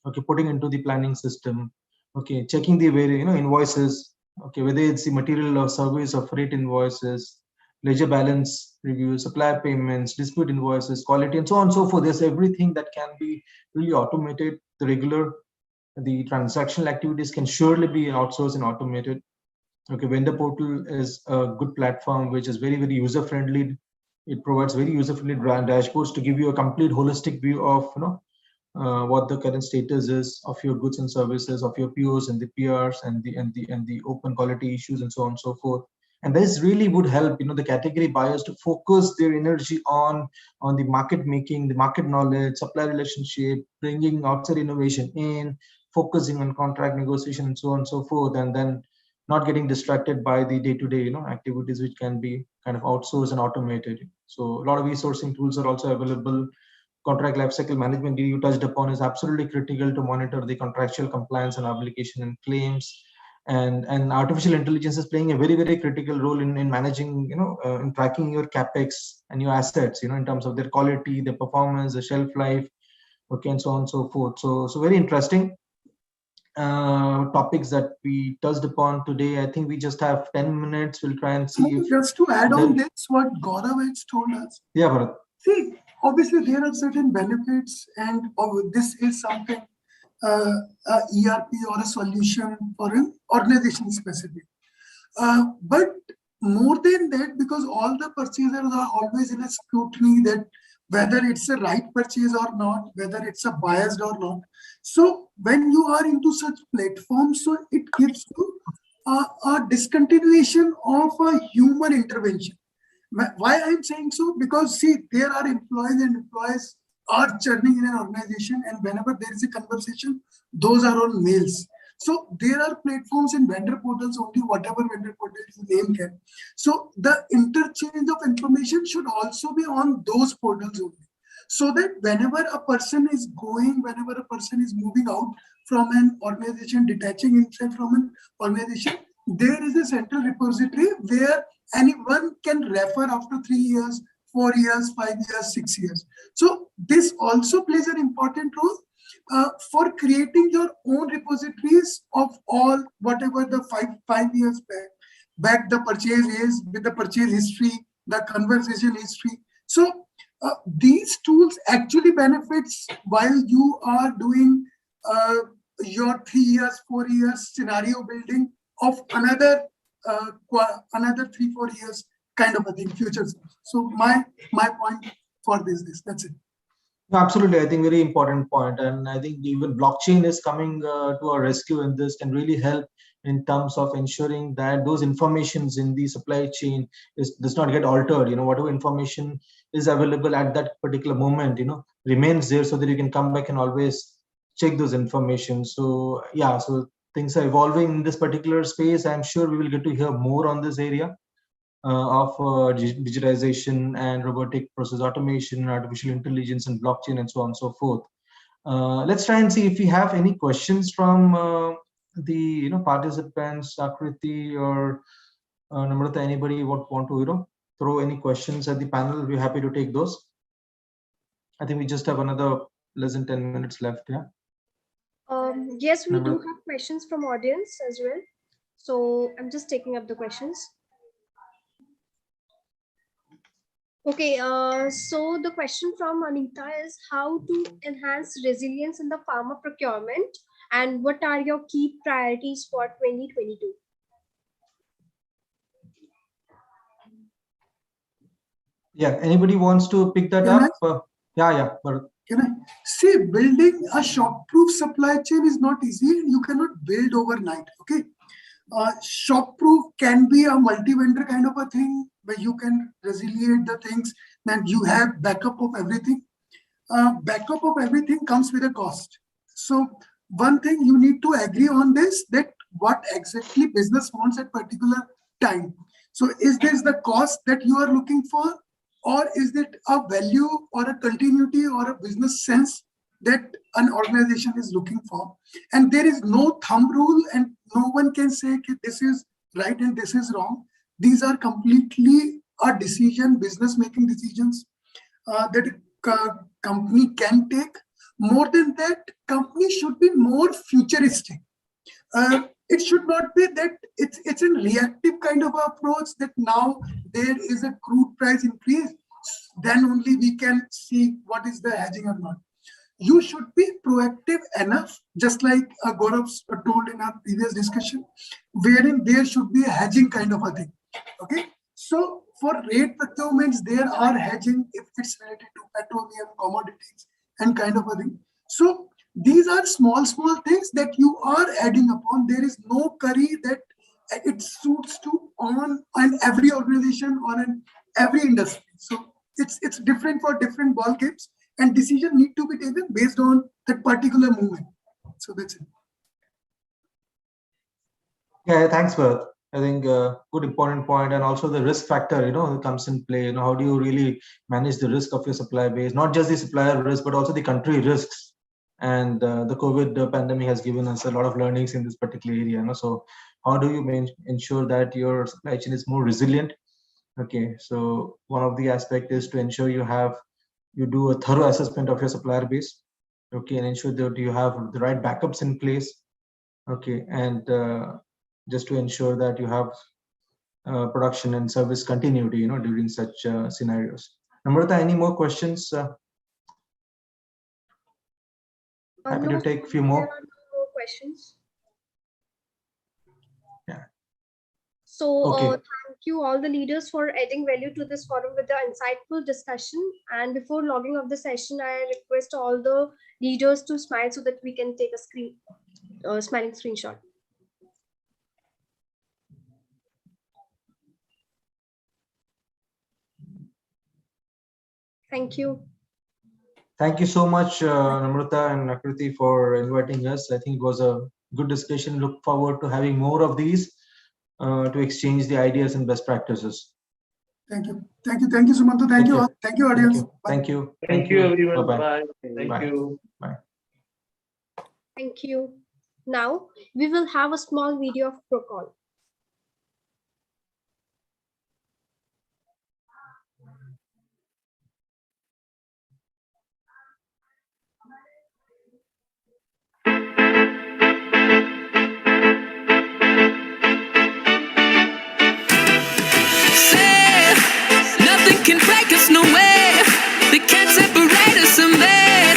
okay, putting into the planning system, okay, checking the invoices, okay, whether it's the material or service or freight invoices, ledger balance review, supplier payments, dispute invoices, quality, and so on and so forth. There's everything that can be really automated. The transactional activities can surely be outsourced and automated. Okay, vendor portal is a good platform which is very, very user friendly. It provides very user friendly dashboards to give you a complete holistic view of what the current status is of your goods and services, of your POs and the PRs and the open quality issues and so on and so forth. And this really would help the category buyers to focus their energy on the market making, the market knowledge, supply relationship, bringing outside innovation in, focusing on contract negotiation and so on and so forth, and then not getting distracted by the day-to-day activities which can be kind of outsourced and automated. So a lot of e-sourcing tools are also available. Contract lifecycle management you touched upon is absolutely critical to monitor the contractual compliance and obligation and claims. And artificial intelligence is playing a very, very critical role in managing, in tracking your capex and your assets, in terms of their quality, their performance, the shelf life, okay, and so on and so forth. So very interesting topics that we touched upon today. I think we just have 10 minutes. We'll try and see if just to add on this, what Gaurav has told us. Yeah, Bharat. See, obviously there are certain benefits, and this is something a ERP or a solution for an organization specific. But more than that, because all the purchasers are always in a scrutiny that whether it's a right purchase or not, whether it's a biased or not. So when you are into such platforms, so it gives you a discontinuation of a human intervention. Why I'm saying so? Because see, there are employees and employees are churning in an organization, and whenever there is a conversation, those are on mails. So there are platforms in vendor portals only, whatever vendor portal you name can. So the interchange of information should also be on those portals only. So that whenever a person is going, whenever a person is moving out from an organization, detaching himself from an organization, there is a central repository where anyone can refer after 3 years, 4 years, 5 years, 6 years. So this also plays an important role for creating your own repositories of all whatever the five years back the purchase is, with the purchase history, the conversation history. So these tools actually benefits while you are doing your 3 years, 4 years scenario building of another 3-4 years kind of a thing, future. So my point for this, that's it. No, absolutely. I think very important point. And I think even blockchain is coming to our rescue in this, can really help in terms of ensuring that those informations in the supply chain does not get altered. Whatever information is available at that particular moment, remains there, so that you can come back and always check those information. So yeah, so things are evolving in this particular space. I'm sure we will get to hear more on this area of digitization and robotic process automation, artificial intelligence and blockchain and so on and so forth. Let's try and see if we have any questions from the participants, Akriti or Namrata. Anybody want to throw any questions at the panel? We're happy to take those. I think we just have another less than 10 minutes left. Yeah. Yes, we do have questions from audience as well. So I'm just taking up the questions. Okay, so the question from Anita is how to enhance resilience in the pharma procurement, and what are your key priorities for 2022? Yeah, anybody wants to pick that up? Yeah. Can I see, building a shock-proof supply chain is not easy. You cannot build overnight. Okay, shock-proof can be a multi-vendor kind of a thing where you can resiliate the things and you have backup of everything. Backup of everything comes with a cost. So one thing you need to agree on this, that what exactly business wants at particular time. So is this the cost that you are looking for, or is it a value or a continuity or a business sense that an organization is looking for? And there is no thumb rule, and no one can say this is right and this is wrong. These are completely a decision, business making decisions that a company can take. More than that, company should be more futuristic. It should not be that it's a reactive kind of approach, that now there is a crude price increase, then only we can see what is the hedging or not. You should be proactive enough, just like Gaurav told in our previous discussion, wherein there should be a hedging kind of a thing. Okay, so for rate procurements, there are hedging if it's related to petroleum, commodities, and kind of a thing. So these are small things that you are adding upon. There is no curry that it suits to on every organization or in every industry. So it's different for different ball games, and decision need to be taken based on that particular movement. So that's it. Yeah, thanks, Bharat. I think good important point, and also the risk factor, comes in play. How do you really manage the risk of your supply base? Not just the supplier risk, but also the country risks. And the COVID pandemic has given us a lot of learnings in this particular area. So, how do you ensure that your supply chain is more resilient? Okay, so one of the aspect is to ensure you do a thorough assessment of your supplier base. Okay, and ensure that you have the right backups in place. Okay, and just to ensure that you have production and service continuity, during such scenarios. Namrata, any more questions? Happy No, to take a few there more. are no more questions. Yeah. So Okay. thank you all the leaders for adding value to this forum with the insightful discussion. And before logging off the session, I request all the leaders to smile so that we can take a smiling screenshot. Thank you. Thank you so much, Namrata and Akriti, for inviting us. I think it was a good discussion. Look forward to having more of these to exchange the ideas and best practices. Thank you. Thank you. Thank you, Sumanta. Thank you all. Thank you, audience. Thank you. Thank you, everyone. Bye-bye. Bye. Thank Bye. you. Bye. Thank you. Now we will have a small video of Procol. Nothing can break us, no way. They can't separate us, I'm there.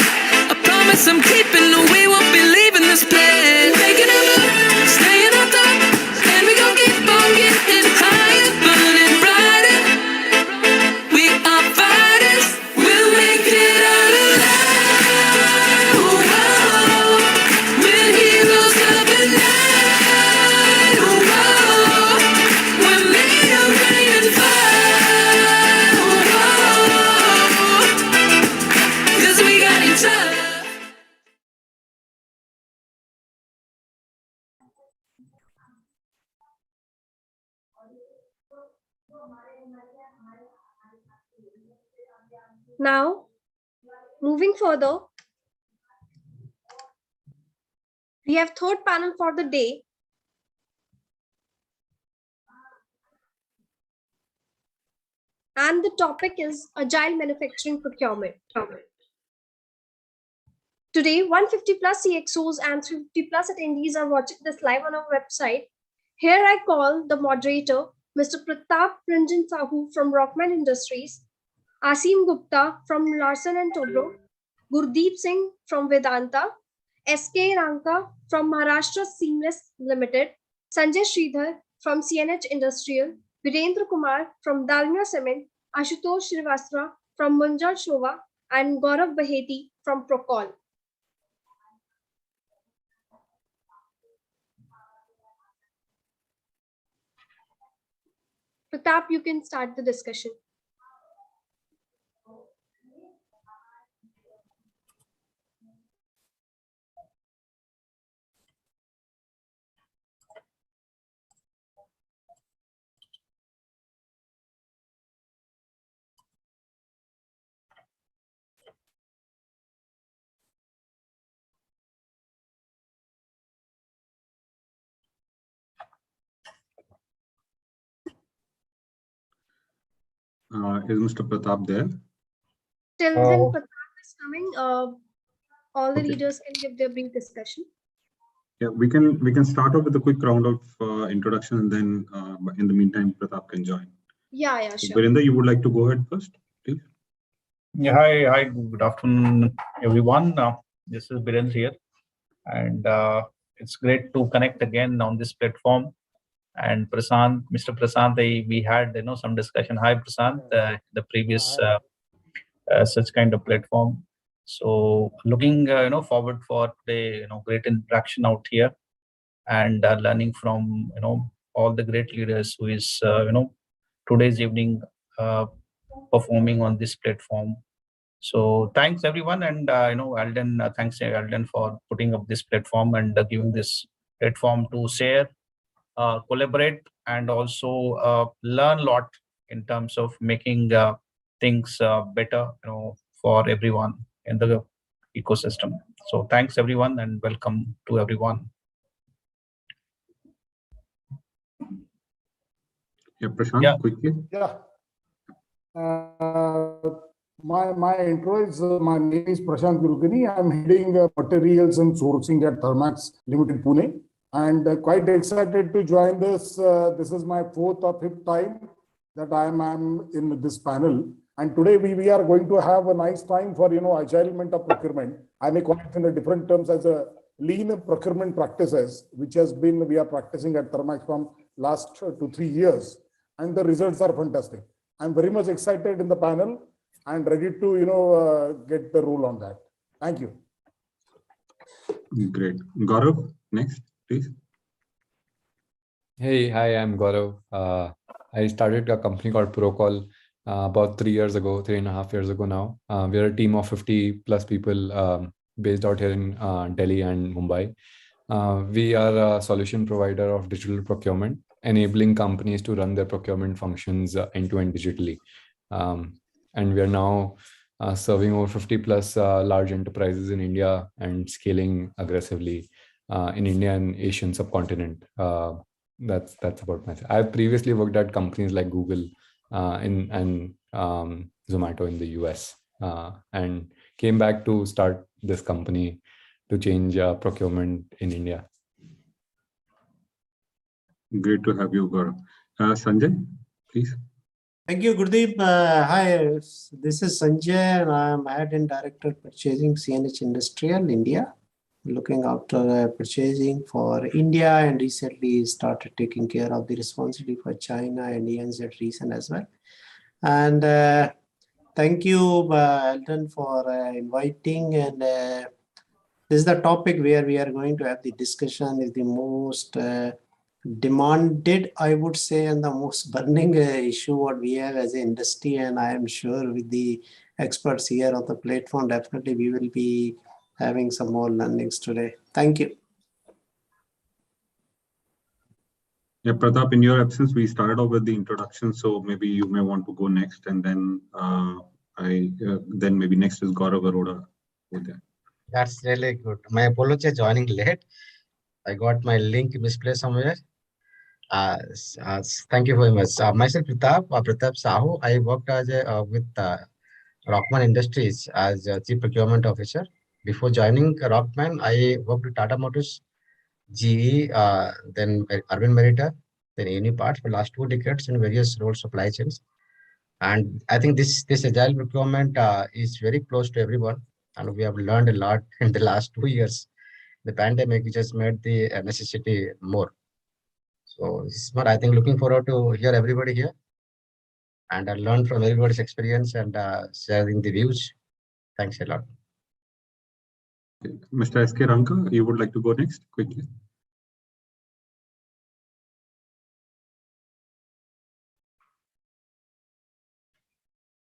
I promise I'm keeping, no, we won't be leaving this place. Making it up, staying on top, and we gon' keep on getting higher, burning brighter. We are fighters, we'll make it out alive. Oh, oh. We're heroes of the night. Oh, oh. We're made of rain and fire. Oh, oh. 'Cause we got each other. Now, moving further, we have third panel for the day. And the topic is Agile Manufacturing Procurement. Today, 150 plus CXOs and 350 plus attendees are watching this live on our website. Here I call the moderator, Mr. Pratap Ranjan Sahu from Rockman Industries, Asim Gupta from Larsen & Toubro, Gurdeep Singh from Vedanta, SK Ranka from Maharashtra Seamless Limited, Sanjay Sridhar from CNH Industrial, Virendra Kumar from Dalmia Cement, Ashutosh Srivastava from Munjal Shova, and Gaurav Baheti from Procol. Pratap, you can start the discussion. Is Mr. Pratap there? Till then, Pratap is coming. All the Okay. leaders can give their brief discussion. Yeah, we can start off with a quick round of introduction, and then in the meantime, Pratap can join. Yeah, sure. Virendra, you would like to go ahead first, please? Yeah, hi, good afternoon, everyone. This is Virendra here, and it's great to connect again on this platform. And Prasant, Mr. Prasant, we had some discussion. Hi, Prasant, the previous such kind of platform. So looking forward for today, great interaction out here, and learning from all the great leaders who is today's evening performing on this platform. So thanks everyone, and Alden, thanks Alden for putting up this platform and giving this platform to share collaborate and also learn a lot in terms of making things better, for everyone in the ecosystem. So thanks everyone and welcome to everyone. Yeah, Prashant, quickly. Yeah. My intro is, my name is Prashant Gurukani. I'm heading materials and sourcing at Thermax Limited, Pune. And quite excited to join this. This is my 4th or 5th time that I'm in this panel. And today we are going to have a nice time for, agilement of procurement. I may call it in the different terms as a lean procurement practices, which has been, we are practicing at Thermax from last 2 to 3 years. And the results are fantastic. I'm very much excited in the panel and ready to, get the role on that. Thank you. Great. Gaurav, next, please. Hey, hi, I'm Gaurav. I started a company called Procall about 3 years ago, 3.5 years ago now. We're a team of 50 plus people based out here in Delhi and Mumbai. We are a solution provider of digital procurement, enabling companies to run their procurement functions end-to-end digitally. And we are now serving over 50 plus large enterprises in India and scaling aggressively in India and Asian subcontinent. That's about myself. I've previously worked at companies like Google and Zomato in the US and came back to start this company to change procurement in India. Great to have you, Gaurav. Sanjay, please. Thank you, Gurdeep. Hi, this is Sanjay, and I'm Head and Director Purchasing CNH Industrial India, looking after purchasing for India, and recently started taking care of the responsibility for China and ANZ region as well. And thank you, Elton, for inviting. And this is the topic where we are going to have the discussion, is the most demanded, I would say, and the most burning issue what we have as an industry. And I am sure with the experts here on the platform, definitely we will be having some more learnings today. Thank you. Yeah, Pratap, in your absence, we started off with the introduction, so maybe you may want to go next, and then then maybe next is Gaurav Arora over there. That's really good. My apologies joining late. I got my link misplaced somewhere. Thank you very much. Myself, Pratap Sahu. I worked as with Rockman Industries as a Chief Procurement Officer. Before joining Rockman, I worked with Tata Motors, GE, then Urban Merita, then Uniparts for last 2 decades in various roles, supply chains. And I think this agile procurement is very close to everyone, and we have learned a lot in the last 2 years. The pandemic just made the necessity more. So it's what I think. Looking forward to hear everybody here and learn from everybody's experience and sharing the views. Thanks a lot. Mr. S.K. Ranka, you would like to go next quickly?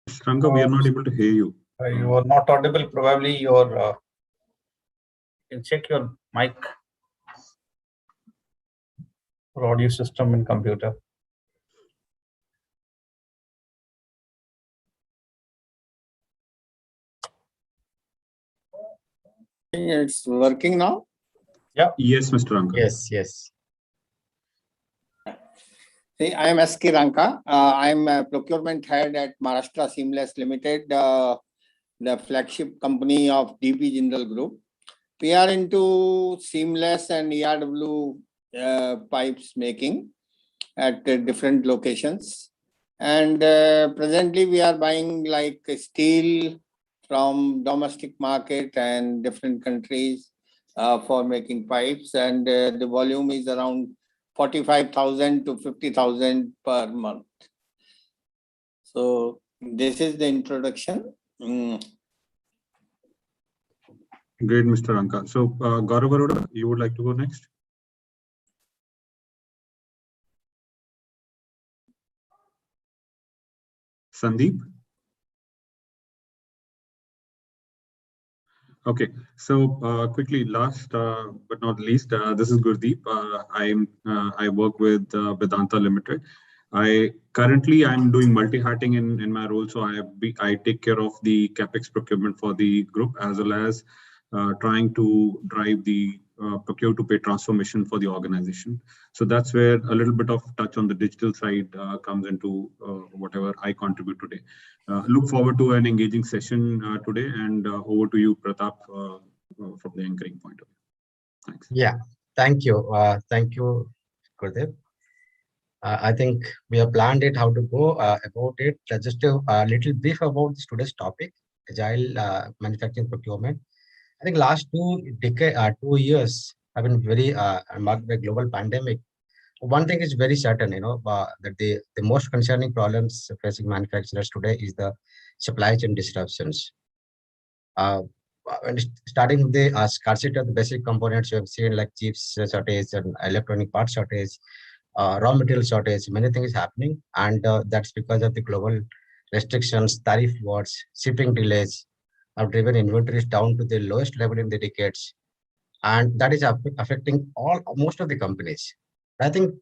Mr. Ranka, we are not able to hear you. You are not audible. Probably your you can check your mic or audio system in computer. It's working now? Yeah. Yes, Mr. Ranka. Yes. See, I am S.K. Ranka. I'm a procurement head at Maharashtra Seamless Limited, the flagship company of DP Jindal Group. We are into seamless and ERW pipes making at different locations. And presently we are buying like steel from domestic market and different countries for making pipes. And the volume is around 45,000 to 50,000 per month. So this is the introduction. Great, Mr. Ranka. So Gaurav Arora, you would like to go next? Sandeep? Okay, so quickly, last but not least, this is Gurdeep. I work with Vedanta Limited. I'm doing multi-hatting in my role, so I take care of the capex procurement for the group, as well as trying to drive the procure to pay transformation for the organization. So that's where a little bit of touch on the digital side comes into whatever I contribute today. Look forward to an engaging session today, and over to you, Pratap, from the anchoring point of view. Thanks. Yeah, thank you. Thank you, Gurdeep. I think we have planned it how to go about it. Just a little brief about today's topic, agile manufacturing procurement. I think last 2 years have been very marked by global pandemic. One thing is very certain, that the most concerning problems facing manufacturers today is the supply chain disruptions. When starting with the scarcity of the basic components, you have seen like chips shortage and electronic parts shortage, raw material shortage, many things happening, and that's because of the global restrictions, tariff wars, shipping delays have driven inventories down to the lowest level in the decades, and that is affecting most of the companies. I think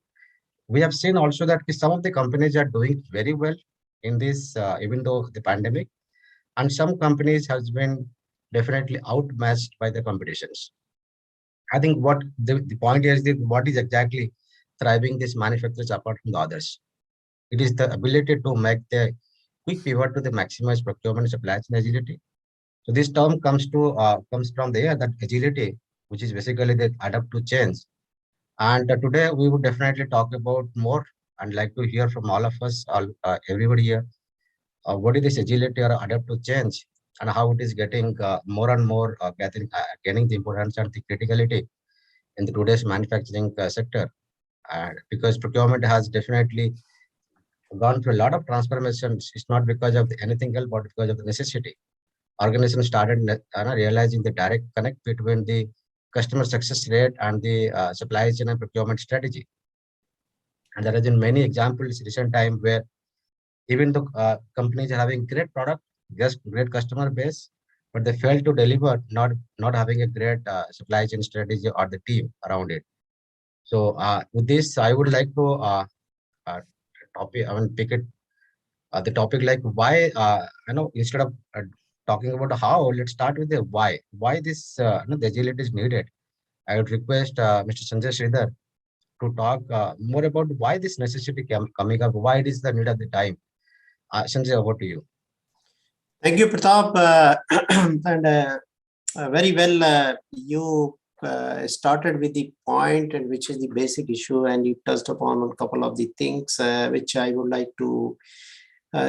we have seen also that some of the companies are doing very well in this, even though the pandemic, and some companies has been definitely outmatched by the competitions. I think what the point here is that what is exactly thriving these manufacturers apart from the others. It is the ability to make the quick pivot to the maximize procurement supply chain agility. So this term comes from there, that agility, which is basically the adapt to change. And today we would definitely talk about more and like to hear from all of us, everybody here, what is this agility or adapt to change, and how it is getting more and more gaining the importance and the criticality in the today's manufacturing sector. Because procurement has definitely gone through a lot of transformations. It's not because of anything else, but because of the necessity. Organizations started realizing the direct connect between the customer success rate and the supply chain and procurement strategy. And there has been many examples in recent time where even the companies are having great product, just great customer base, but they fail to deliver, not having a great supply chain strategy or the team around it. So with this, I would like to pick it the topic like why. Instead of talking about how, let's start with the why. Why this the agility is needed. I would request Mr. Sanjay Sridhar to talk more about why this necessity coming up, why it is the need of the time. Sanjay, over to you. Thank you, Pratap. And very well, you started with the point, and which is the basic issue, and you touched upon a couple of the things which I would like to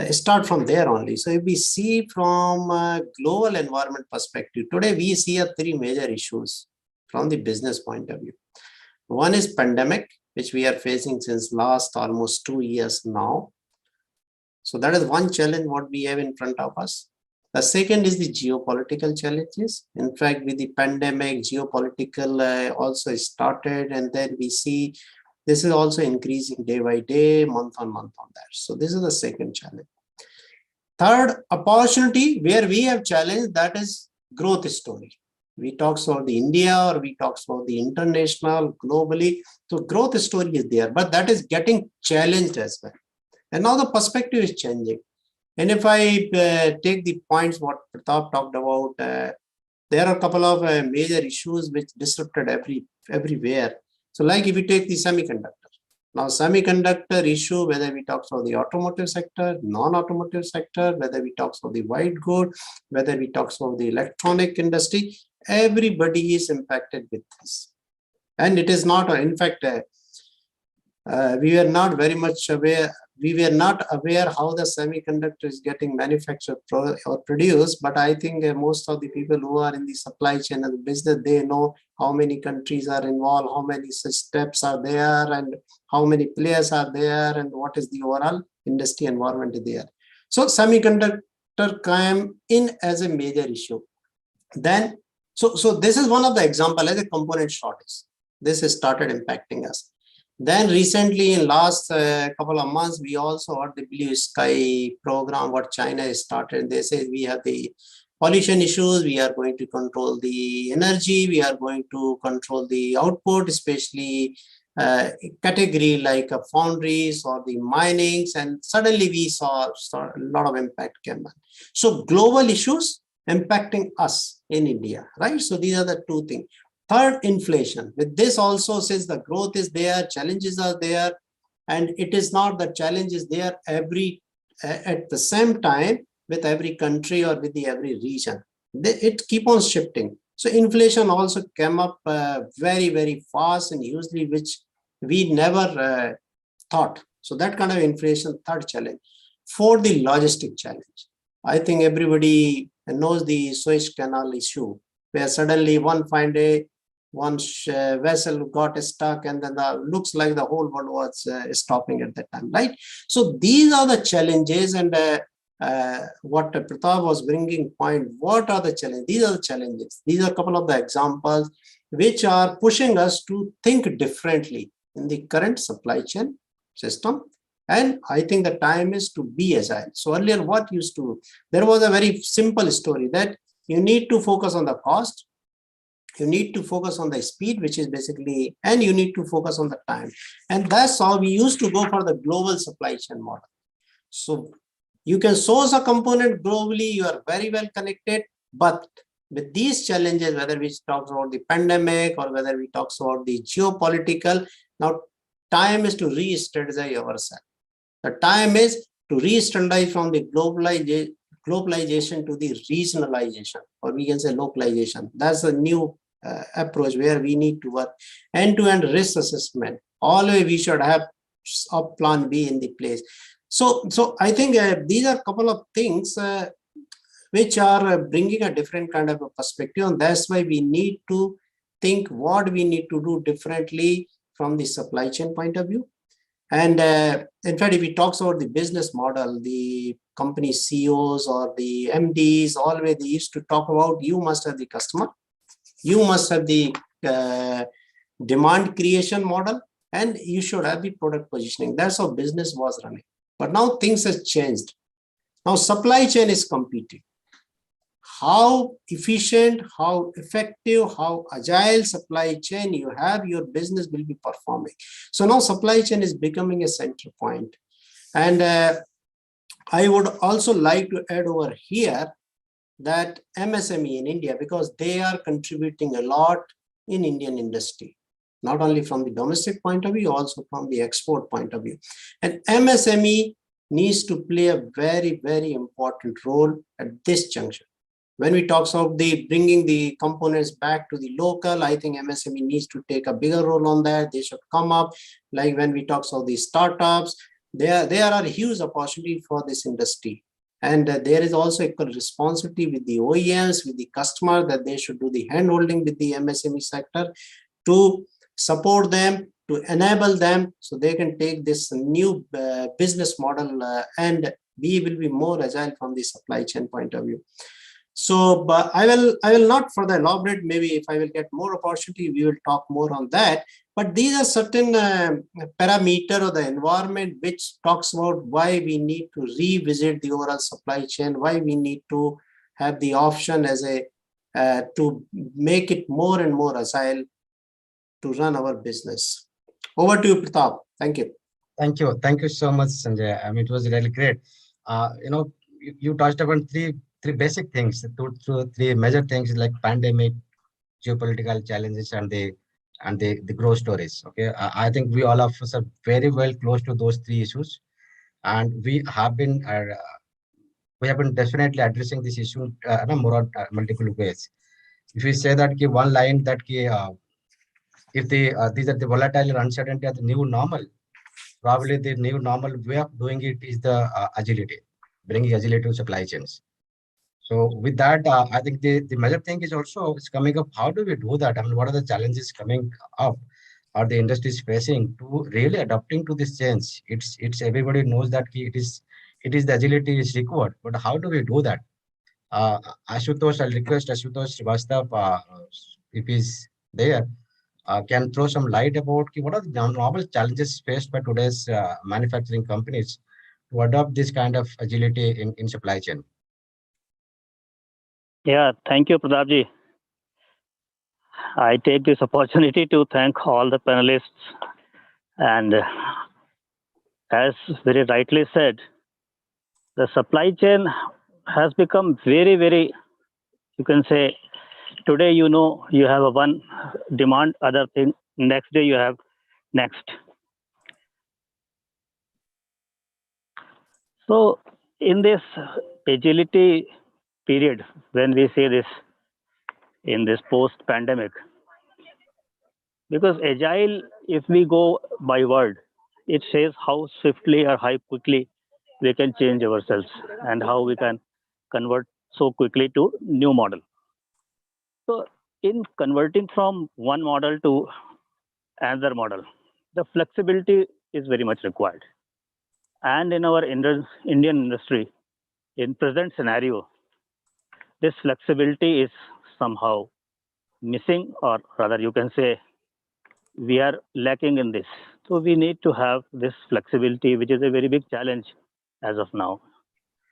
start from there only. So if we see from a global environment perspective, today we see three major issues from the business point of view. One is pandemic, which we are facing since last almost 2 years now. So that is one challenge what we have in front of us. The second is the geopolitical challenges. In fact, with the pandemic, geopolitical also started, and then we see this is also increasing day by day, month on that. So this is the second challenge. Third opportunity where we have challenge, that is growth story. We talk about the India, or we talk about the international, globally. So growth story is there, but that is getting challenged as well. And now the perspective is changing. And if I take the points what Pratap talked about, there are a couple of major issues which disrupted everywhere. So like if you take the semiconductor. Now semiconductor issue, whether we talk about the automotive sector, non-automotive sector, whether we talk about the white good, whether we talk about the electronic industry, everybody is impacted with this. And it is not, in fact, we were not very much aware. We were not aware how the semiconductor is getting manufactured or produced, but I think most of the people who are in the supply chain and business, they know how many countries are involved, how many steps are there, and how many players are there, and what is the overall industry environment there. So semiconductor came in as a major issue. Then, so this is one of the example as a component shortage. This has started impacting us. Then recently, in last couple of months, we also heard the Blue Sky program, what China has started. They say we have the pollution issues, we are going to control the energy, we are going to control the output, especially category like foundries or the minings, and suddenly we saw a lot of impact came on. So global issues impacting us in India, right? So these are the two things. Third, inflation. With this also, since the growth is there, challenges are there, and it is not the challenge is there at the same time with every country or with the every region. It keep on shifting. So inflation also came up very, very fast and usually which we never thought. So that kind of inflation, third challenge. For the logistic challenge, I think everybody knows the Suez Canal issue, where suddenly one vessel got stuck and then looks like the whole world was stopping at that time, right? So these are the challenges, and what Pratap was bringing point, what are the challenges? These are the challenges. These are a couple of the examples which are pushing us to think differently in the current supply chain system. And I think the time is to be agile. So earlier what used to, there was a very simple story that you need to focus on the cost, you need to focus on the speed, which is basically, and you need to focus on the time. And that's how we used to go for the global supply chain model. So you can source a component globally, you are very well connected, but with these challenges, whether we talk about the pandemic or whether we talk about the geopolitical, now time is to re-strategize ourselves. The time is to re-strategize from the globalization to the regionalization, or we can say localization. That's a new approach where we need to work end-to-end risk assessment. Always we should have a plan B in the place. So I think these are a couple of things which are bringing a different kind of a perspective, and that's why we need to think what we need to do differently from the supply chain point of view. And in fact, if we talk about the business model, the company CEOs or the MDs, always they used to talk about, you must have the customer, you must have the demand creation model, and you should have the product positioning. That's how business was running. But now things have changed. Now supply chain is competing. How efficient, how effective, how agile supply chain you have, your business will be performing. So now supply chain is becoming a center point. And I would also like to add over here that MSME in India, because they are contributing a lot in Indian industry, not only from the domestic point of view, also from the export point of view. And MSME needs to play a very, very important role at this juncture. When we talk about the bringing the components back to the local, I think MSME needs to take a bigger role on that. They should come up. Like when we talk about the startups, there are huge opportunity for this industry. And there is also equal responsibility with the OEMs, with the customer, that they should do the hand-holding with the MSME sector to support them, to enable them so they can take this new business model and we will be more agile from the supply chain point of view. So, but I will not further elaborate. Maybe if I will get more opportunity, we will talk more on that. But these are certain parameter of the environment which talks about why we need to revisit the overall supply chain, why we need to have the option as a to make it more and more agile to run our business. Over to you, Pratap. Thank you. Thank you. Thank you so much, Sanjay. I mean, it was really great. You touched upon three basic things, three major things like pandemic, geopolitical challenges, and the growth stories. Okay, I think we all of us are very well close to those three issues, and we have been definitely addressing this issue more on multiple ways. If we say that one line that if these are the volatile and uncertainty are the new normal, probably the new normal way of doing it is the agility, bringing agility to supply chains. So with that, I think the major thing is also coming up. How do we do that? I mean, what are the challenges coming up, or the industry is facing to really adapting to this change? It's everybody knows that it is the agility is required, but how do we do that? Ashutosh, I'll request Ashutosh Srivastava, if he's there, can throw some light about what are the normal challenges faced by today's manufacturing companies to adopt this kind of agility in supply chain. Yeah, thank you, Pratapji. I take this opportunity to thank all the panelists. And as very rightly said, the supply chain has become very, very, you can say, today you know you have a one demand, other thing, next day you have next. So in this agility period, when we say this in this post-pandemic, because agile, if we go by word, it says how swiftly or how quickly we can change ourselves and how we can convert so quickly to new model. So in converting from one model to another model, the flexibility is very much required. And in our Indian industry, in present scenario, this flexibility is somehow missing, or rather you can say we are lacking in this. So we need to have this flexibility, which is a very big challenge as of now.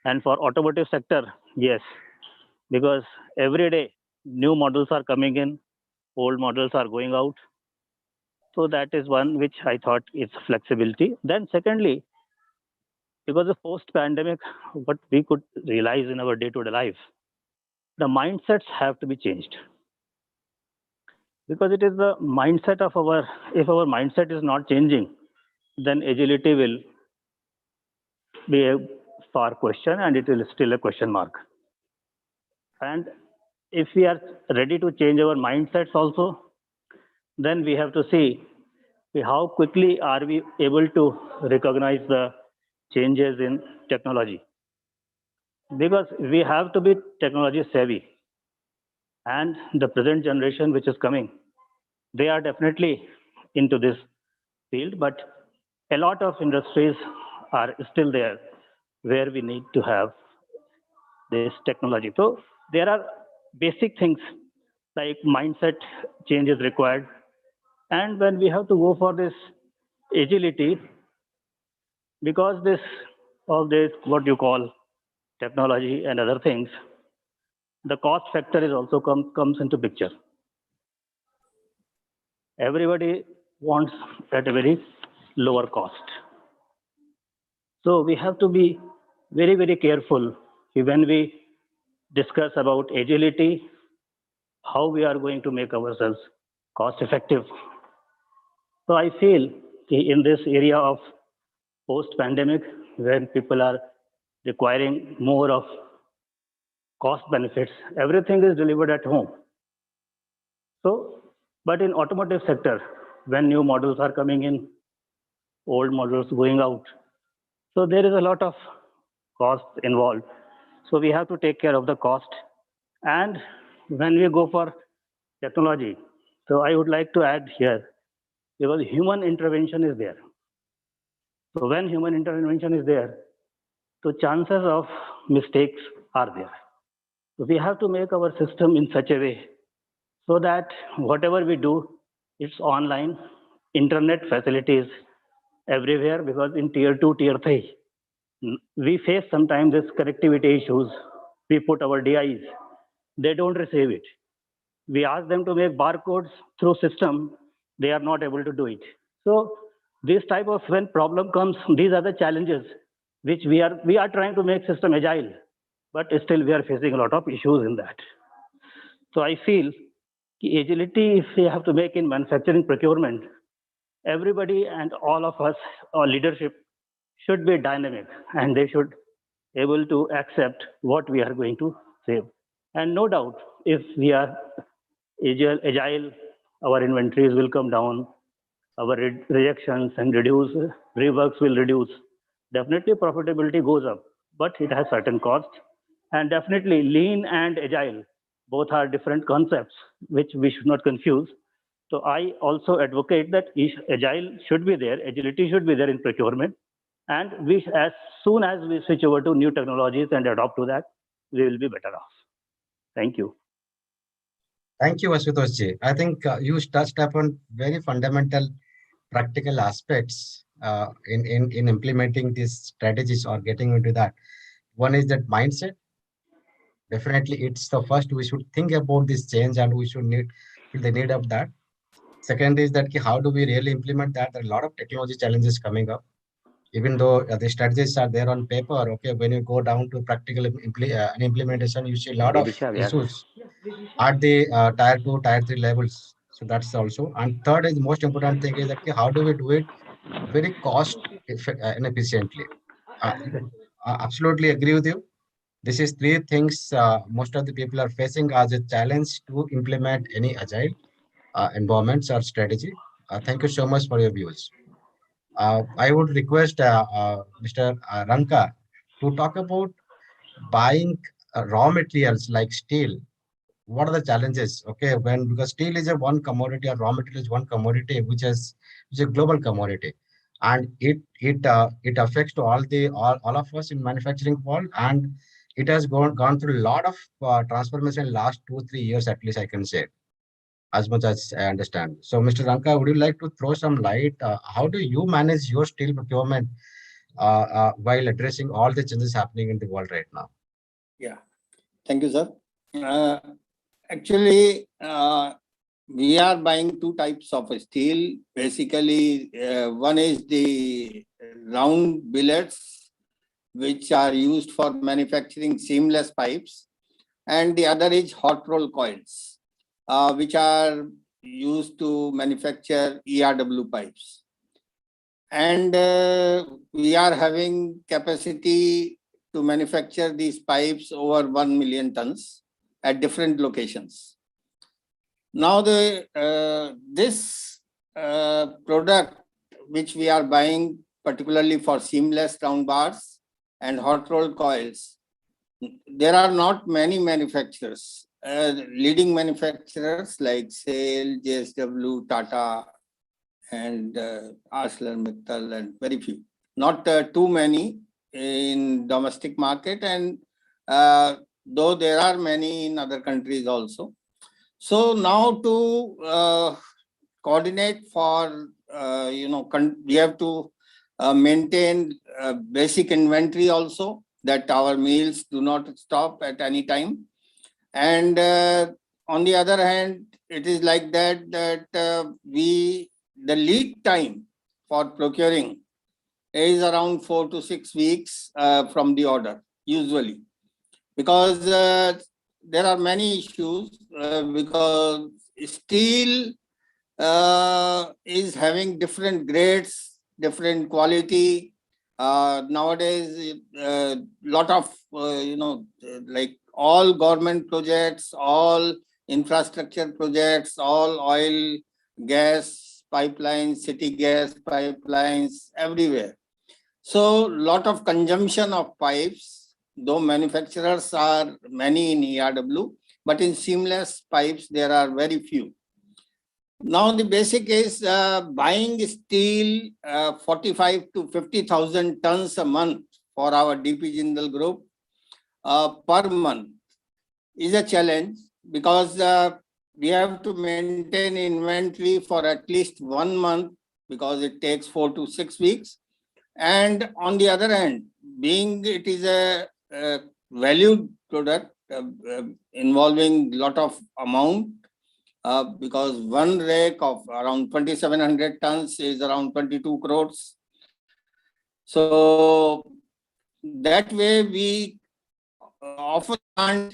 And for automotive sector, yes, because every day new models are coming in, old models are going out. So that is one which I thought is flexibility. Then secondly, because of post-pandemic, what we could realize in our day-to-day life, the mindsets have to be changed. Because it is the mindset of our, if our mindset is not changing, then agility will be a far question and it will still a question mark. And if we are ready to change our mindsets also, then we have to see how quickly are we able to recognize the changes in technology. Because we have to be technology savvy. And the present generation which is coming, they are definitely into this field, but a lot of industries are still there where we need to have this technology. So there are basic things like mindset change is required. And when we have to go for this agility, because this of this what you call technology and other things, the cost factor is also comes into picture. Everybody wants at a very lower cost. So we have to be very, very careful when we discuss about agility, how we are going to make ourselves cost effective. So I feel in this area of post-pandemic, when people are requiring more of cost benefits, everything is delivered at home. So, but in automotive sector, when new models are coming in, old models going out, so there is a lot of cost involved. So we have to take care of the cost. And when we go for technology, so I would like to add here, because human intervention is there. So when human intervention is there, so chances of mistakes are there. So we have to make our system in such a way so that whatever we do, it's online, internet facilities everywhere, because in tier 2, tier 3, we face sometimes this connectivity issues. We put our DIs, they don't receive it. We ask them to make barcodes through system, they are not able to do it. So this type of, when problem comes, these are the challenges which we are trying to make system agile, but still we are facing a lot of issues in that. So I feel agility, if we have to make in manufacturing procurement, everybody and all of us, our leadership should be dynamic and they should able to accept what we are going to save. And no doubt, if we are agile, our inventories will come down, our rejections and reworks will reduce. Definitely profitability goes up, but it has certain costs. And definitely lean and agile, both are different concepts, which we should not confuse. So I also advocate that agile should be there, agility should be there in procurement. And we, as soon as we switch over to new technologies and adopt to that, we will be better off. Thank you. Thank you, Asutosh. I think you touched upon very fundamental practical aspects in implementing these strategies or getting into that. One is that mindset. definitely it's the first we should think about this change and we should feel the need of that. Second is that how do we really implement that? There are a lot of technology challenges coming up. Even though the strategies are there on paper, okay, when you go down to practical implementation, you see a lot of issues at the tier 2, tier 3 levels. So that's also. And third is the most important thing is that how do we do it very and efficiently? I absolutely agree with you. This is three things most of the people are facing as a challenge to implement any agile environments or strategy. Thank you so much for your views. I would request Mr. Ranka to talk about buying raw materials like steel. What are the challenges? Okay, because steel is a one commodity, or raw material is one commodity, which is a global commodity, and it affects to all of us in manufacturing world, and it has gone through a lot of transformation last 2-3 years at least, I can say, as much as I understand. So, Mr. Ranka, would you like to throw some light? How do you manage your steel procurement while addressing all the changes happening in the world right now? Yeah, thank you, sir. Actually, we are buying two types of steel. Basically, one is the round billets, which are used for manufacturing seamless pipes, and the other is hot roll coils, which are used to manufacture ERW pipes. And we are having capacity to manufacture these pipes over 1 million tons at different locations. Now, this product which we are buying, particularly for seamless round bars and hot rolled coils, there are not many manufacturers. Leading manufacturers like SAIL, JSW, Tata, and ArcelorMittal, and very few. Not too many in domestic market, and though there are many in other countries also. So now to coordinate for, we have to maintain basic inventory also, that our meals do not stop at any time. And on the other hand, it is like that, the lead time for procuring is around 4 to 6 weeks from the order, usually. Because there are many issues, because steel is having different grades, different quality. Nowadays, lot of, like all government projects, all infrastructure projects, all oil, gas pipelines, city gas pipelines, everywhere. So lot of consumption of pipes, though manufacturers are many in ERW, but in seamless pipes, there are very few. Now the basic is buying steel 45 to 50,000 tons a month for our DP Jindal Group per month is a challenge, because we have to maintain inventory for at least 1 month, because it takes 4 to 6 weeks. And on the other hand, being it is a valued product involving lot of amount, because one rake of around 2,700 tons is around 22 crores. So that way we often can't,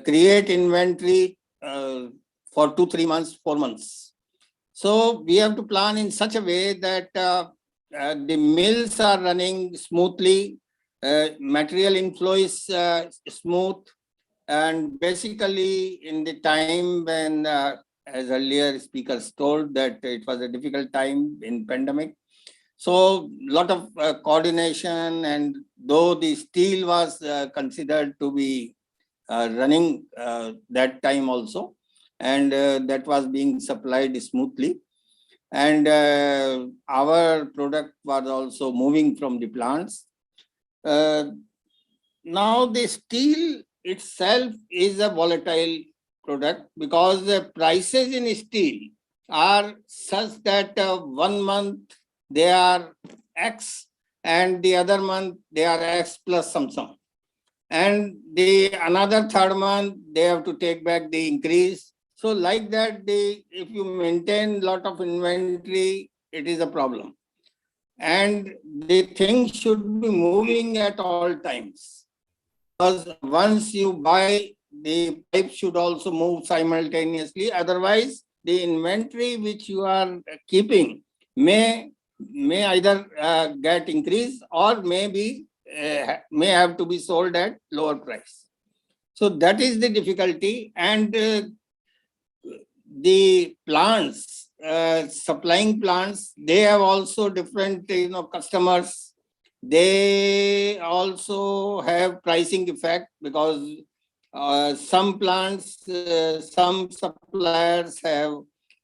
create inventory for 2-3 months, 4 months. So we have to plan in such a way that the mills are running smoothly, material inflow is smooth, and basically in the time when, as earlier speakers told, that it was a difficult time in pandemic. So lot of coordination, and though the steel was considered to be running that time also, and that was being supplied smoothly, and our product was also moving from the plants. Now the steel itself is a volatile product, because the prices in steel are such that 1 month they are X and the other month they are X plus some. and the another third month they have to take back the increase. So like that, if you maintain lot of inventory, it is a problem. And the thing should be moving at all times. Because once you buy, the pipe should also move simultaneously. Otherwise, the inventory which you are keeping may either get increased or may have to be sold at lower price. So that is the difficulty. And the plants, supplying plants, they have also different customers. They also have pricing effect, because some plants, some suppliers have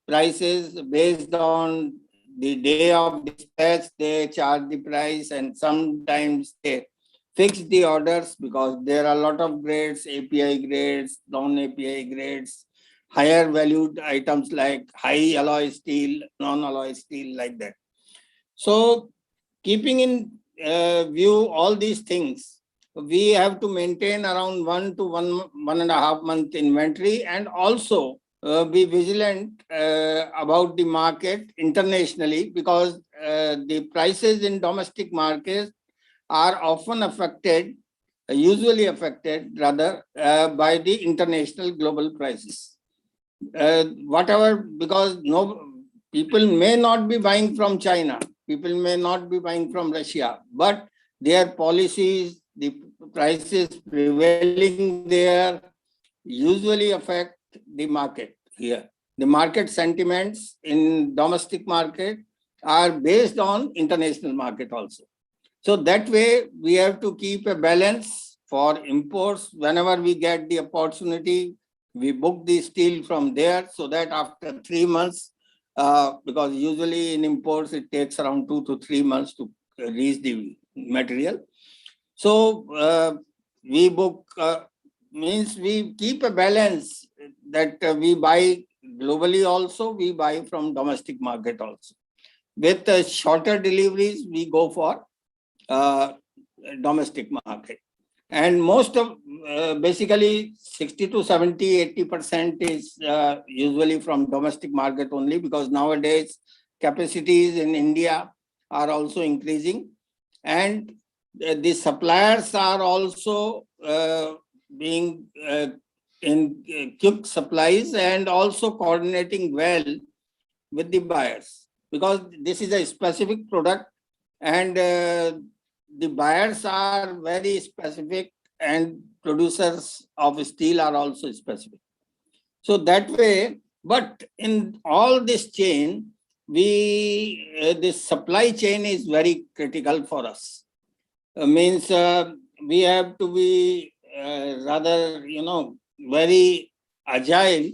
prices based on the day of dispatch. They charge the price, and sometimes they fix the orders, because there are a lot of grades, API grades, non-API grades, higher valued items like high alloy steel, non-alloy steel, like that. So keeping in view all these things, we have to maintain around 1 to 1.5 month inventory, and also be vigilant about the market internationally, because the prices in domestic markets are often affected, usually affected rather, by the international global prices. Because people may not be buying from China, people may not be buying from Russia, but their policies, the prices prevailing there usually affect the market here. The market sentiments in domestic market are based on international market also. So that way we have to keep a balance for imports. Whenever we get the opportunity, we book the steel from there, so that after 3 months, because usually in imports it takes around 2 to 3 months to reach the material. So we book, means we keep a balance, that we buy globally also, we buy from domestic market also. With shorter deliveries, we go for domestic market. And most of, basically 60 to 70, 80% is usually from domestic market only, because nowadays capacities in India are also increasing, and the suppliers are also being in quick supplies, and also coordinating well with the buyers, because this is a specific product, and the buyers are very specific, and producers of steel are also specific. So that way, but in all this chain, this supply chain is very critical for us. Means we have to be rather, very agile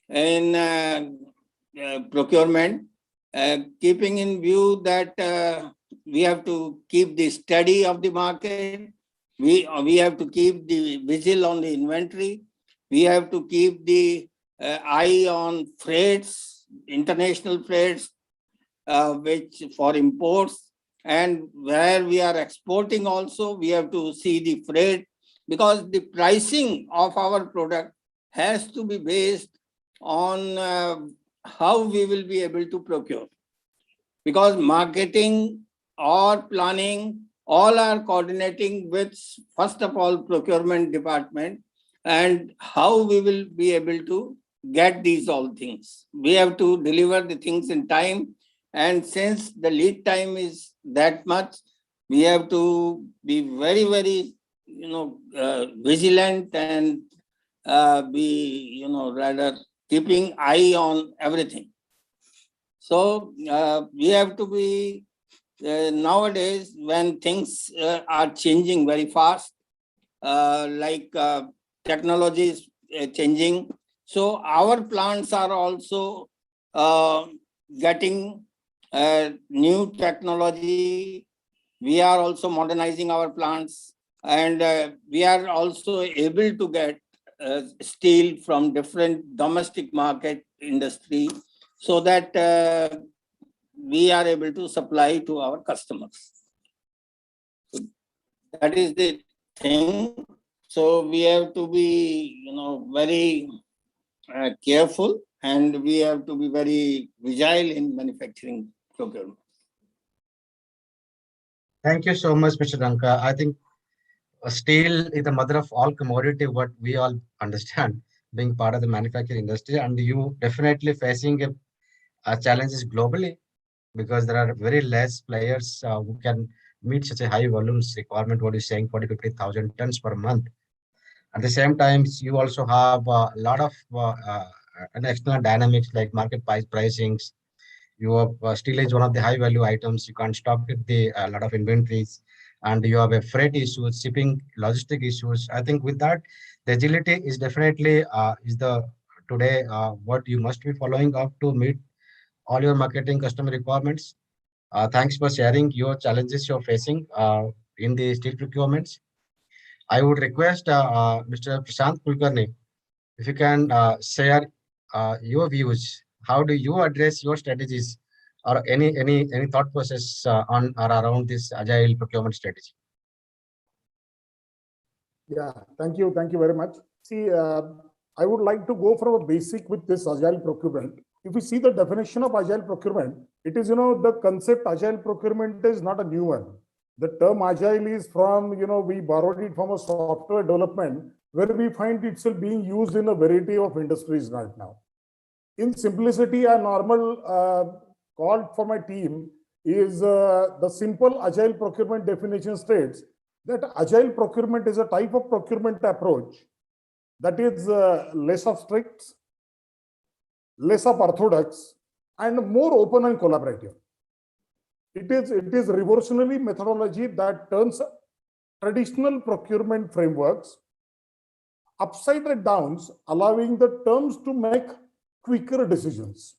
in procurement, keeping in view that we have to keep the study of the market. We have to keep the vigil on the inventory. We have to keep the eye on freights, international freights, which for imports, and where we are exporting also, we have to see the freight, because the pricing of our product has to be based on how we will be able to procure. Because marketing or planning, all are coordinating with, first of all, procurement department, and how we will be able to get these all things. We have to deliver the things in time, and since the lead time is that much, we have to be very, very, vigilant, and be, rather keeping eye on everything. So we have to be, nowadays, when things are changing very fast, like technology is changing, so our plants are also getting new technology. We are also modernizing our plants, and we are also able to get steel from different domestic market industry, so that we are able to supply to our customers. So that is the thing. So we have to be, very careful, and we have to be very vigile in manufacturing procurement. Thank you so much, Mr. Ranka. I think steel is the mother of all commodity, what we all understand, being part of the manufacturing industry, and you definitely facing challenges globally because there are very less players who can meet such a high volumes requirement, what you're saying, 40, 50,000 tons per month. At the same time, you also have a lot of an external dynamics like market price pricings. You have steel is one of the high value items. You can't stock with the a lot of inventories, and you have a freight issues, shipping, logistic issues. I think with that, the agility is definitely is the today what you must be following up to meet all your marketing customer requirements. Thanks for sharing your challenges you're facing in the steel procurements. I would request Mr. Prashant Kulkarni, if you can share your views. How do you address your strategies or any thought process on or around this agile procurement strategy? Yeah, thank you very much. See, I would like to go from a basic with this agile procurement. If we see the definition of agile procurement, it is, the concept agile procurement is not a new one. The term agile is from, we borrowed it from a software development where we find itself being used in a variety of industries right now. In simplicity, a normal call for my team is the simple agile procurement definition states that agile procurement is a type of procurement approach that is less of strict, less of orthodox, and more open and collaborative. It is revolutionary methodology that turns traditional procurement frameworks upside downs, allowing the terms to make quicker decisions.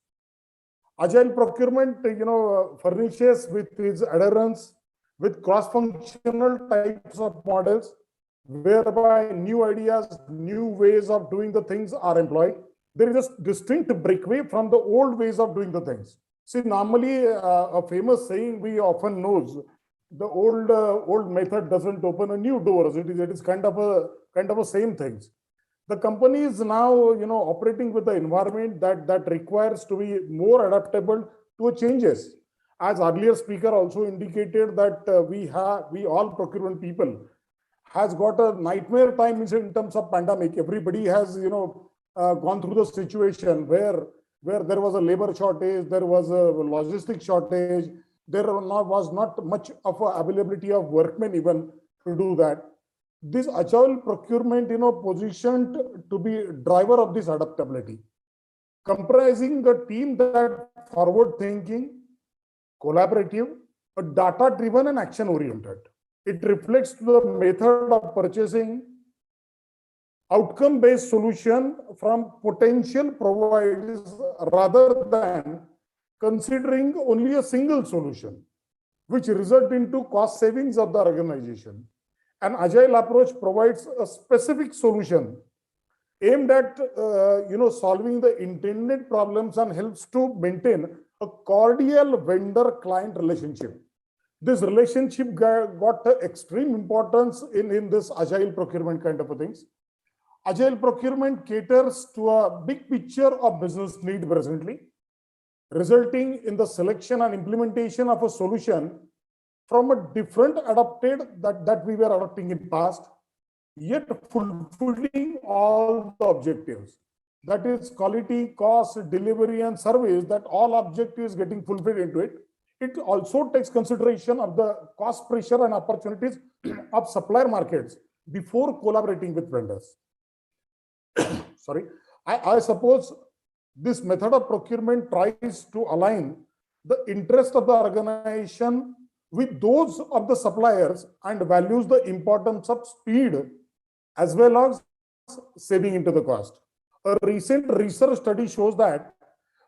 Agile procurement, furnishes with its adherence with cross-functional types of models, whereby new ideas, new ways of doing the things are employed. There is a distinct breakaway from the old ways of doing the things. See, normally a famous saying we often knows, the old method doesn't open a new doors. It is kind of a same things. The company is now operating with the environment that requires to be more adaptable to changes. As earlier speaker also indicated that we all procurement people has got a nightmare time in terms of pandemic. Everybody has gone through the situation where there was a labor shortage, there was a logistic shortage, there was not much of availability of workmen even to do that. This agile procurement, positioned to be driver of this adaptability, comprising a team that forward thinking, collaborative, but data driven and action oriented. It reflects the method of purchasing outcome based solution from potential providers rather than considering only a single solution, which result into cost savings of the organization. An agile approach provides a specific solution aimed at solving the intended problems and helps to maintain a cordial vendor-client relationship. This relationship got extreme importance in this agile procurement kind of things. Agile procurement caters to a big picture of business need presently, resulting in the selection and implementation of a solution from a different adapted that we were adopting in past, yet fulfilling all the objectives. That is quality, cost, delivery, and service, that all objectives getting fulfilled into it. It also takes consideration of the cost pressure and opportunities of supplier markets before collaborating with vendors. Sorry, I suppose this method of procurement tries to align the interest of the organization with those of the suppliers and values the importance of speed as well as saving into the cost. A recent research study shows that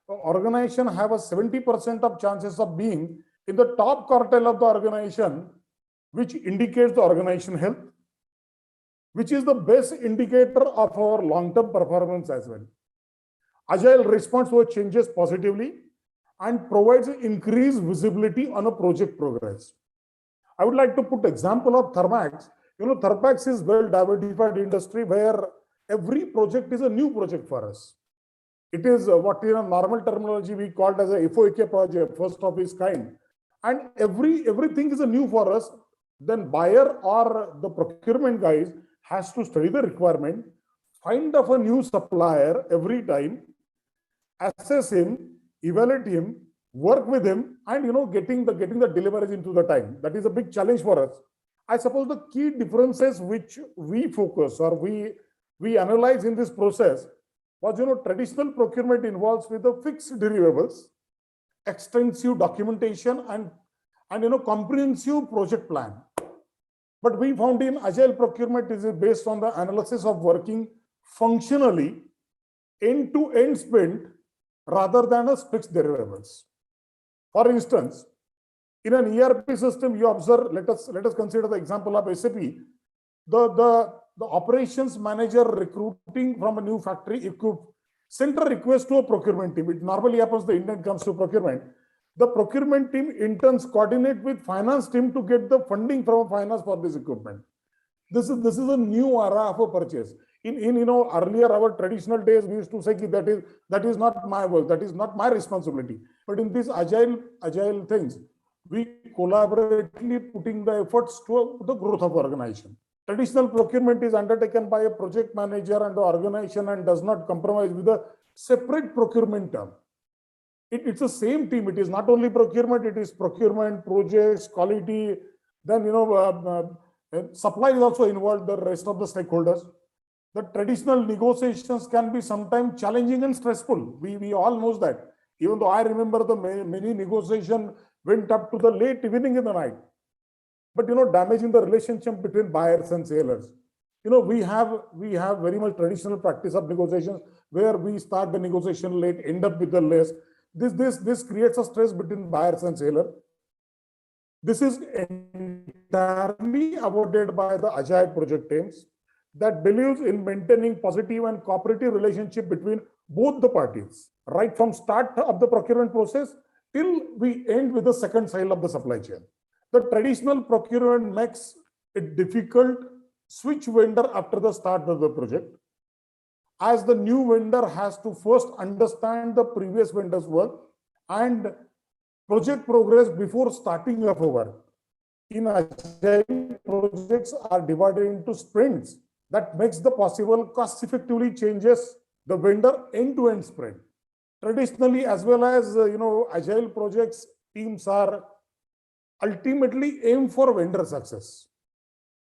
organization have a 70% of chances of being in the top quartile of the organization, which indicates the organization health, which is the best indicator of our long-term performance as well. Agile responds to changes positively and provides increased visibility on a project progress. I would like to put example of Thermax Thermax is well diversified industry where every project is a new project for us. It is what in a normal terminology we called as a FOAK project, first of its kind. And everything is a new for us. Then buyer or the procurement guys has to study the requirement, find of a new supplier every time, assess him, evaluate him, work with him, and getting the deliveries into the time. That is a big challenge for us. I suppose the key differences which we focus or we analyze in this process was traditional procurement involves with the fixed deliverables, extensive documentation, and comprehensive project plan. But we found in agile procurement is based on the analysis of working functionally end-to-end sprint rather than a fixed deliverables. For instance, in an ERP system, you observe, let us consider the example of SAP. The operations manager recruiting from a new factory, it could send a request to a procurement team. It normally happens the intent comes to procurement. The procurement team interns coordinate with finance team to get the funding from finance for this equipment. This is a new era of a purchase. In earlier our traditional days, we used to say that is not my work, that is not my responsibility. But in these agile things, we collaboratively putting the efforts to the growth of organization. Traditional procurement is undertaken by a project manager and the organization and does not compromise with a separate procurement term. It's the same team. It is not only procurement, it is procurement, projects, quality, then supply is also involved, the rest of the stakeholders. The traditional negotiations can be sometimes challenging and stressful. We all know that. Even though I remember the many negotiation went up to the late evening in the night. But damaging the relationship between buyers and sellers. We have very much traditional practice of negotiations where we start the negotiation late, end up with the less. This creates a stress between buyers and seller. This is entirely avoided by the agile project teams that believes in maintaining positive and cooperative relationship between both the parties, right from start of the procurement process till we end with the second sale of the supply chain. The traditional procurement makes it difficult switch vendor after the start of the project, as the new vendor has to first understand the previous vendor's work and project progress before starting of a work. In agile, projects are divided into sprints that makes the possible cost effectively changes the vendor end-to-end sprint. Traditionally, as well as agile projects, teams are ultimately aim for vendor success.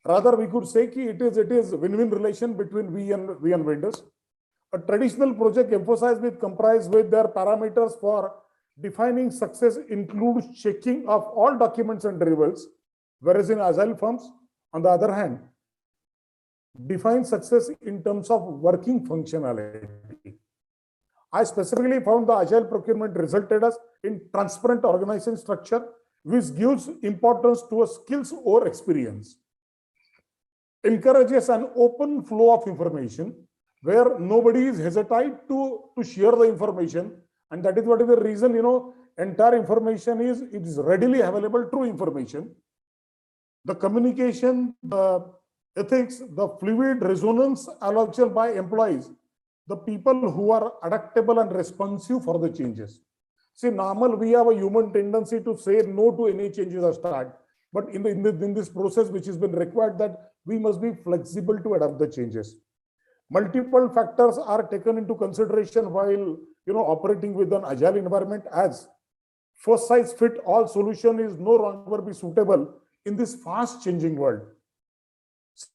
Rather, we could say it is win-win relation between we and vendors. A traditional project comprise with their parameters for defining success includes checking of all documents and deliverables, whereas in agile firms, on the other hand, define success in terms of working functionality. I specifically found the agile procurement resulted us in transparent organization structure, which gives importance to a skills or experience, encourages an open flow of information where nobody is hesitate to share the information, and that is what is the reason entire information is readily available, true information. The communication, the ethics, the fluid resonance allowed by employees, the people who are adaptable and responsive for the changes. See, normal we have a human tendency to say no to any changes or start, but in this process which has been required that we must be flexible to adapt the changes. Multiple factors are taken into consideration while operating with an agile environment, as first size fit all solution is no longer be suitable in this fast changing world.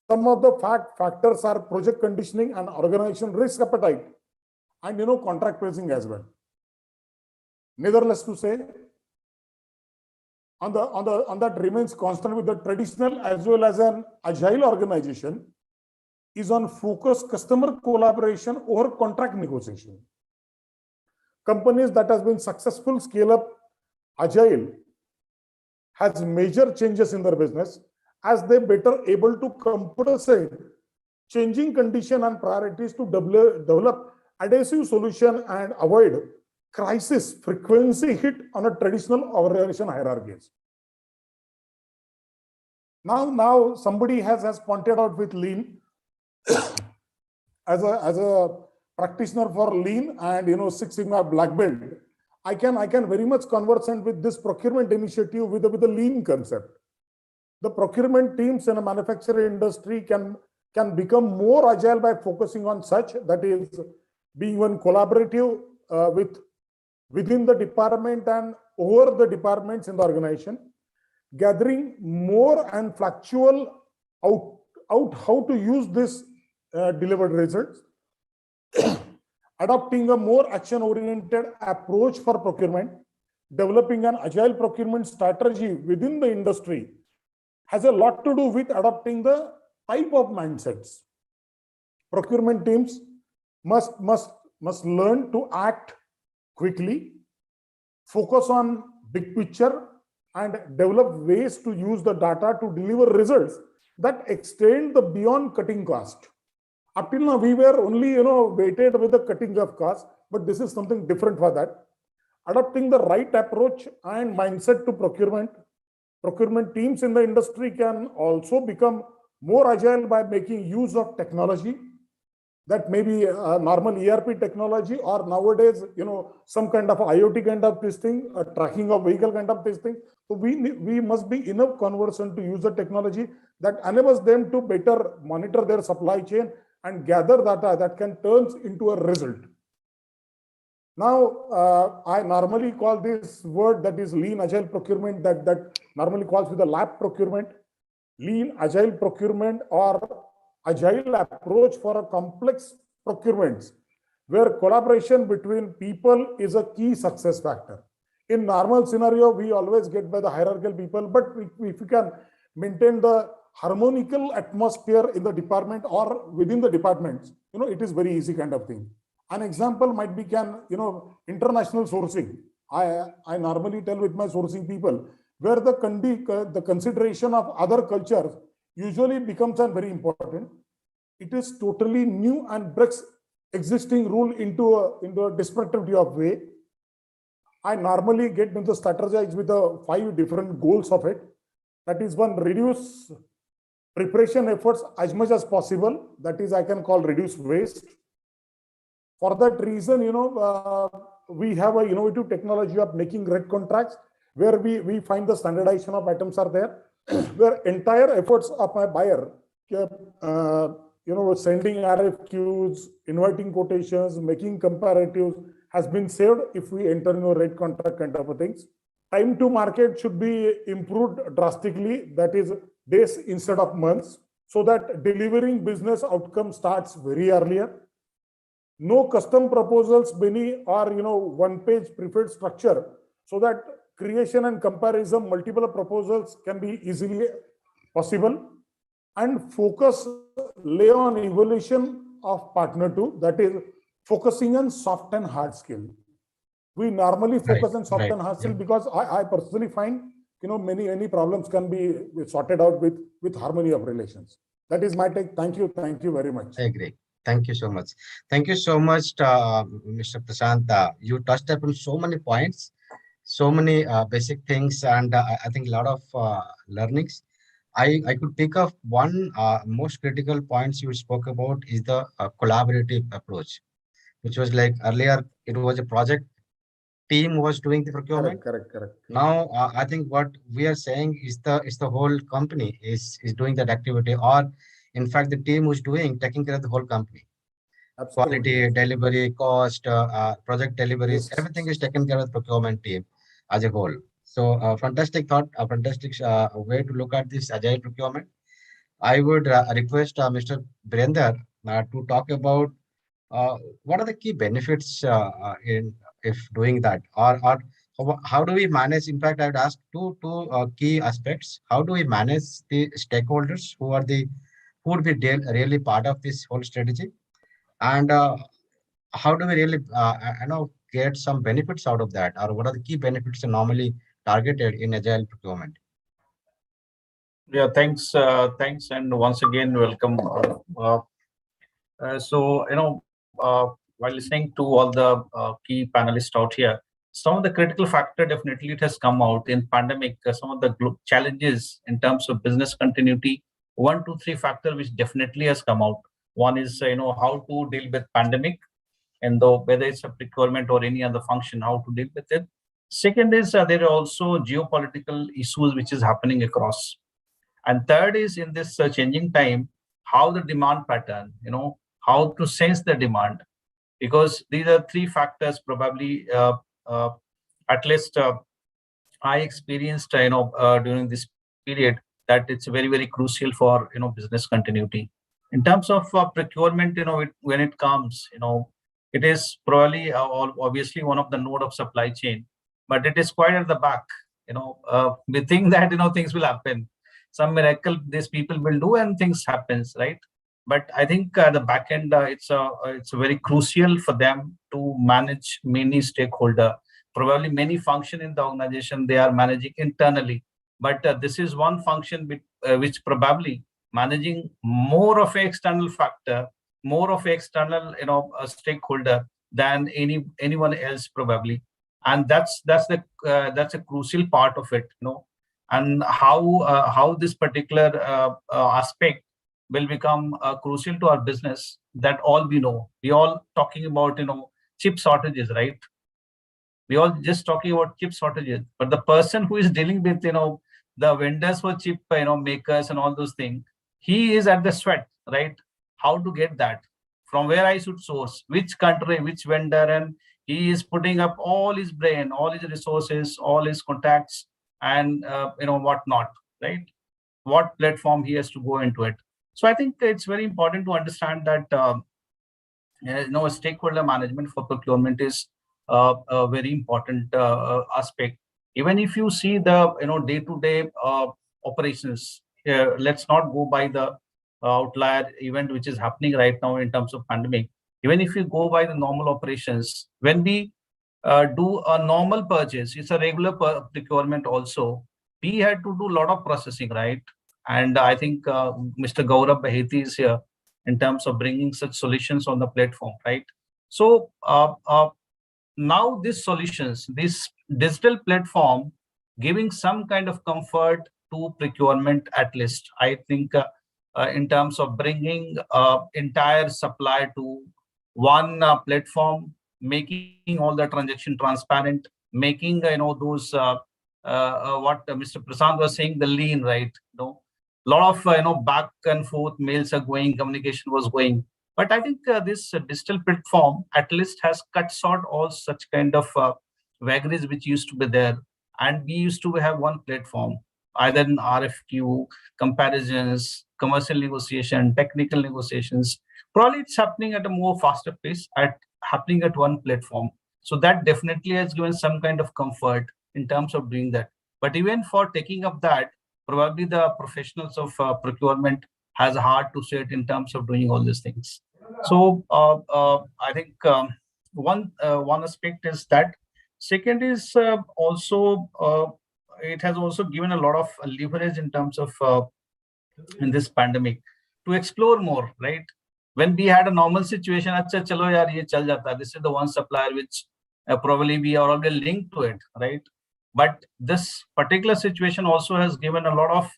Some of the factors are project conditioning and organization risk appetite, and contract pricing as well. Nevertheless, to say on that remains constant with the traditional as well as an agile organization is on focused customer collaboration over contract negotiation. Companies that has been successful scale up agile has major changes in their business as they better able to compensate changing condition and priorities to develop adhesive solution and avoid crisis frequency hit on a traditional organization hierarchies. Now somebody has pointed out with lean as a practitioner for lean and Six Sigma black belt. I can very much conversant with this procurement initiative with the lean concept. The procurement teams in a manufacturing industry can become more agile by focusing on such, that is being one collaborative within the department and over the departments in the organization, gathering more and factual out how to use this delivered results, adopting a more action-oriented approach for procurement, developing an agile procurement strategy within the industry has a lot to do with adopting the type of mindsets. Procurement teams must learn to act quickly, focus on big picture, and develop ways to use the data to deliver results that extend the beyond cutting cost. Up till now, we were only weighted with the cutting of cost, but this is something different for that. Adopting the right approach and mindset to procurement teams in the industry can also become more agile by making use of technology. That may be normal ERP technology, or nowadays, some kind of IoT kind of testing, tracking of vehicle kind of testing. So we must be enough conversant to use the technology that enables them to better monitor their supply chain and gather data that can turn into a result. Now, I normally call this word, that is lean agile procurement, that normally calls with the lab procurement, lean agile procurement, or agile approach for a complex procurements, where collaboration between people is a key success factor. In normal scenario, we always get by the hierarchical people, but if we can maintain the harmonical atmosphere in the department or within the departments, it is very easy kind of thing. An example might be international sourcing. I normally tell with my sourcing people, where the consideration of other cultures usually becomes very important. It is totally new and breaks existing rule into a disruptive of way. I normally get into strategize with the 5 different goals of it. That is one, reduce preparation efforts as much as possible. That is, I can call reduce waste. For that reason, we have a innovative technology of making red contracts, where we find the standardization of items are there, where entire efforts of my buyer, sending RFQs, inviting quotations, making comparatives has been saved if we enter in a red contract kind of things. Time to market should be improved drastically, that is days instead of months, so that delivering business outcome starts very earlier. No custom proposals, many or one-page preferred structure, so that creation and comparison multiple proposals can be easily possible. And focus lay on evolution of partner too, that is focusing on soft and hard skill. We normally focus on soft and hard skill because I personally find many problems can be sorted out with harmony of relations. That is my take. Thank you very much. I agree. Thank you so much. Thank you so much, Mr. Prashant. You touched upon so many points, so many basic things, and I think a lot of learnings. I could pick up one most critical points you spoke about is the collaborative approach, which was like earlier, it was a project team was doing the procurement. Correct. Now, I think what we are saying is the whole company is doing that activity, or in fact, the team who's taking care of the whole company. Absolutely. Quality, delivery, cost, project deliveries, everything is taken care of the procurement team as a whole. So fantastic thought, a fantastic way to look at this agile procurement. I would request Mr. Birender to talk about what are the key benefits in if doing that, or how do we manage? In fact, I would ask two key aspects. How do we manage the stakeholders who would be really part of this whole strategy, and how do we really get some benefits out of that, or what are the key benefits normally targeted in agile procurement? Yeah, thanks, and once again, welcome. So, while listening to all the key panelists out here, some of the critical factor, definitely it has come out in pandemic, some of the challenges in terms of business continuity, 1, 2, 3 factor which definitely has come out. One is, how to deal with pandemic, and though whether it's a procurement or any other function, how to deal with it. Second is there are also geopolitical issues which is happening across. And third is in this changing time, how the demand pattern, how to sense the demand, because these are 3 factors probably at least I experienced, during this period, that it's very, very crucial for, business continuity. In terms of procurement, when it comes, it is probably obviously one of the node of supply chain, but it is quite at the back. We think that, things will happen. Some miracle these people will do and things happens, right? But I think the back end, it's very crucial for them to manage many stakeholder. Probably many function in the organization they are managing internally, but this is one function which probably managing more of an external factor, more of external stakeholder than anyone else probably, and that's a crucial part of it, and how this particular aspect will become crucial to our business. That all we know. We all talking about chip shortages, right? We all just talking about chip shortages, but the person who is dealing with the vendors for chip makers and all those things, he is at the sweat, right? How to get that, from where I should source, which country, which vendor, and he is putting up all his brain, all his resources, all his contacts, and what not, right? What platform he has to go into it. So I think it's very important to understand that stakeholder management for procurement is a very important aspect. Even if you see the day-to-day operations, let's not go by the outlier event which is happening right now in terms of pandemic. Even if you go by the normal operations, when we do a normal purchase, it's a regular procurement also, we had to do a lot of processing, right? And I think Mr. Gaurav Baheti is here in terms of bringing such solutions on the platform, right? So now these solutions, this digital platform, giving some kind of comfort to procurement at least. I think in terms of bringing entire supply to one platform, making all the transaction transparent, making those what Mr. Prasad was saying, the lean, right? Lot of back and forth mails are going, communication was going. But I think this digital platform at least has cut short all such kind of vagaries which used to be there. And we used to have one platform, either in RFQ, comparisons, commercial negotiation, technical negotiations. Probably it's happening at a more faster pace, happening at one platform. So that definitely has given some kind of comfort in terms of doing that. But even for taking up that, probably the professionals of procurement has hard to say it in terms of doing all these things. So I think one aspect is that. Second is also it has also given a lot of leverage in terms of in this pandemic to explore more, right? When we had a normal situation, acha chalo yaar ye chal jata. This is the one supplier which probably we are already linked to it, right? But this particular situation also has given a lot of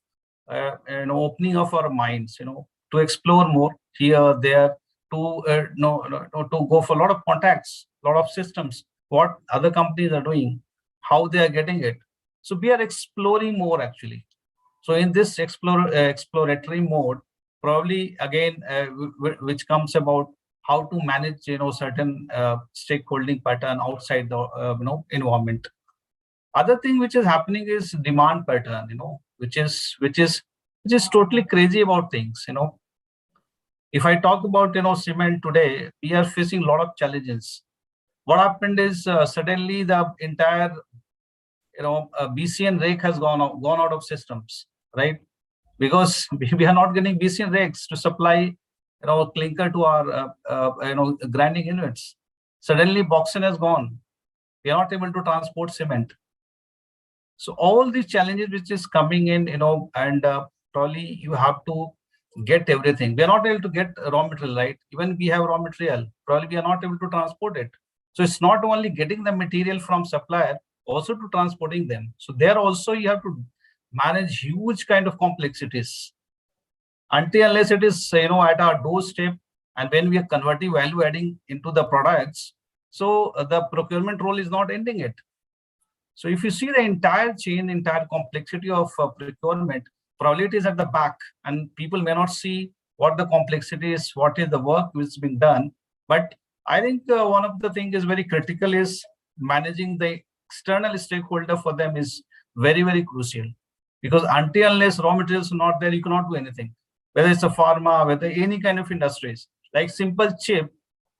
opening of our minds, to explore more here, there, to to go for a lot of contacts, a lot of systems, what other companies are doing, how they are getting it. So we are exploring more actually. So in this exploratory mode, probably again, which comes about how to manage certain stakeholding pattern outside the environment. Other thing which is happening is demand pattern, which is totally crazy about things. If I talk about cement today, we are facing a lot of challenges. What happened is suddenly the entire BCN rake has gone out of systems, right? Because we are not getting BCN rakes to supply clinker to our grinding units. Suddenly bauxite has gone. We are not able to transport cement. So all these challenges which is coming in, and probably you have to get everything. We are not able to get raw material, right? Even we have raw material, probably we are not able to transport it. So it's not only getting the material from supplier, also to transporting them. So there also you have to manage huge kind of complexities. Until unless it is at our doorstep, and when we are converting value adding into the products, so the procurement role is not ending it. So if you see the entire chain, entire complexity of procurement, probably it is at the back, and people may not see what the complexity is, what is the work which is being done. But I think one of the things is very critical is managing the external stakeholder for them is very, very crucial. Because until unless raw materials are not there, you cannot do anything. Whether it's a pharma, whether any kind of industries, like simple chip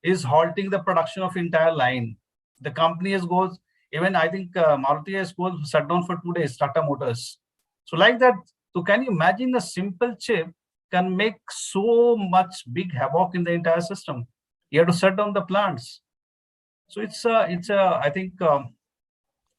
is halting the production of entire line. The company has goes, even I think Maruti has goes shut down for 2 days, Tata Motors. So like that, so can you imagine a simple chip can make so much big havoc in the entire system? You have to shut down the plants. So I think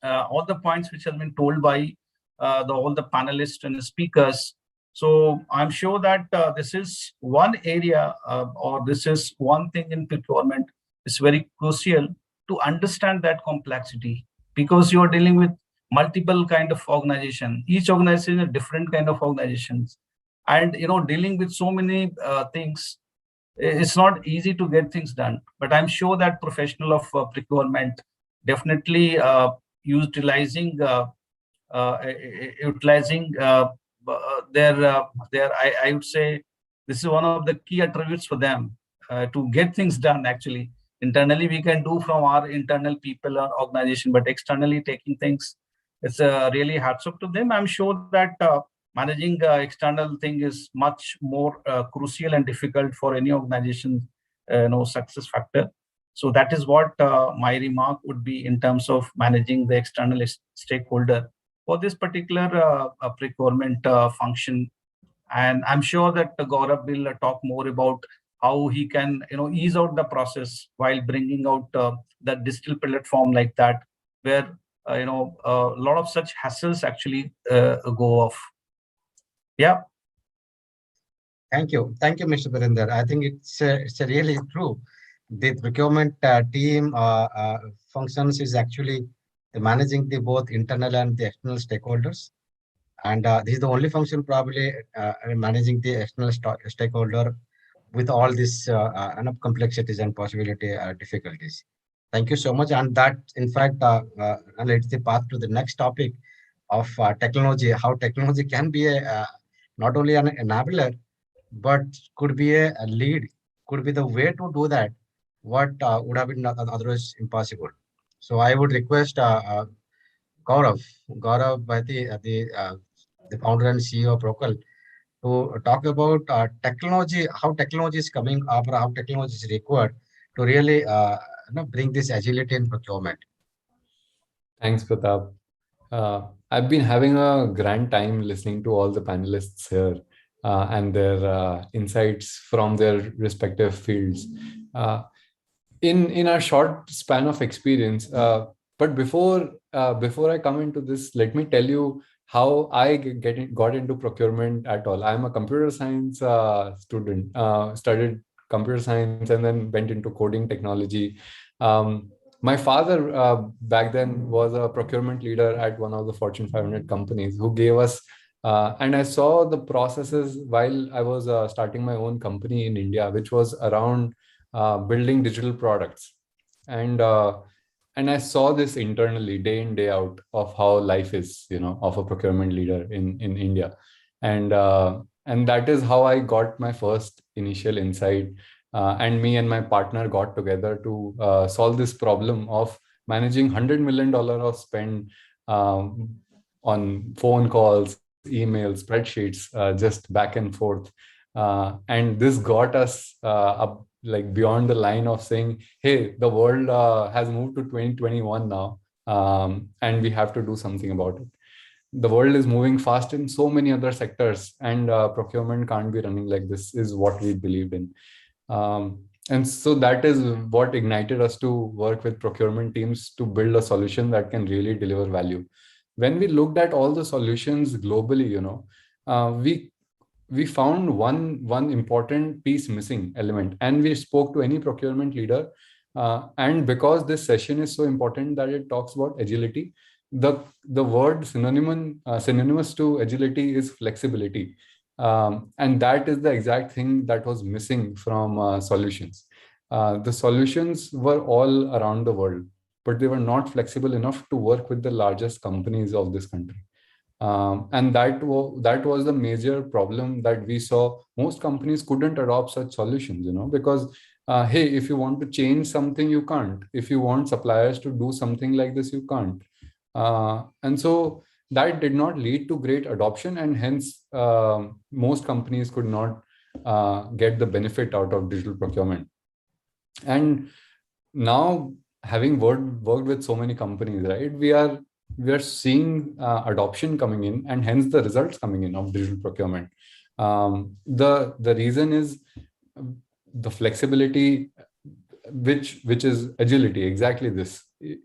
all the points which have been told by all the panelists and the speakers. So I'm sure that this is one area or this is one thing in procurement is very crucial to understand that complexity, because you are dealing with multiple kind of organization. Each organization is a different kind of organizations, and dealing with so many things, it's not easy to get things done. But I'm sure that professional of procurement definitely utilizing their I would say this is one of the key attributes for them to get things done. Actually, internally we can do from our internal people or organization, but externally taking things, it's really hats off to them. I'm sure that managing external thing is much more crucial and difficult for any organization success factor. So that is what my remark would be in terms of managing the external stakeholder for this particular procurement function. And I'm sure that Gaurav will talk more about how he can ease out the process while bringing out the digital platform like that, where a lot of such hassles actually go off. Yeah. Thank you, Mr. Birinder. I think it's a really true. The procurement team functions is actually managing the both internal and the external stakeholders, and this is the only function probably managing the external stakeholder with all these complexities and possibility difficulties. Thank you so much, and that in fact leads the path to the next topic of technology. How technology can be a not only an enabler, but could be a lead, could be the way to do that, what would have been otherwise impossible. So I would request Gaurav Bhati, the founder and CEO of Procurement, to talk about technology, how technology is coming up, or how technology is required to really bring this agility in procurement. Thanks, Pratap. I've been having a grand time listening to all the panelists here and their insights from their respective fields. In our short span of experience, but before I come into this, let me tell you how I got into procurement at all. I'm a computer science student, studied computer science and then went into coding technology. My father back then was a procurement leader at one of the Fortune 500 companies who gave us, and I saw the processes while I was starting my own company in India, which was around building digital products. And I saw this internally day in, day out of how life is, of a procurement leader in India. And that is how I got my first initial insight. And me and my partner got together to solve this problem of managing $100 million of spend on phone calls, emails, spreadsheets, just back and forth. And this got us up like beyond the line of saying, hey, the world has moved to 2021 now, and we have to do something about it. The world is moving fast in so many other sectors, and procurement can't be running like this, is what we believed in. And so that is what ignited us to work with procurement teams to build a solution that can really deliver value. When we looked at all the solutions globally, we found one important piece missing element, and we spoke to any procurement leader. And because this session is so important that it talks about agility, the word synonymous to agility is flexibility. And that is the exact thing that was missing from solutions. The solutions were all around the world, but they were not flexible enough to work with the largest companies of this country. And that was the major problem that we saw. Most companies couldn't adopt such solutions, because hey, if you want to change something, you can't. If you want suppliers to do something like this, you can't. And so that did not lead to great adoption, and hence most companies could not get the benefit out of digital procurement. And now, having worked with so many companies, right, we are seeing adoption coming in, and hence the results coming in of digital procurement. The reason is the flexibility, which is agility, exactly this.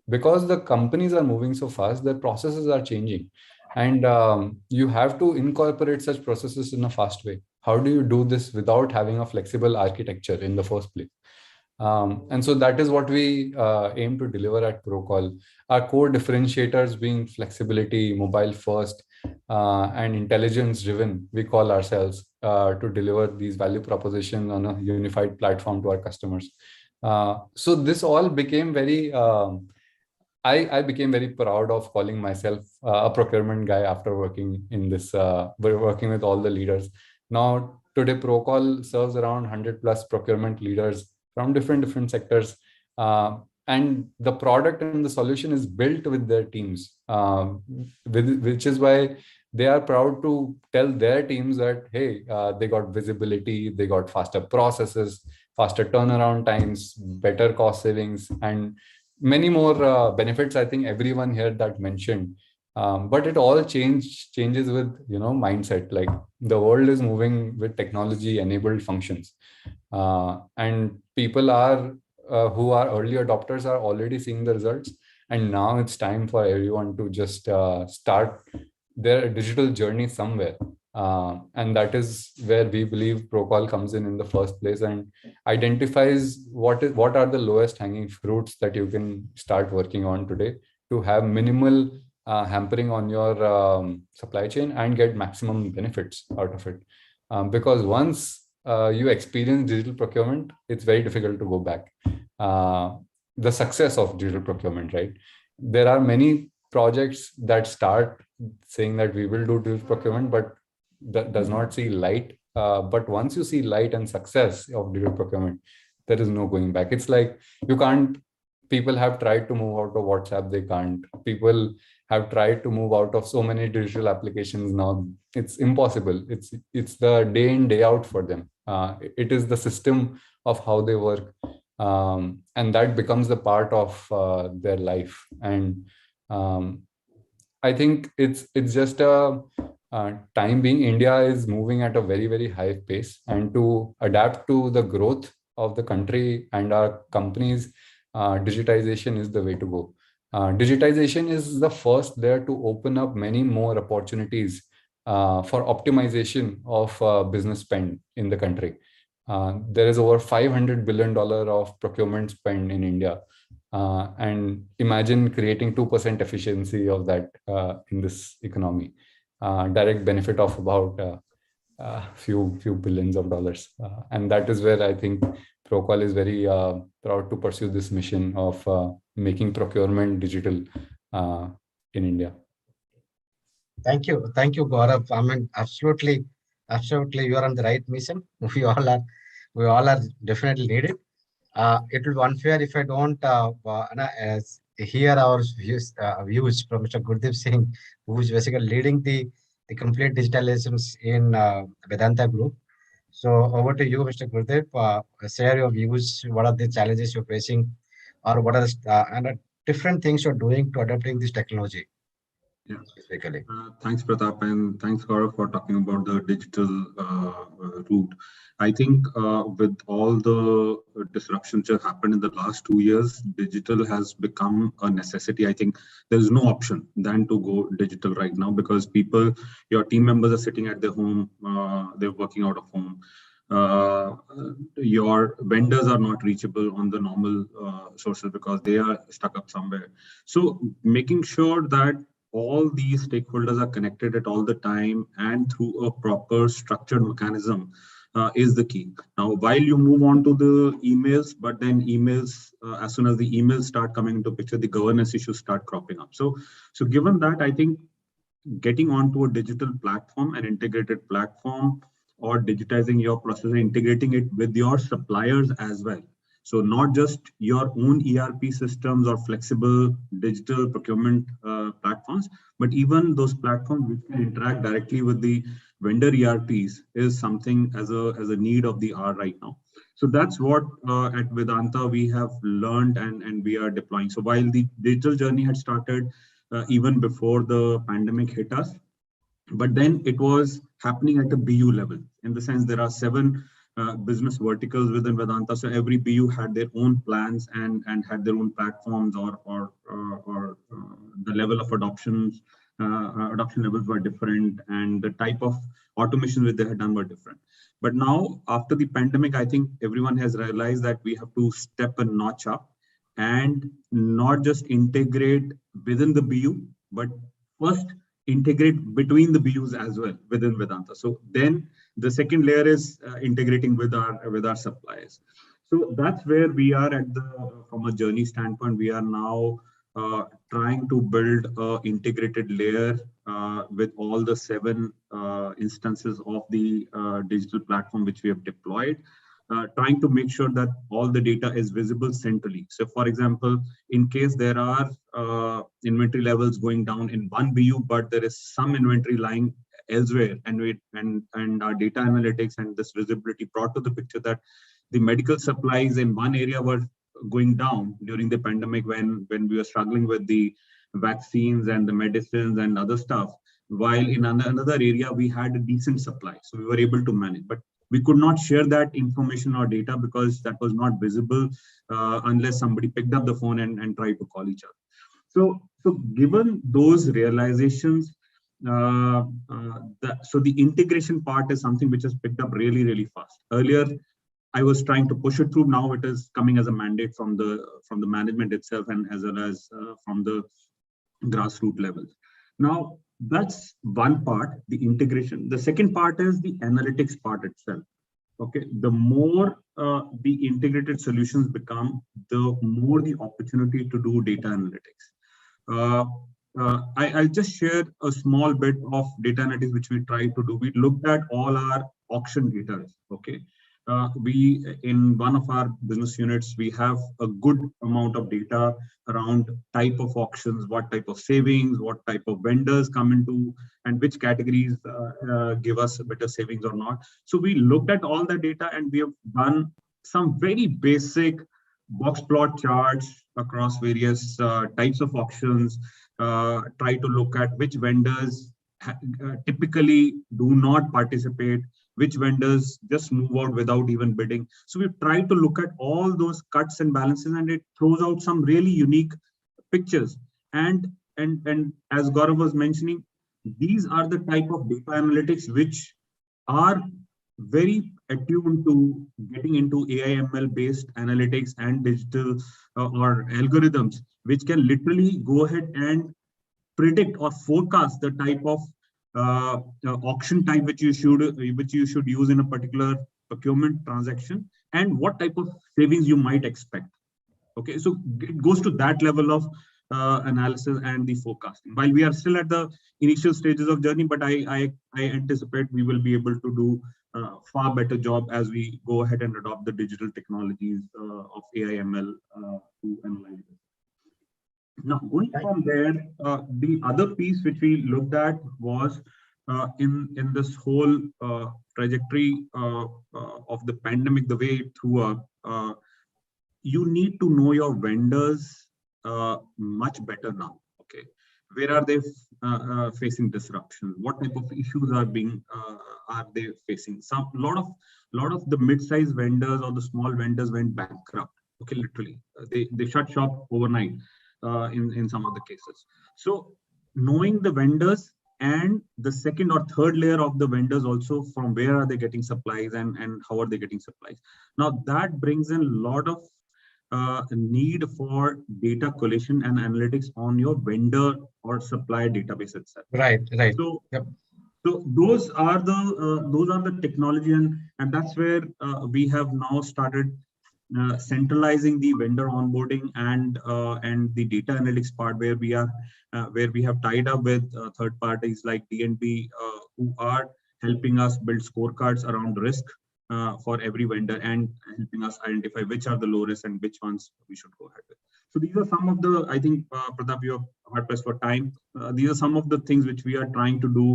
Because the companies are moving so fast, their processes are changing, and you have to incorporate such processes in a fast way. How do you do this without having a flexible architecture in the first place? And so that is what we aim to deliver at Procall. Our core differentiators being flexibility, mobile first, and intelligence driven, we call ourselves, to deliver these value propositions on a unified platform to our customers. So this all became very, I became very proud of calling myself a procurement guy after working in this, working with all the leaders. Now, today Procall serves around 100 plus procurement leaders from different sectors. And the product and the solution is built with their teams, which is why they are proud to tell their teams that, hey, they got visibility, they got faster processes, faster turnaround times, better cost savings, and many more benefits. I think everyone here that mentioned. But it all changes with mindset. Like, the world is moving with technology enabled functions, and people are who are early adopters are already seeing the results. And now it's time for everyone to just start their digital journey somewhere. And that is where we believe Procall comes in the first place, and identifies what are the lowest hanging fruits that you can start working on today to have minimal hampering on your supply chain and get maximum benefits out of it. Because once you experience digital procurement, it's very difficult to go back. The success of digital procurement, right? There are many projects that start saying that we will do digital procurement, but that does not see light. But once you see light and success of digital procurement, there is no going back. It's like you can't. People have tried to move out of WhatsApp, they can't. People have tried to move out of so many digital applications now. It's impossible. It's the day in, day out for them. It is the system of how they work, and that becomes the part of their life. And I think it's just a time being. India is moving at a very high pace, and to adapt to the growth of the country and our companies, digitization is the way to go. Digitization is the first there to open up many more opportunities for optimization of business spend in the country. There is over $500 billion of procurement spend in India. And imagine creating 2% efficiency of that in this economy. Direct benefit of about few billions of dollars. And that is where I think Procall is very proud to pursue this mission of making procurement digital in India. Thank you, Gaurav. I mean, absolutely, you are on the right mission. We all are definitely needed. It will be unfair if I don't hear our views from Mr. Gurdeep Singh, who is basically leading the complete digitalizations in Vedanta Group. So over to you, Mr. Gurdeep. Share your views. What are the challenges you're facing, or what are different things you're doing to adopting this technology? Yeah. Basically. Thanks, Pratap, and thanks, Gaurav, for talking about the digital route. I think with all the disruptions that happened in the last 2 years, digital has become a necessity. I think there is no option than to go digital right now, because your team members are sitting at their home, they're working out of home. your vendors are not reachable on the normal sources because they are stuck up somewhere. So making sure that all these stakeholders are connected at all the time and through a proper structured mechanism is the key. Now, while you move on to the emails, but then emails, as soon as the emails start coming into picture, the governance issues start cropping up. So given that, I think getting onto a digital platform, an integrated platform, or digitizing your process and integrating it with your suppliers as well. So not just your own ERP systems or flexible digital procurement platforms, but even those platforms which can interact directly with the vendor ERPs is something as a need of the hour right now. So that's what at Vedanta we have learned and we are deploying. So while the digital journey had started even before the pandemic hit us, but then it was happening at a BU level, in the sense there are 7 business verticals within Vedanta. So every BU had their own plans and had their own platforms or the level of adoption levels were different, and the type of automation that they had done were different. But now after the pandemic, I think everyone has realized that we have to step a notch up and not just integrate within the BU, but first integrate between the BUs as well within Vedanta. So then the second layer is integrating with our suppliers. So that's where we are at from a journey standpoint. We are now trying to build a integrated layer with all the 7 instances of the digital platform which we have deployed. Trying to make sure that all the data is visible centrally. So for example, in case there are inventory levels going down in one BU, but there is some inventory lying elsewhere, and our data analytics and this visibility brought to the picture that the medical supplies in one area were going down during the pandemic when we were struggling with the vaccines and the medicines and other stuff, while in another area we had a decent supply. So we were able to manage. But we could not share that information or data because that was not visible unless somebody picked up the phone and tried to call each other. So given those realizations, so the integration part is something which has picked up really, really fast. Earlier, I was trying to push it through. Now it is coming as a mandate from the management itself and as well as from the grassroots levels. Now, that's one part, the integration. The second part is the analytics part itself. Okay, the more the integrated solutions become, the more the opportunity to do data analytics. I'll just share a small bit of data analytics which we tried to do. We looked at all our auction data. Okay, we in one of our business units we have a good amount of data around type of auctions, what type of savings, what type of vendors come into, and which categories give us better savings or not. So we looked at all the data and we have done some very basic box plot charts across various types of auctions. Try to look at which vendors typically do not participate, which vendors just move out without even bidding. So we've tried to look at all those cuts and balances, and it throws out some really unique pictures. And as Gaurav was mentioning, these are the type of data analytics which are very attuned to getting into AI ML based analytics and digital or algorithms, which can literally go ahead and predict or forecast the type of auction type which you should use in a particular procurement transaction and what type of savings you might expect. Okay, so it goes to that level of analysis and the forecasting. While we are still at the initial stages of journey, but I anticipate we will be able to do far better job as we go ahead and adopt the digital technologies of AI ML to analyze it. Now, going from there, the other piece which we looked at was in this whole trajectory of the pandemic, the way it threw up, you need to know your vendors much better now. Okay, where are they facing disruption? What type of issues are they facing? A lot of the mid-sized vendors or the small vendors went bankrupt. Okay, literally, they shut shop overnight. In some of the cases. So knowing the vendors and the second or third layer of the vendors also, from where are they getting supplies and how are they getting supplies. Now that brings in a lot of need for data collation and analytics on your vendor or supplier database itself. Right. So, yep. So those are the technology, and that's where we have now started centralizing the vendor onboarding and the data analytics part, where we have tied up with third parties like DNB, who are helping us build scorecards around risk for every vendor and helping us identify which are the low risk and which ones we should go ahead with. So these are some of the, I think, Pratap, you're hard pressed for time. These are some of the things which we are trying to do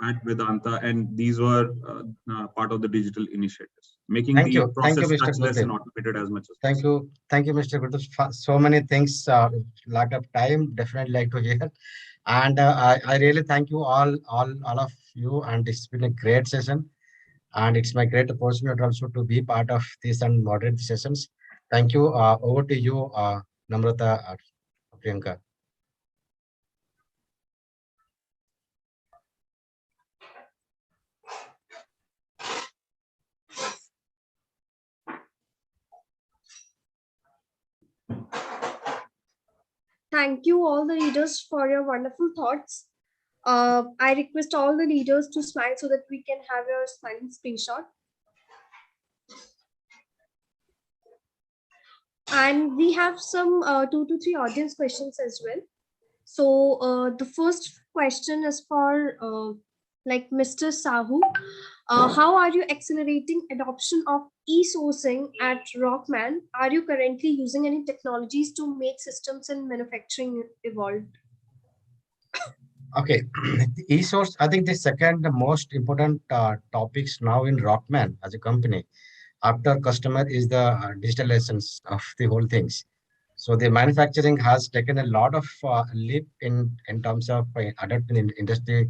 at Vedanta, and these were part of the digital initiatives, making the process touchless and automated as much as possible. Thank you, Mr. Gurdeep. So many things, lack of time, definitely like to hear. And I really thank you all of you, and it's been a great session. And it's my great opportunity also to be part of this and moderate the sessions. Thank you. Over to you, Namrata, Priyanka. Thank you all the leaders for your wonderful thoughts. I request all the leaders to smile so that we can have your smiling screenshot. And we have some 2 to 3 audience questions as well. So the first question is for like Mr. Sahu. How are you accelerating adoption of e-sourcing at Rockman? Are you currently using any technologies to make systems in manufacturing evolved? Okay, e-source, I think the second most important topics now in Rockman as a company after customer is the digital essence of the whole things. So the manufacturing has taken a lot of leap in terms of adopting in industry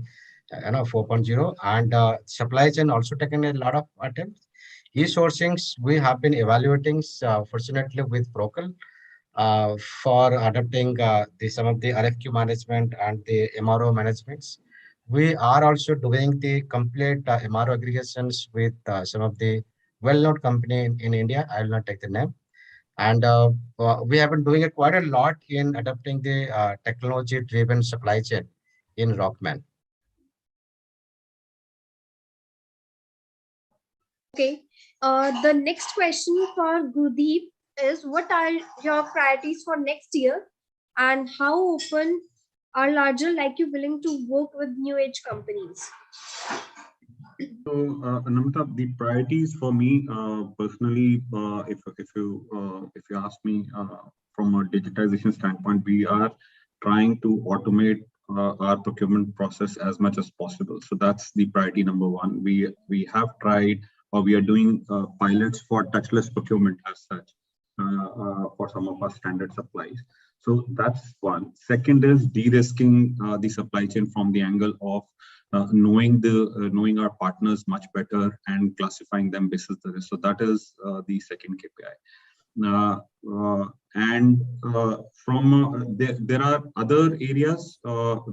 4.0, and supply chain also taken a lot of attempts. E-sourcings we have been evaluating fortunately with Procurement for adopting some of the RFQ management and the MRO managements. We are also doing the complete MRO aggregations with some of the well-known company in India. I will not take the name. And we have been doing it quite a lot in adopting the technology-driven supply chain in Rockman. Okay. The next question for Gurdeep is, what are your priorities for next year, and how open are larger like you willing to work with new age companies? So, Namrata, the priorities for me personally, if you ask me from a digitization standpoint, we are trying to automate our procurement process as much as possible. So that's the priority number one. We have tried, or we are doing pilots for touchless procurement as such for some of our standard supplies. So that's one. Second is de-risking the supply chain from the angle of knowing our partners much better and classifying them based on the risk. So that is the second KPI. There are other areas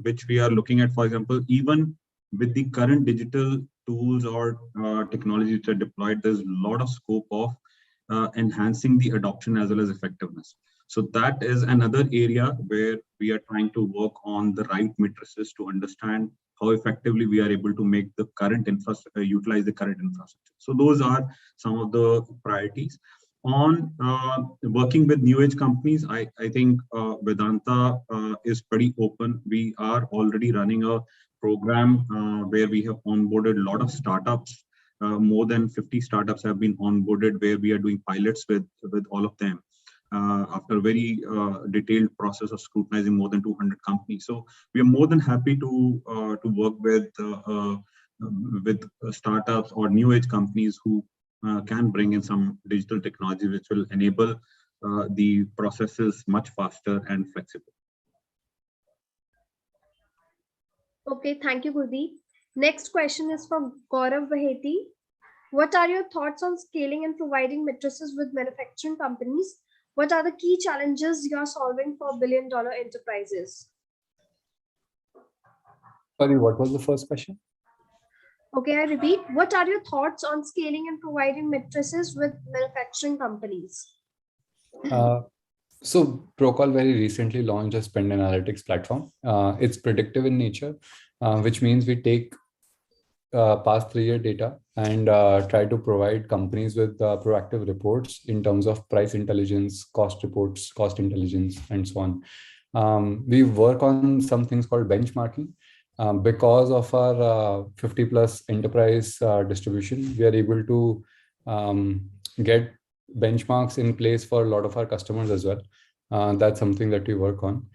which we are looking at. For example, even with the current digital tools or technologies which are deployed, there's a lot of scope of enhancing the adoption as well as effectiveness. So that is another area where we are trying to work on the right matrices to understand how effectively we are able to make the current infrastructure, utilize the current infrastructure. So those are some of the priorities. On working with new age companies, I think Vedanta is pretty open. We are already running a program where we have onboarded a lot of startups. More than 50 startups have been onboarded, where we are doing pilots with all of them. After a very detailed process of scrutinizing more than 200 companies. So we are more than happy to work with startups or new age companies who can bring in some digital technology which will enable the processes much faster and flexible. Okay, thank you, Gurdeep. Next question is for Gaurav Baheti. What are your thoughts on scaling and providing matrices with manufacturing companies? What are the key challenges you are solving for billion-dollar enterprises? Sorry, what was the first question? Okay, I repeat. What are your thoughts on scaling and providing matrices with manufacturing companies? So Procol very recently launched a spend analytics platform. It's predictive in nature, which means we take past 3-year data and try to provide companies with proactive reports in terms of price intelligence, cost reports, cost intelligence, and so on. We work on some things called benchmarking. Because of our 50 plus enterprise distribution, we are able to get benchmarks in place for a lot of our customers as well. That's something that we work on.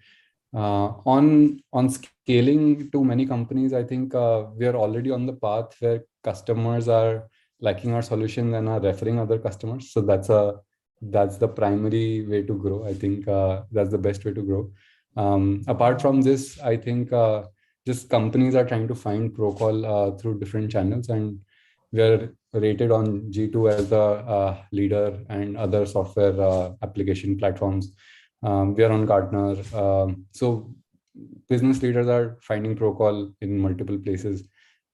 On scaling to many companies, I think we are already on the path where customers are liking our solution and are referring other customers. So that's the primary way to grow. I think that's the best way to grow. Apart from this, I think just companies are trying to find Procol through different channels, and we are rated on G2 as the leader and other software application platforms. We are on Gartner. So business leaders are finding Procol in multiple places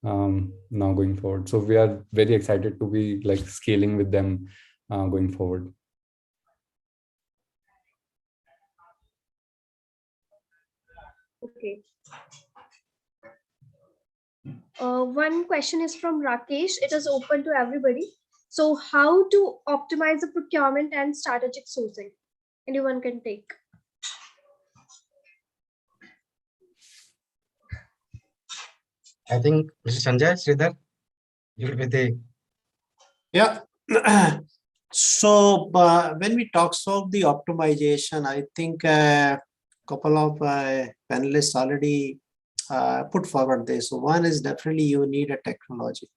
now going forward. So we are very excited to be like scaling with them going forward. Okay. One question is from Rakesh. It is open to everybody. So how to optimize the procurement and strategic sourcing? Anyone can take. I think Mr. Sanjay Sridhar, you will be the. Yeah. So when we talk about the optimization, I think a couple of panelists already put forward this. So one is definitely you need a technology.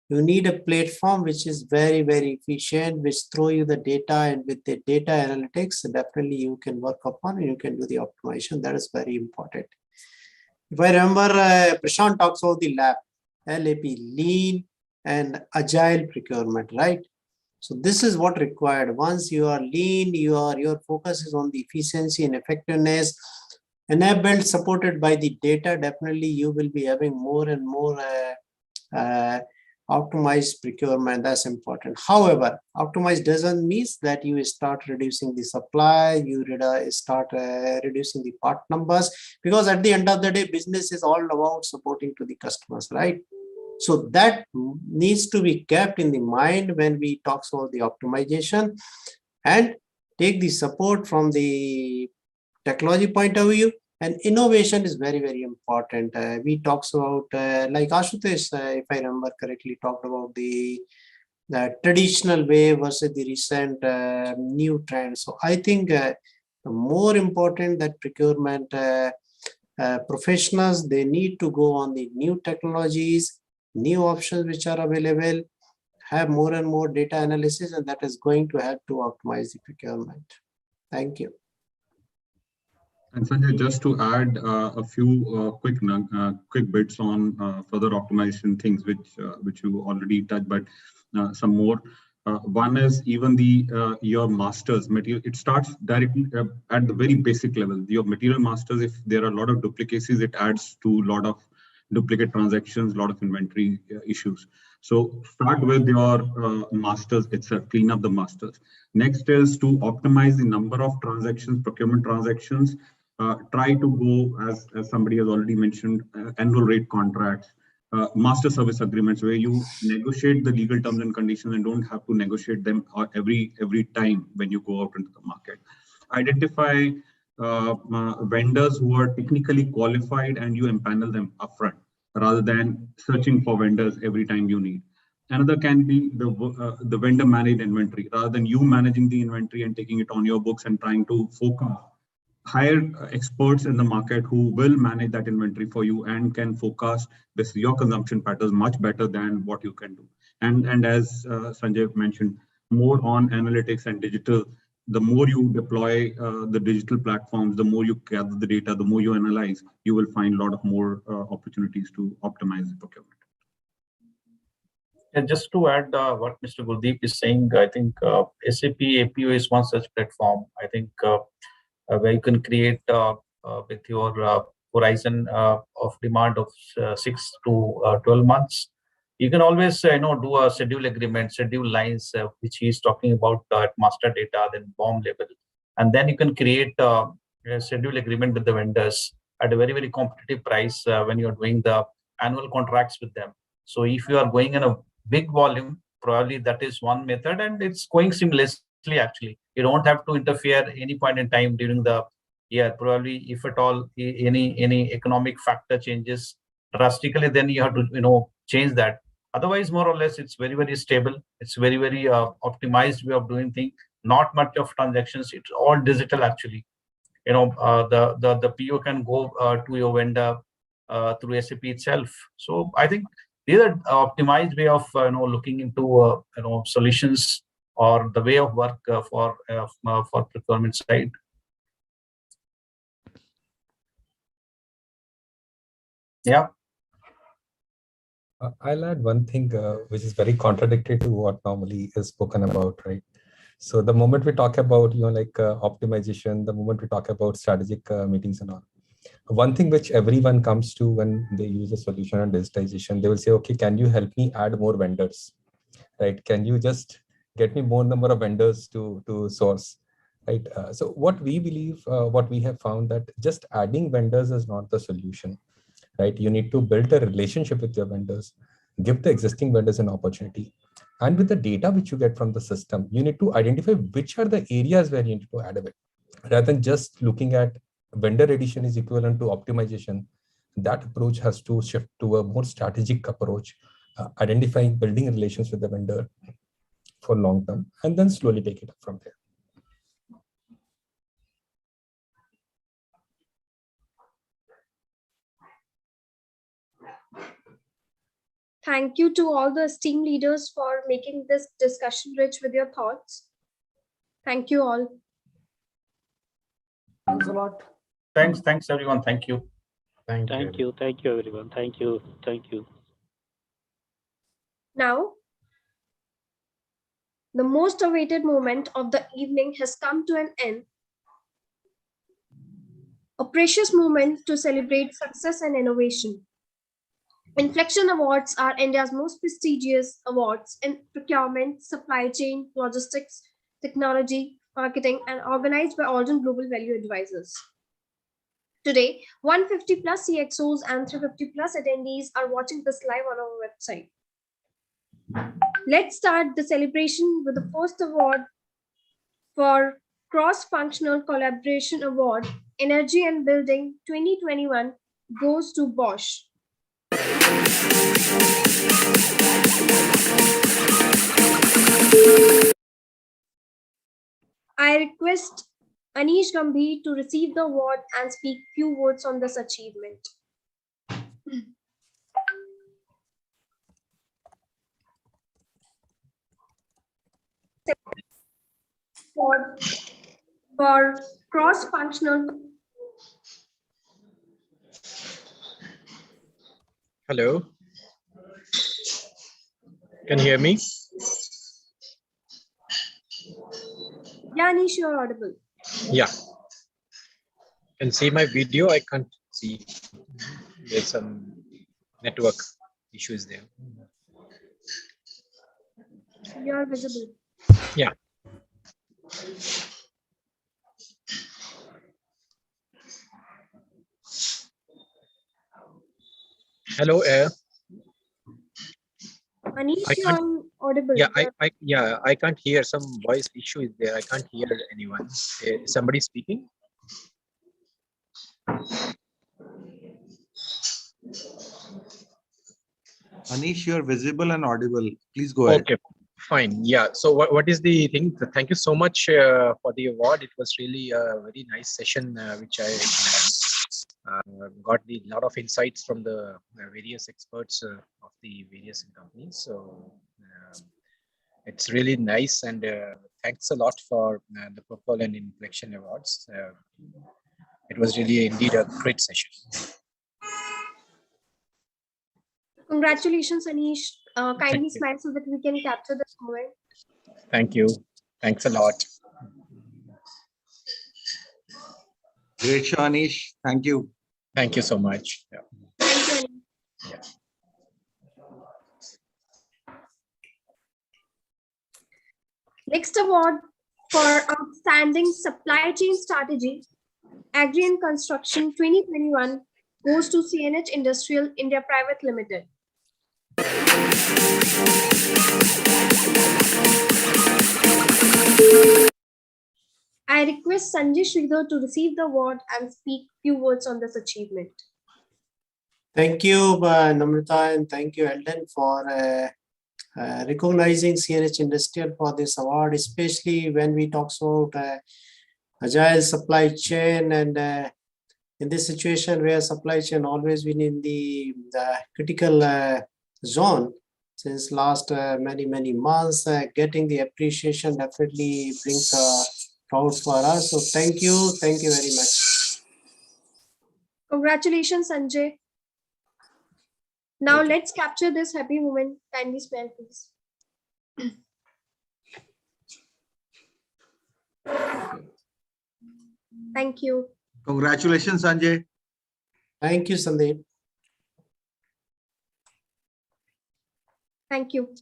You need a platform which is very, very efficient, which throw you the data, and with the data analytics, definitely you can work upon and you can do the optimization. That is very important. If I remember, Prashant talks about the LAP, lean and agile procurement, right? So this is what required. Once you are lean, your focus is on the efficiency and effectiveness, enabled, supported by the data. Definitely, you will be having more and more optimized procurement. That's important. However, optimized doesn't mean that you start reducing the supply, you start reducing the part numbers, because at the end of the day, business is all about supporting to the customers, right? So that needs to be kept in the mind when we talk about the optimization, and take the support from the technology point of view. And innovation is very, very important. We talked about, like Ashutosh, if I remember correctly, talked about the traditional way versus the recent new trends. So I think the more important that procurement professionals, they need to go on the new technologies, new options which are available, have more and more data analysis, and that is going to help to optimize the procurement. Thank you. And Sanjay, just to add a few quick bits on further optimization things, which you already touched, but some more. One is even your masters material. It starts directly at the very basic level. Your material masters, if there are a lot of duplicacies, it adds to a lot of duplicate transactions, a lot of inventory issues. So start with your masters itself, clean up the masters. Next is to optimize the number of transactions, procurement transactions. Try to go, as somebody has already mentioned, annual rate contracts, master service agreements, where you negotiate the legal terms and conditions and don't have to negotiate them every time when you go out into the market. Identify vendors who are technically qualified and you empanel them upfront rather than searching for vendors every time you need. Another can be the vendor managed inventory, rather than you managing the inventory and taking it on your books and trying to focus. Hire experts in the market who will manage that inventory for you and can forecast your consumption patterns much better than what you can do. And as Sanjay mentioned, more on analytics and digital. The more you deploy the digital platforms, the more you gather the data, the more you analyze, you will find a lot of more opportunities to optimize the procurement. And just to add what Mr. Gurdeep is saying, I think SAP APO is one such platform. I think where you can create with your horizon of demand of 6 to 12 months, you can always do a schedule agreement, schedule lines, which he is talking about at master data, then BOM level, and then you can create a schedule agreement with the vendors at a very, very competitive price when you're doing the annual contracts with them. So if you are going in a big volume, probably that is one method, and it's going seamlessly. Actually, you don't have to interfere any point in time during the year. Probably, if at all any economic factor changes drastically, then you have to change that. Otherwise, more or less, it's very, very stable. It's very, very optimized way of doing things. Not much of transactions. It's all digital actually. The PO can go to your vendor through SAP itself. So I think these are optimized way of looking into solutions or the way of work for procurement side. Yeah. I'll add one thing which is very contradictory to what normally is spoken about, right? So the moment we talk about optimization, the moment we talk about strategic meetings and all, one thing which everyone comes to when they use a solution on digitization, they will say, okay, can you help me add more vendors, right? Can you just get me more number of vendors to source, right? So what we believe, what we have found, that just adding vendors is not the solution, right? You need to build a relationship with your vendors, give the existing vendors an opportunity. And with the data which you get from the system, you need to identify which are the areas where you need to add a bit. Rather than just looking at vendor addition is equivalent to optimization, that approach has to shift to a more strategic approach, identifying, building relations with the vendor for long term, and then slowly take it up from there. Thank you to all the esteemed leaders for making this discussion rich with your thoughts. Thank you all. Thanks a lot. Thanks everyone. Thank you. Thank you everyone. Thank you. Now, the most awaited moment of the evening has come to an end. A precious moment to celebrate success and innovation. Inflection Awards are India's most prestigious awards in procurement, supply chain, logistics, technology, marketing, and organized by Origin Global Value Advisors. Today, 150 plus CXOs and 350 plus attendees are watching this live on our website. Let's start the celebration with the first award for Cross-Functional Collaboration Award, Energy and Building 2021 goes to Bosch. I request Anish Gambhir to receive the award and speak few words on this achievement. For cross-functional. Hello. Can you hear me? Yeah, Anish, you're audible. Yeah. Can see my video. I can't see. There's some network issues there. You're visible. Yeah. Hello, Air. Anish, you're audible. Yeah, I can't hear. Some voice issue is there. I can't hear anyone. Is somebody speaking? Anish, you're visible and audible. Please go ahead. Okay, fine. Yeah. So what is the thing? Thank you so much for the award. It was really a very nice session, which I got a lot of insights from the various experts of the various companies. So it's really nice, and thanks a lot for the Purple and Inflection Awards. It was really indeed a great session. Congratulations, Anish. Kindly smile so that we can capture this moment. Thank you. Thanks a lot. Great show, Anish. Thank you. Thank you so much. Yeah. Thank you. Yeah. Next award for outstanding supply chain strategy, Agri and Construction 2021 goes to CNH Industrial India Private Limited. I request Sanjay Sridhar to receive the award and speak few words on this achievement. Thank you, Namrata, and thank you, Eldon, for recognizing CNH Industrial for this award, especially when we talk about agile supply chain, and in this situation where supply chain always been in the critical zone since last many months, getting the appreciation definitely brings proud for us. So thank you very much. Congratulations, Sanjay. Now let's capture this happy moment. Kindly smile, please. Thank you. Congratulations, Sanjay. Thank you, Sandeep. Thank you.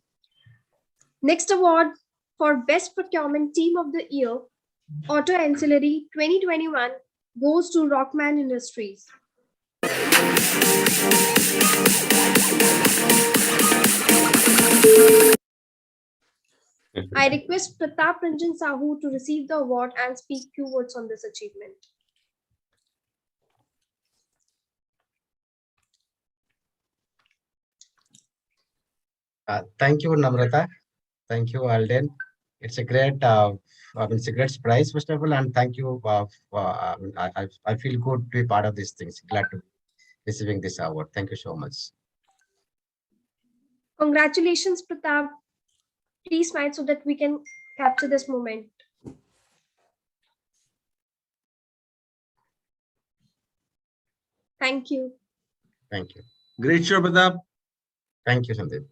Next award for Best Procurement Team of the Year, Auto Ancillary 2021 goes to Rockman Industries. I request Pratap Ranjan Sahu to receive the award and speak few words on this achievement. Thank you, Namrata. Thank you, Alden. It's a great, it's a great surprise, first of all, and thank you. I feel good to be part of these things. Glad to be receiving this award. Thank you so much. Congratulations, Pratap. Please smile so that we can capture this moment. Thank you. Thank you. Great show, Pratap. Thank you, Sandeep.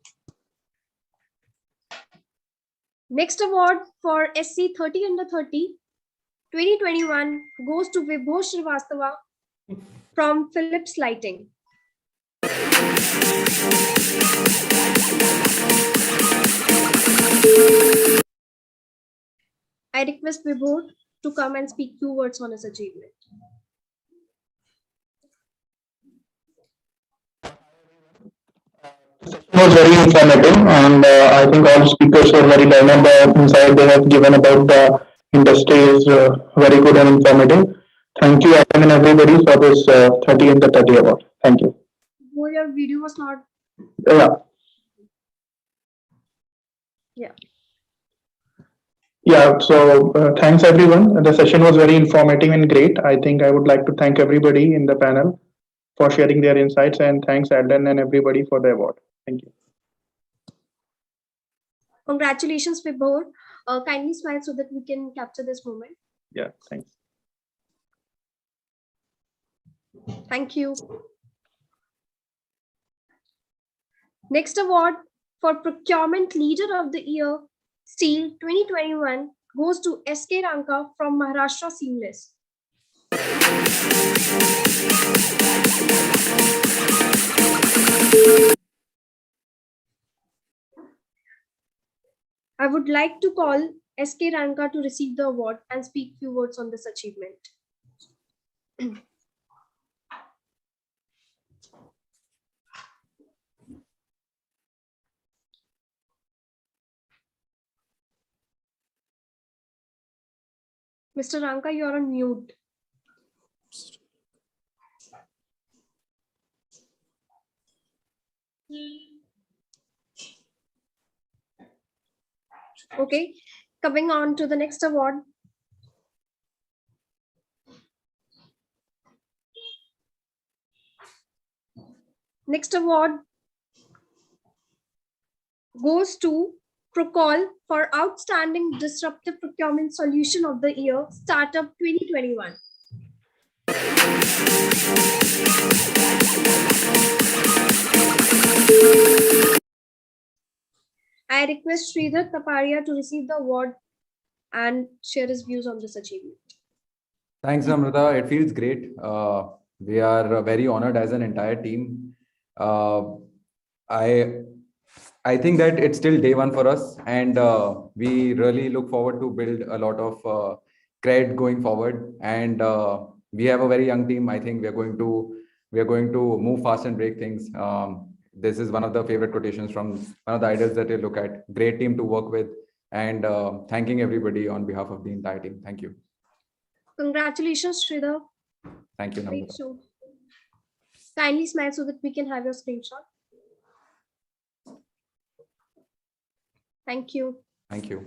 Next award for SC 30 under 30 2021 goes to Vibhor Srivastava from Philips Lighting. I request Vibhor to come and speak few words on his achievement. Was very informative, and I think all speakers were very learned. The insight they have given about the industry is very good and informative. Thank you, Adam, and everybody for this 30 and the 30 award. Thank you. Oh, your video was not. Yeah. Yeah. Yeah, so thanks everyone. The session was very informative and great. I think I would like to thank everybody in the panel for sharing their insights, and thanks Alden and everybody for the award. Thank you. Congratulations, Vibhor. Kindly smile so that we can capture this moment. Yeah, thanks. Thank you. Next award for Procurement Leader of the Year, Steel 2021 goes to SK Ranka from Maharashtra Seamless. I would like to call SK Ranka to receive the award and speak few words on this achievement. Mr. Ranka, you are on mute. Okay, coming on to the next award. Next award goes to Procol for Outstanding Disruptive Procurement Solution of the Year, Startup 2021. I request Sridhar Taparia to receive the award and share his views on this achievement. Thanks, Amrita. It feels great We are very honored as an entire team. I think that it's still day one for us, and we really look forward to build a lot of cred going forward. And we have a very young team. I think we are going to move fast and break things. This is one of the favorite quotations from one of the idols that you look at. Great team to work with, and thanking everybody on behalf of the entire team. Thank you. Congratulations, Sridhar. Thank you. Great show. Kindly smile so that we can have your screenshot. Thank you. Thank you.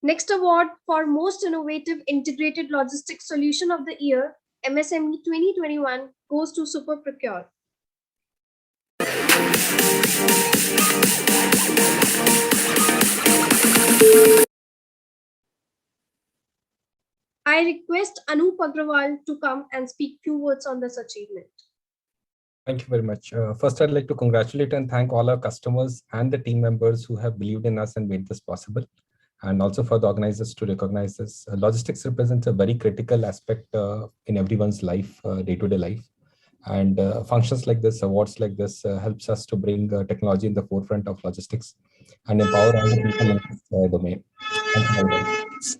Next award for Most Innovative Integrated Logistics Solution of the Year, MSME 2021, goes to Super Procure. I request Anup Agrawal to come and speak few words on this achievement. Thank you very much. First, I'd like to congratulate and thank all our customers and the team members who have believed in us and made this possible. And also for the organizers to recognize this. Logistics represents a very critical aspect in everyone's life, day-to-day life. And functions like this, awards like this helps us to bring technology in the forefront of logistics and empower all the people in this domain. Thank you very much.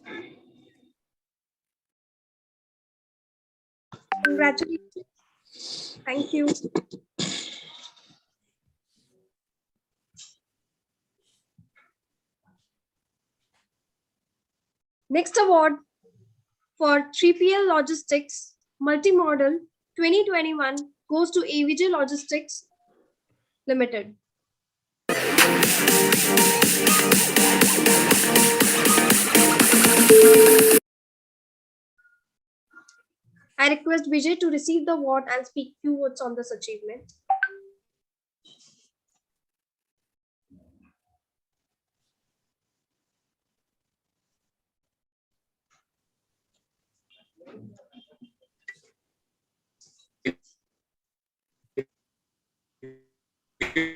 Congratulations. Thank you. Next award for 3PL Logistics Multimodal 2021 goes to AVJ Logistics Limited. I request Vijay to receive the award and speak few words on this achievement.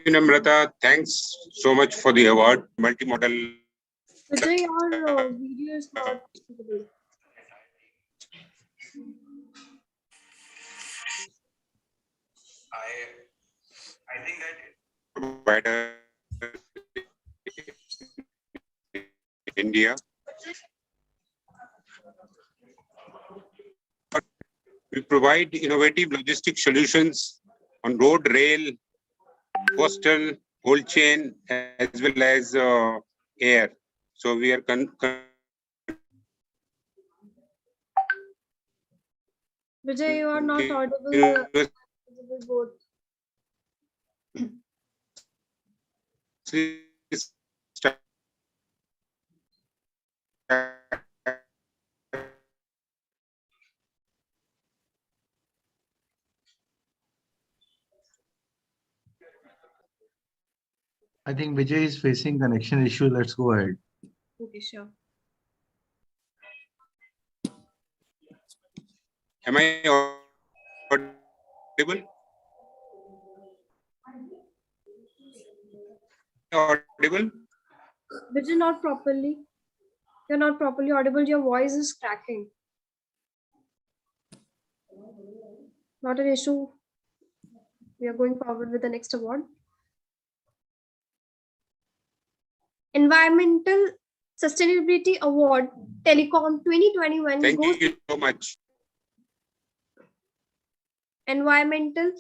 Namrata, thanks so much for the award. Multimodal. Vijay, your video is not visible. I think that provider India. We provide innovative logistic solutions on road, rail, coastal, cold chain, as well as air. So we are Vijay, you are not audible. Both. I think Vijay is facing connection issue. Let's go ahead. Okay, sure. Am I audible? Audible? Vijay, not properly. You're not properly audible. Your voice is cracking. Not an issue. We are going forward with the next award. Environmental Sustainability Award Telecom 2021 Thank goes you so much. Environmental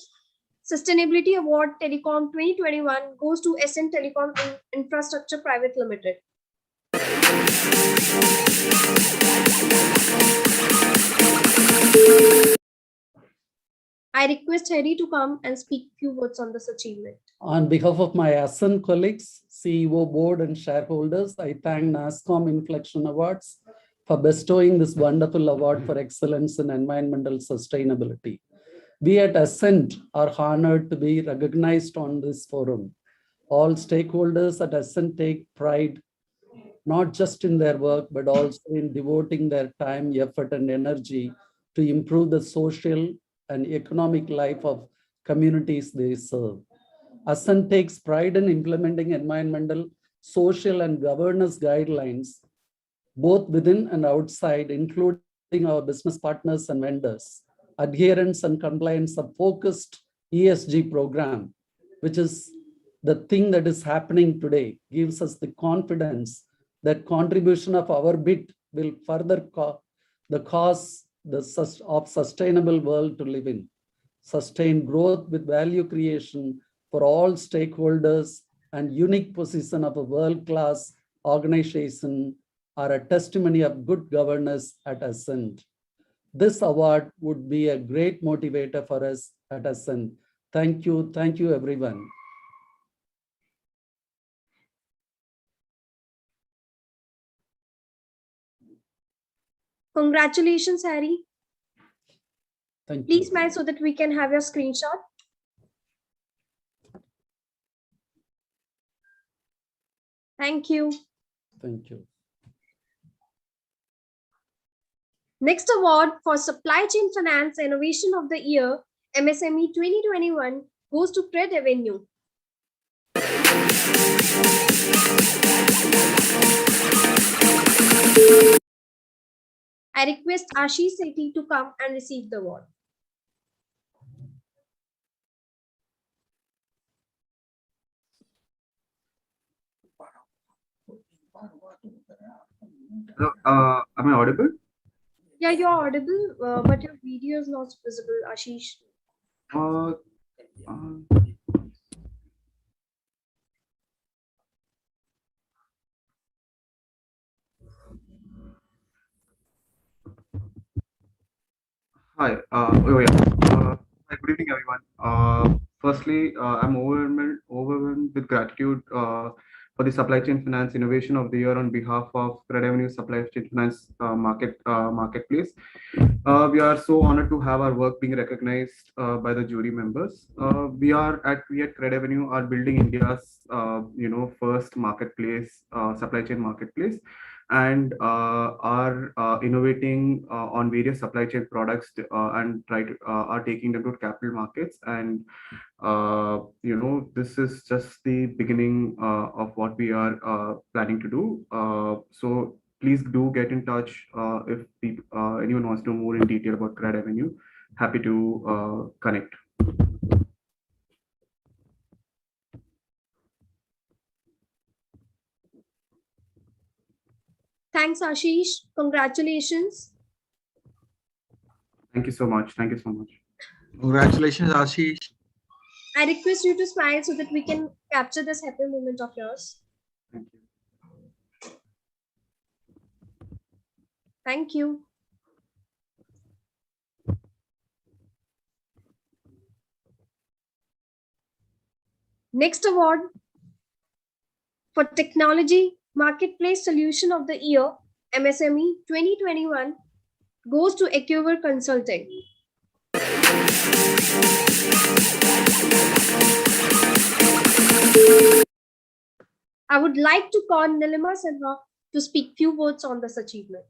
Sustainability Award Telecom 2021 goes to SN Telecom Infrastructure Private Limited. I request Harry to come and speak few words on this achievement. On behalf of my ASEAN colleagues, CEO board and shareholders, I thank NASSCOM Inflection Awards for bestowing this wonderful award for excellence in environmental sustainability. We at Ascent are honored to be recognized on this forum. All stakeholders at Ascent take pride not just in their work, but also in devoting their time, effort, and energy to improve the social and economic life of communities they serve. Ascent takes pride in implementing environmental, social, and governance guidelines both within and outside, including our business partners and vendors. Adherence and compliance of focused ESG program, which is the thing that is happening today, gives us the confidence that contribution of our bit will further the cause of sustainable world to live in. Sustain growth with value creation for all stakeholders and unique position of a world-class organization are a testimony of good governance at Ascent. This award would be a great motivator for us at Ascent. Thank you everyone. Congratulations, Harry. Thank you. Please smile so that we can have your screenshot. Thank you. Thank you. Next award for Supply Chain Finance Innovation of the Year, MSME 2021, goes to Cred Avenue. I request Ashish Sethi to come and receive the award. Hello, am I audible? Yeah, you're audible, but your video is not visible, Ashish. Hi. Hi, good evening, everyone. Firstly, I'm overwhelmed with gratitude for the Supply Chain Finance Innovation of the Year on behalf of Cred Avenue Supply Chain Finance Marketplace. We are so honored to have our work being recognized by the jury members. We at Cred Avenue are building India's first marketplace, supply chain marketplace, and are innovating on various supply chain products and are taking them to capital markets. And this is just the beginning of what we are planning to do. So please do get in touch if anyone wants to know more in detail about Cred Avenue. Happy to connect. Thanks, Ashish. Congratulations. Thank you so much. Thank you so much. Congratulations, Ashish. I request you to smile so that we can capture this happy moment of yours. Thank you. Thank you. Next award for Technology Marketplace Solution of the Year, MSME 2021, goes to Acquire Consulting. I would like to call Nilima Sinha to speak few words on this achievement.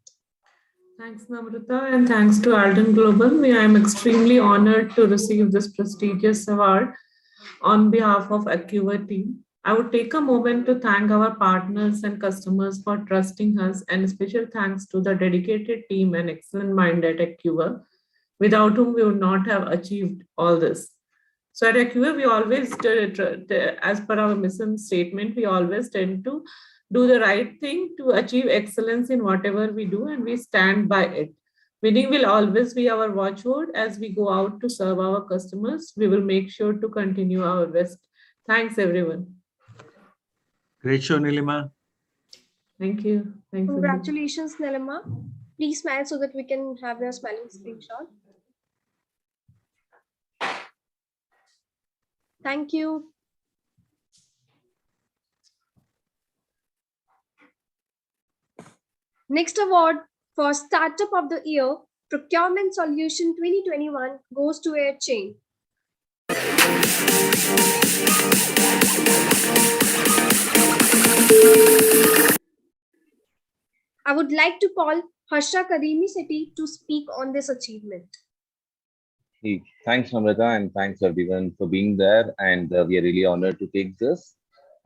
Thanks, Namrata, and thanks to Alden Global. I am extremely honored to receive this prestigious award on behalf of Acquire team. I would take a moment to thank our partners and customers for trusting us, and special thanks to the dedicated team and excellent mind at Acquire, without whom we would not have achieved all this. So at Acquire, we always, as per our mission statement, we always tend to do the right thing to achieve excellence in whatever we do, and we stand by it. Winning will always be our watchword as we go out to serve our customers. We will make sure to continue our best. Thanks, everyone. Great show, Nilima. Thank you. Thanks, Congratulations, Nilima. Please smile so that we can have your smiling screenshot. Thank you. Next award for Startup of the Year, Procurement Solution 2021, goes to AirChain. I would like to call Harsha Karimi Sethi to speak on this achievement. Hey, thanks, Namrata, and thanks everyone for being there. And we are really honored to take this.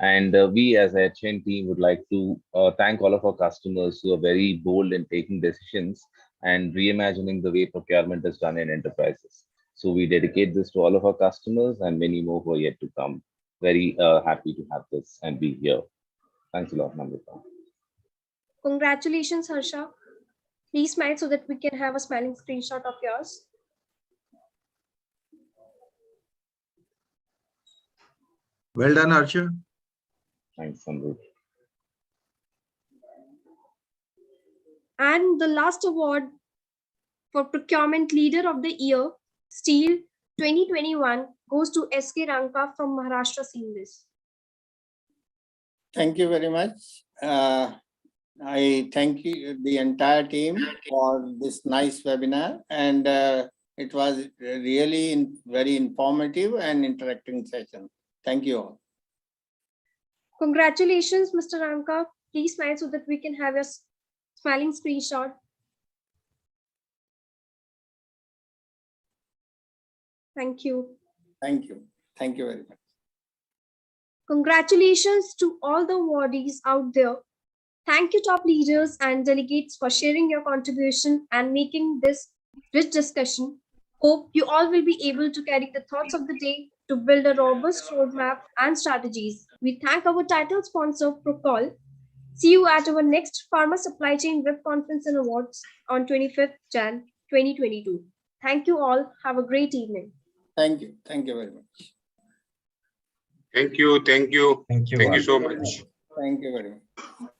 And we as a chain team would like to thank all of our customers who are very bold in taking decisions and reimagining the way procurement is done in enterprises. So we dedicate this to all of our customers and many more who are yet to come. Very happy to have this and be here. Thanks a lot, Namrata. Congratulations, Harsha. Please smile so that we can have a smiling screenshot of yours. Well done, Harsha. Thanks, Sandeep. And the last award for Procurement Leader of the Year, Steel 2021, goes to SK Ranka from Maharashtra Seamless. Thank you very much. I thank you, the entire team, for this nice webinar, and it was really very informative and interacting session. Thank you all. Congratulations, Mr. Ranka. Please smile so that we can have your smiling screenshot. Thank you. Thank you. Thank you very much. Congratulations to all the awardees out there. Thank you, top leaders and delegates, for sharing your contribution and making this rich discussion. Hope you all will be able to carry the thoughts of the day to build a robust roadmap and strategies. We thank our title sponsor, Procol. See you at our next Pharma Supply Chain Web Conference and Awards on 25th Jan 2022. Thank you all. Have a great evening. Thank you. Thank you very much. Thank you. Thank you. Thank you. Thank you so much. Thank you very much.